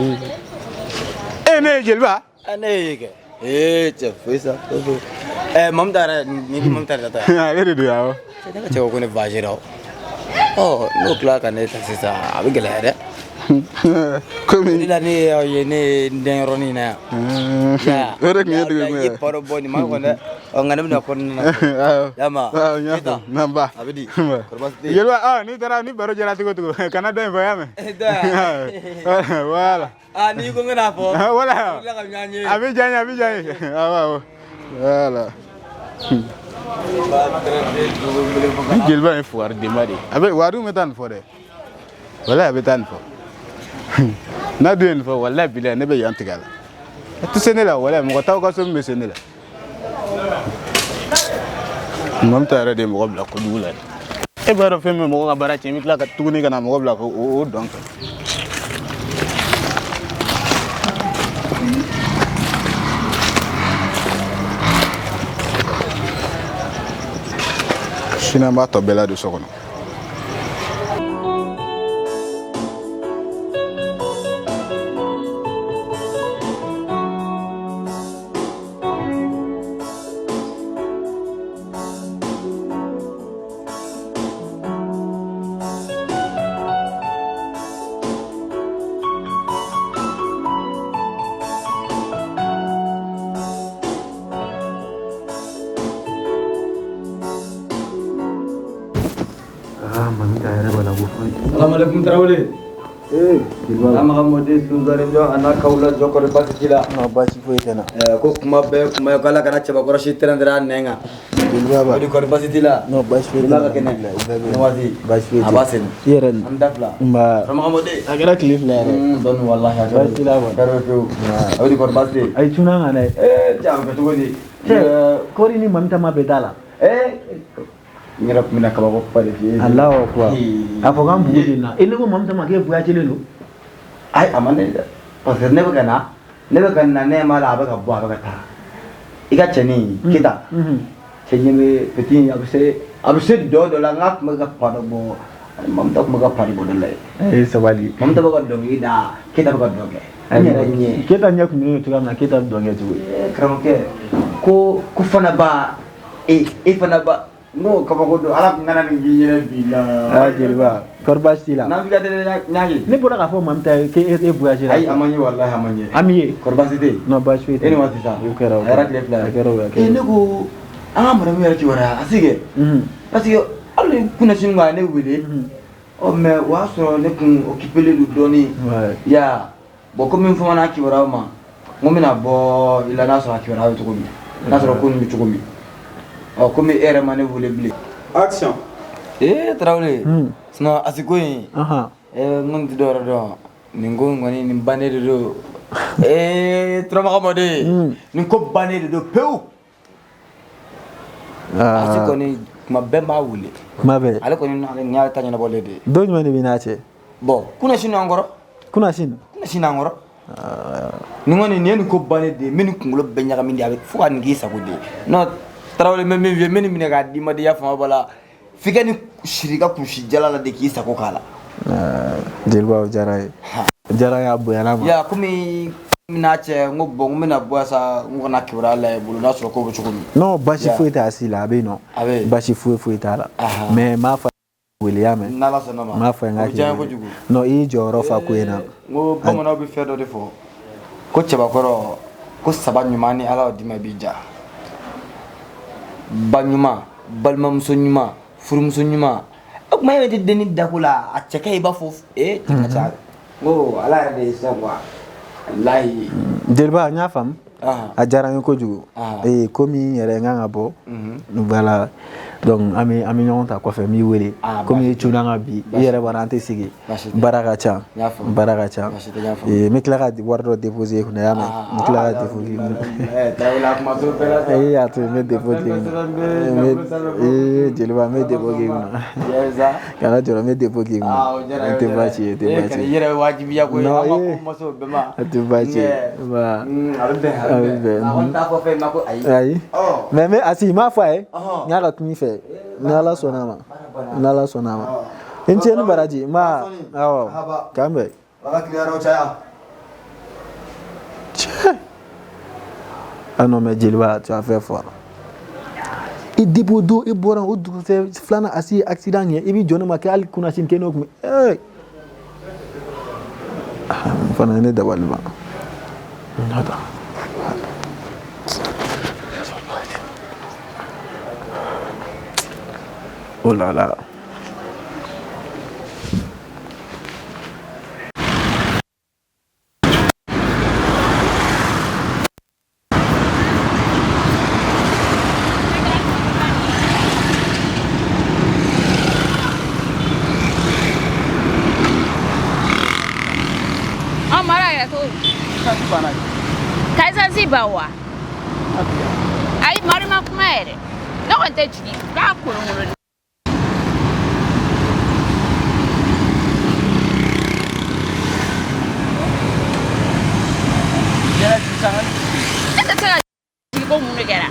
ne ye jeliba ne ye kɛ cɛ foyi sa mamu ta yɛrɛ ni mamu ta yɛrɛ ta ale de don awɔ ne ka cɛ ko ne vazira n'o tila ka ne ta sisan a bɛ gɛlɛya dɛ komi la ne ye ne den yɔrɔnin na yan o de tun ye dugu min ye i paro bɔ nin ma kɔni dɛ nka ne bɛna kɔnɔna na yama naba a bɛ di jeliba n'i taara ni baro jɛra cogo cogo kana dɔ in fɔ y'a mɛn wala n'i ko n bɛna fɔ wala a bɛ diya n ye a bɛ diya n ye awɔ wala ni jeliba ye fugari denba de ye a bɛ wariw bɛ taa nin fɔ dɛ walayi a bɛ taa nin fɔ n'a dun ye nin fɔ walayi bilayi ne bɛ yan tigɛ a la a tɛ se ne la walayi mɔgɔ t'aw ka so min bɛ se ne la mɔgɔ ta yɛrɛ de ye mɔgɔ bila kojugu la e b'a dɔn fɛn min mɔgɔ ka baara tiɲɛ i bɛ tila ka tuguni ka na mɔgɔ bila o dɔn kɛ sini an b'a tɔ bɛɛ ladon so kɔnɔ Assalamualaikum Tarawele. Nama kamu di Sundarin jo anak kaula jo kore basi kila. No basi foyi tena. Ko kuma kala kana chaba kora shitran dara nenga. Bilbaba. Di kore basi tila. No basi foyi tena. Nawati. Basi foyi. Abasin. Yeren. Amdafla. Mba. Nama kamu di. Agara cliff la yeren. Don wallahi agara. Basi tila ba. Karo tu. Di kore basi. Ay tuna ngane. Jam betu godi. Kori ni mamta ma bedala. Ngira mina kaba ko pare fi Allah akbar afokan buji na ile ko mamta ma ke buya chele no ai amane da parce que ne baka na ne mala baka bua baka ta iga cheni kita chenye me petit abse do la ngak maga pada bo mamta maga pari bo dale sabali mamta baka dongi da kita baka dongi nye kita nya ku ni tuga na kita dongi tu kramke ko fana ba fana ba no kaba ko do ala ngana ni yere bila jeliba korbasi la na biga de nyaagi ni bora ka fo mamta ke voyage ay amanye wallahi amanye amiye korbasi de no basi eni wati sa yo kero ay rak lef la kero ne ko amara mi yara ci wara asige parce que alle kuna sin ma ne wele o me wa so ne kun occupé le doni ya bo ko min fo na ki wara ma ngomina bo ila na so ki wara to ko mi na so ko mi to ko mi comme ere mane voulait blé action Tarawele sino asiko yin ngon ti dora do ningo ngoni ni banere do troma kamode ni ko banere do peu asiko ni kuma bemba wule kuma be ale ko ni na nya tanya na bolede do nyuma ni binache bon kuna sino ngoro kuna sino sinangoro ningoni ni ko bane de min kungulo be nyaga min yabe fu kan gi sa ko de no tarawle men min min ga di ma de ya fa bala fikani shirika kushi jalala de ki sa ko kala jelba jara ya bu yana ma ya kumi mina che ngo bongo mina boasa ngo na kibra la bulu na so ko bu chukumi no bashi fuita asila be no bashi fuita la mais ma fa William nala sana ma fa ngaki no i joro fa ko ena ngo bongo na bi fedo defo ko cheba koro ko sabanyumani ala dima bija banyuma balmam sonyuma furum sonyuma ak may wete deni dakula a chekay ba fof tinga ngo ala de sawa wallahi jelba nya fam a jaran ko jugo komi yere nganga bo voilà donc ami ñon ta ko fe mi wele komi ci nga bi yere barante sigi baraka cha mi clara di wardo déposer ko na mi clara déposer tawla ma so bela ya to me déposer jelba me déposer yeza kana jora me déposer te bachi yere wajibi ya ko ma so bema te bachi ba arbe on ta ko fe mako ay mais asi ma fa nyaka tuni fe nala sonama enche ni baraji ma awo kambe baba kliaro chaya ano me jilba tu as fait fort i dibodo i boran o du fe flana asi accident ye ibi jona ma kal kuna shin keno ko fana ne da walba nada oh là là. Kaisa zibawa. Ai mari makumere. No konte chiki. Ka kulungulu. Jara sangan. Ata tsaka chiki ko munu gara.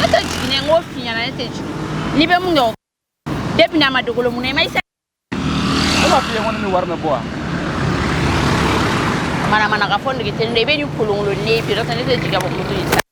Ata chiki ne ngofi yana ne te chiki. Ni be mungo. Depi na madogolo munu mai sa. Ko fi ngoni mi warme boa. Mana ka fondo kitende be ni kulungulu ne bi rata ne te chiki ko mutu.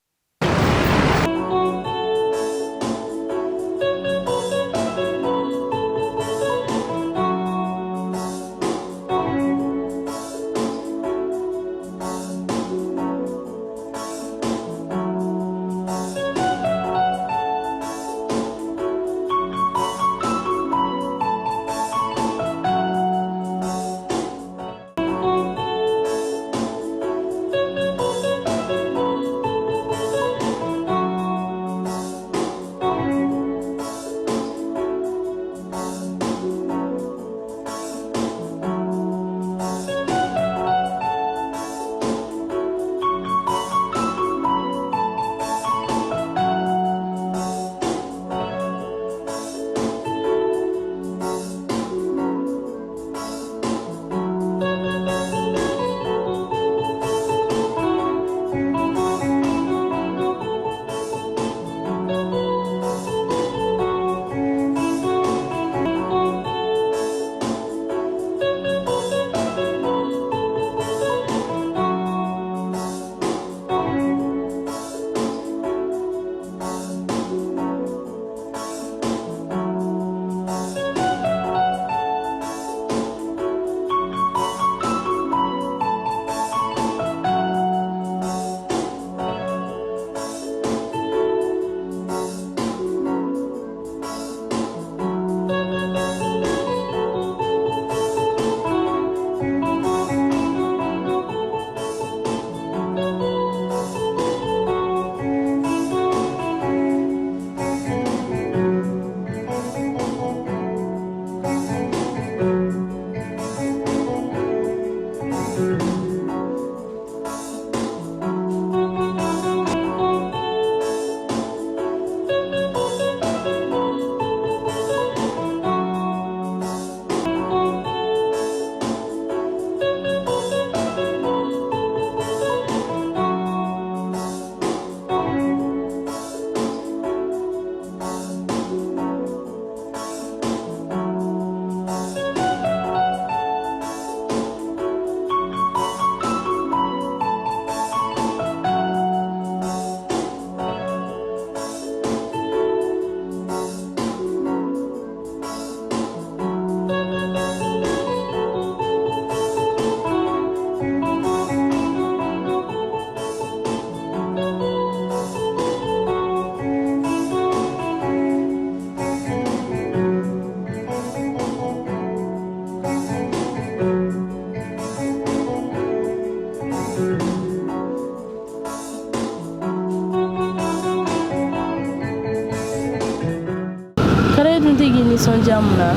tigi ni sonja mun na?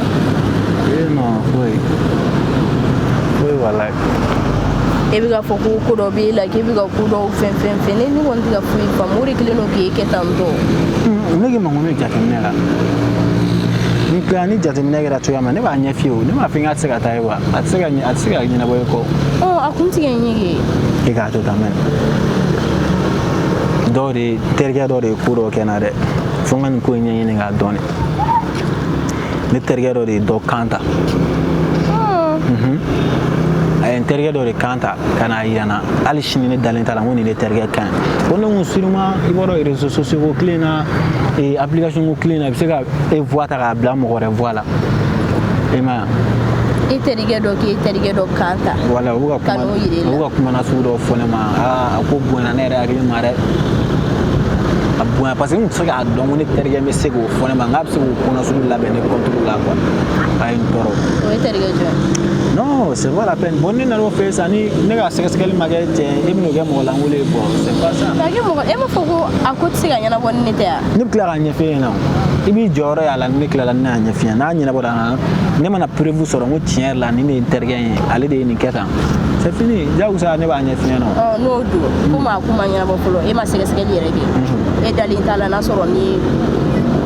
Non, oui wallahi. E bi ka fɔ ko dɔ b'e la k'e bi ka ko dɔw fɛn ne kɔni tɛ ka foyi faamu o de kelen don k'e kɛ tan tɔ. Ne k'i ma ko ne jateminɛ la ni jateminɛ kɛra cogoya min na ne b'a ɲɛ f'i ye o ne m'a fɔ n k'a tɛ se ka taa ye wa a tɛ se ka ɲɛnabɔ i kɔ. A kun tigɛ n ye kɛ. E k'a to tan mɛ terikɛ dɔ de ye ko dɔ kɛ n na dɛ fo n ka nin ko in ɲɛɲini k'a dɔn ne terikɛ dɔ de ye dɔ kan ta. A ye n terikɛ dɔ de kan ta ka n'a yira n na hali sini ne dalen t'a la n ko nin ne terikɛ ka ɲi ko ne ko sûrement i b'a dɔn réseaux sociaux ko tile na application ko tile na i bɛ se ka e voix ta k'a bila mɔgɔ wɛrɛ voix la e ma ye. I terikɛ dɔ k'e terikɛ dɔ kan ta. Voilà u bɛ ka kuma nasugu dɔ fɔ ne ma a ko bonyana ne yɛrɛ hakili ma dɛ a bonya parce que n tɛ se k'a dɔn ko ne terikɛ bɛ se k'o fɔ ne ma n k'a bɛ se k'o ko nasugu labɛn ne compte la quoi a ye n tɔɔrɔ. O ye terikɛ jɔn ye. Non, c'est pas la peine. Bon, ne n'allons faire ça ni ne ka sɛgɛsɛgɛli ma kɛ tiɲɛ e bɛn'o kɛ mɔgɔ lankolon ye bon c'est pas ça. K'a kɛ mɔgɔ e m'a fɔ ko a ko tɛ se ka ɲɛnabɔ ni ne tɛ wa. Ne bɛ tila k'a ɲɛfɔ e ɲɛna o i b'i jɔyɔrɔ y'a la ni ne tilala ne y'a ɲɛfɔ ɲɛna n'a ɲɛnabɔra ne mana preuve sɔrɔ n ko tiɲɛ yɛrɛ la nin de ye n terikɛ ye ale de ye nin kɛ tan c'est fini jagosa ne b'a ɲɛfɔ ɲɛna o. N'o don komi a ko ma ɲɛnabɔ fɔlɔ e ma sɛgɛsɛgɛli yɛrɛ kɛ e dalen t'a la n'a sɔrɔ ni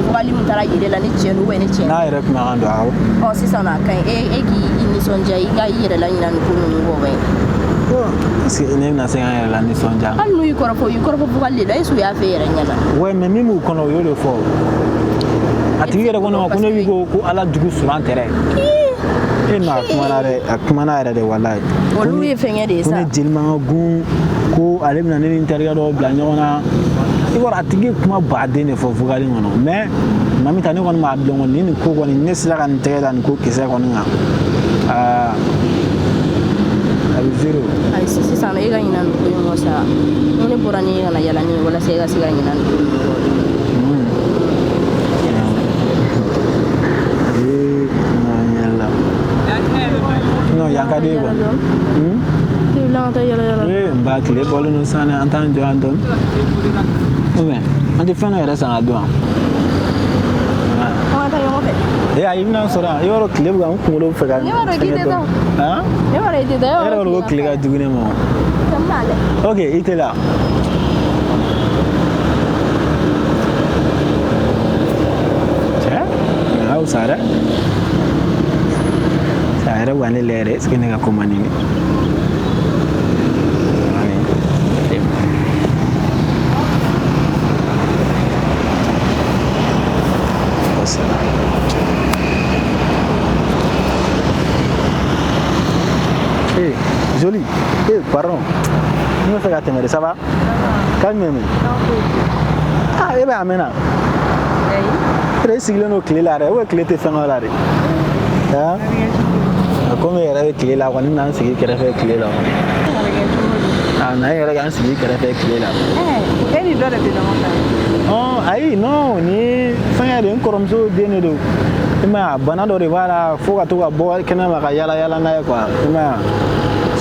fɔgali min taara yɛrɛ la ni tiɲɛ don ni tiɲɛ. N'a yɛrɛ kumakan don awɔ. Sisan a ka ɲi e k'i nisɔndiya i ka i yɛrɛ la ɲina nin ko ninnu kɔ bɛ. Est-ce que ne bɛna se k'an yɛrɛ la nisɔndiya. Hali n'u y'i kɔrɔfɔ fɔgali de la est-ce que u y'a fɛ e yɛrɛ ɲɛna. Ouais mais min b'u kɔnɔ o y'o de fɔ a tigi yɛrɛ ko ne ma ko ne b'i ko ala jugu suran tɛrɛ. E n'a kumana dɛ a kumana yɛrɛ de walayi. Olu ye fɛnkɛ de ye sa. Ko ne jeli man ka gun ko ale bɛna ne ni n terikɛ dɔw bila ɲɔgɔn na i b'a dɔn a tigi kuma baden de fɔ vocal kɔnɔ mais mamita ne kɔni m'a dɔn kɔni nin ko kɔni ne sera ka nin tɛgɛ da nin ko kisɛ kɔni kan a bɛ zéro. Ayi sisan e ka ɲina nin ko in kɔ sa n ko ne bɔra ni e kana yala ni ye walasa e ka se ka ɲina nin ko in kɔ. Non yan ka di ye quoi. N ba tile bɔlen don sisan dɛ an t'an jɔ yan dɔɔni ou bien an tɛ fɛn dɔ yɛrɛ san ka dun yan. Ayi i bɛna sɔrɔ yan i b'a dɔn tile bɛ ka n kunkolo fɛ ka fɛngɛ dɔɔni. E yɛrɛ b'a dɔn ko tile ka jugu ne ma o. Ok i tɛ la. Cɛ nin ka wusa dɛ. A yɛrɛ wa ne la yɛrɛ est-ce que ne ka ko man di ne. Joli. Pardon. Ne bɛ fɛ ka tɛmɛ de ça va? Calme-toi. Ah e bɛ a mɛn na. E yɛrɛ sigilen don tile la dɛ ou bien tile tɛ fɛn dɔ la de. Komi e yɛrɛ bɛ tile la kɔni n bɛna n sigi kɛrɛfɛ tile la. Na e yɛrɛ k'an sigi kɛrɛfɛ tile la. E ni dɔ de bɛ ɲɔgɔn fɛ. Ayi non ni fɛngɛ de n kɔrɔmuso den de don. I m'a ye bana dɔ de b'a la fo ka to ka bɔ kɛnɛma ka yala yala n'a ye quoi i m'a ye.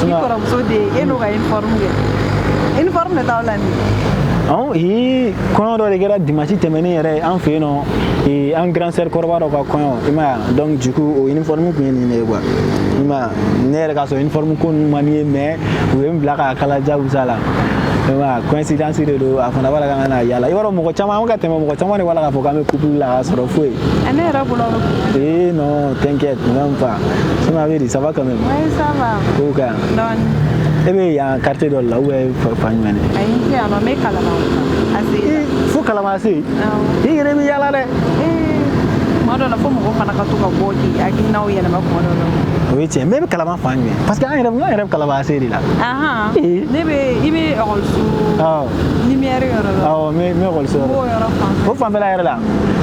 I kɔrɔmuso den e n'o ka uniforme kɛ uniforme de t'aw la nin. Kɔɲɔ dɔ de kɛra dimanche tɛmɛnen yɛrɛ an fɛ yen nɔ an grand sœur kɔrɔba dɔ ka kɔɲɔ i m'a ye donc du coup o uniforme tun ye nin de ye quoi i m'a ye ne yɛrɛ ka sɔrɔ uniforme ko ninnu man di ye mais u ye n bila k'a kala jagosa la i m'a ye coïncidence de don a fana b'a la k'an ka na yala i b'a dɔn mɔgɔ caman an bɛ ka tɛmɛ mɔgɔ caman de b'a la k'a fɔ k'an bɛ couple la k'a sɔrɔ foyi. Ne yɛrɛ bolo. Non t'inquiète même pas sinon a bɛ di ça va quand même. Oui ça va. Ko ka ɲi. Dɔɔni. E bɛ yan quartier dɔ la ou bien fan jumɛn de. Ayi n tɛ yan nɔ n bɛ Kalama. Fo Kalama se yen. I yɛrɛ bɛ yala dɛ. Tuma dɔ la fo mɔgɔ fana ka to ka bɔ k'i hakilinaw yɛlɛma tuma dɔ la. O ye tiɲɛ mais e bɛ Kalama fan jumɛn parce que an yɛrɛ bɛ Kalama se de la. Ne bɛ i bɛ ekɔliso lumière yɔrɔ la. Awɔ n bɛ ekɔliso yɔrɔ. N b'o yɔrɔ fan. O fanfɛla yɛrɛ la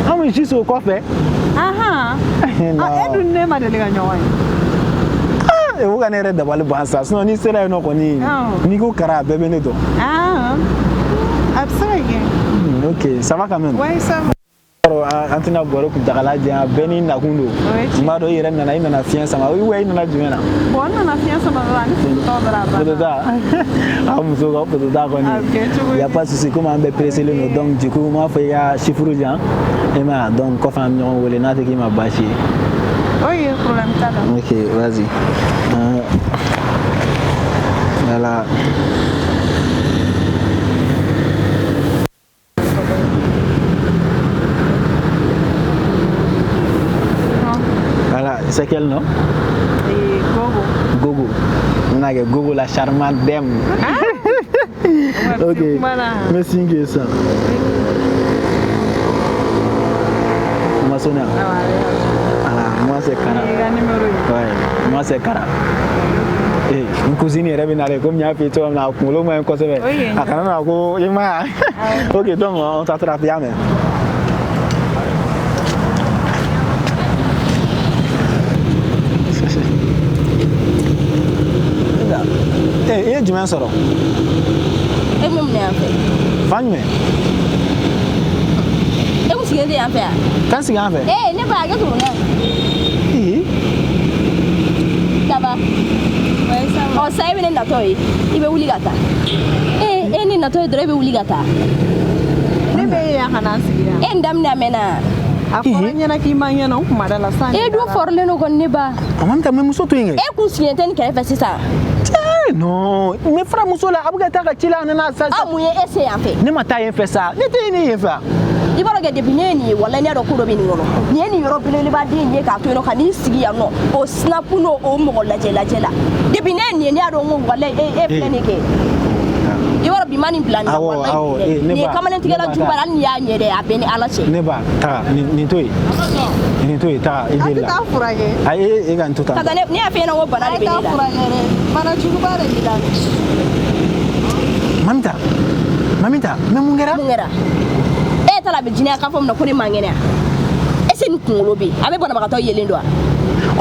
an bɛ juste o kɔfɛ. E dun ne ma deli ka ɲɔgɔn ye. O ka ne yɛrɛ dabali ban sa sinon ni sera yen nɔ kɔni n'i ko kara a bɛɛ bɛ ne dɔn. A bɛ se ka kɛ. Ok ça va quand même. Oui ça va. Antina boro ku dagala dia beni na kundo ma do yere na ina na fiança ma we ina na jumena bon na fiança ma va ni to brava poda am so go poda ko ni ya pas souci comment on be presser le donc du coup moi fait ya chiffre jan et ma donc ko fam ñoo wolé na te ki ma bachi oui problème ta OK vas-y voilà c'est quel nom? Gogo. On a Gogo la charmante dame. Ok. Merci ça. Comment moi c'est Kara. Ouais, moi c'est Kara. Eh, une cousine est revenue comme il y a fait toi na kulo moi ko sebe. Akana na ko yema. OK, donc on t'attrape bien mais. Eh, jumɛn sɔrɔ? E mun minɛ yan fɛ? Fan jumɛn? E kun sigilen tɛ yan fɛ yan? Kan sigi yan fɛ? Ne ba hakɛ to mun na? Daba. Ɔ sa e bɛ ne natɔ ye i bɛ wuli ka taa. E ni natɔ ye dɔrɔn e bɛ wuli ka taa. Ne bɛ ye yan ka na sigi yan. E n daminɛ mɛnna. A fɔra ɲɛna k'i ma ɲɛna n kuma da la sa. E dun fɔrilen don kɔni ne ba. Maman ta mɛ muso to yen kɛ. E kun sigilen tɛ nin kɛrɛfɛ sisan. Non, mais frère muso la abuga ta ka cila nana sa. Ah mun ye e se yan fɛ? Ne ma taa yen fɛ sa. Ne tɛ yen yen fɛ. I b'a dɔn kɛ depuis ne ye nin ye walahi ne y'a dɔn ko dɔ bɛ nin kɔnɔ. Nin ye nin yɔrɔ belebelebaden ye k'a to yen nɔ ka n'i sigi yan nɔ o snap n'o o mɔgɔ lajɛ la. Depuis ne ye nin ye ne y'a dɔn ko walahi e filɛ nin kɛ. I b'a dɔn bi ma nin bila nin na walahi nin ye kamalentigɛla juguba hali n'i y'a ɲɛ dɛ a bɛɛ ni Ala cɛ. Ne ba taga nin to yen. Nin to yen taga i jeli la. A tɛ taa furakɛ. Ayi e ka nin to tan. Ka taa ne y'a f'i ɲɛna ko bana de bɛ ne la. A tɛ taa furakɛ dɛ bana juguba de b'i la. Mamita, mais mun kɛra? Mun kɛra? E ta la bɛ jinɛ k'a fɔ mun na ko ne man kɛnɛ est-ce que nin kunkolo bɛ yen a bɛ banabagatɔ yelen don wa?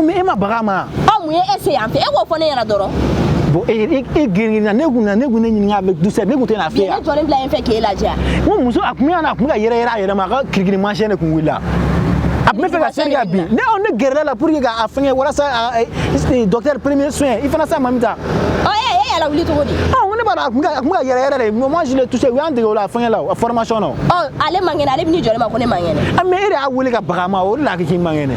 Mais e ma baga ma. Mun ye e se yan fɛ e k'o fɔ ne ɲɛna dɔrɔn. Bon e girinna ne kun ne ɲininka avec douceur ne kun tɛ na fɛ yan. Ne jɔlen bila yen fɛ k'e lajɛ. N muso a kun yana a kun ka yɛrɛ a yɛrɛ ma a ka kirikiri manchɛn de kun wulila. A kun bɛ fɛ ka sɛn ka bin ne gɛrɛla la pour que ka fɛngɛ walasa docteur premier soin i fana sa Mamita. E yala wuli cogo di? Ne b'a dɔn a kun ka yɛrɛ de moi je l'ai touché u y'an dege o la fɛngɛ la a formation na. Ale man kɛnɛ ale bɛ n'i jɔ ne ma ko ne man kɛnɛ. Mais e de y'a wele ka baga ma o de la k'i man kɛnɛ.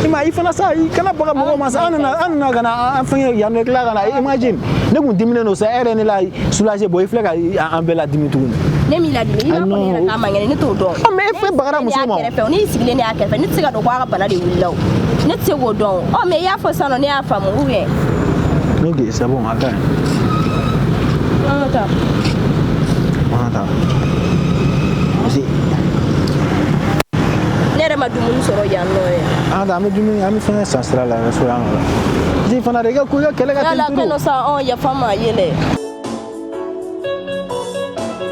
I fana sa i kana baga mɔgɔ ma sa an nana ka na an fɛngɛ yan nɔ tila ka na imagine ne kun diminen don sa e yɛrɛ ne la soulager bon i filɛ ka an bɛɛ ladimi tuguni. Ne m'i ladimi i b'a fɔ ne yɛrɛ k'a man kɛnɛ ne t'o dɔn. Mais e fɛ bagara muso ma. N'i sigilen ne y'a kɛrɛfɛ ne tɛ se ka dɔn ko a ka bana de wulila o ne tɛ se k'o dɔn mais i y'a fɔ sisan nɔ ne y'a faamu ou bien. Ok c'est bon attends. An ka taa. Ne yɛrɛ ma dumuni sɔrɔ yan nɔ ye. An bɛ dumuni an bɛ fɛngɛ san sira la restaurant la. Ji fana de i ka ko i ka kɛlɛ ka tɛmɛ. Yala kɛ nɔ sa yafa n ma yɛlɛ.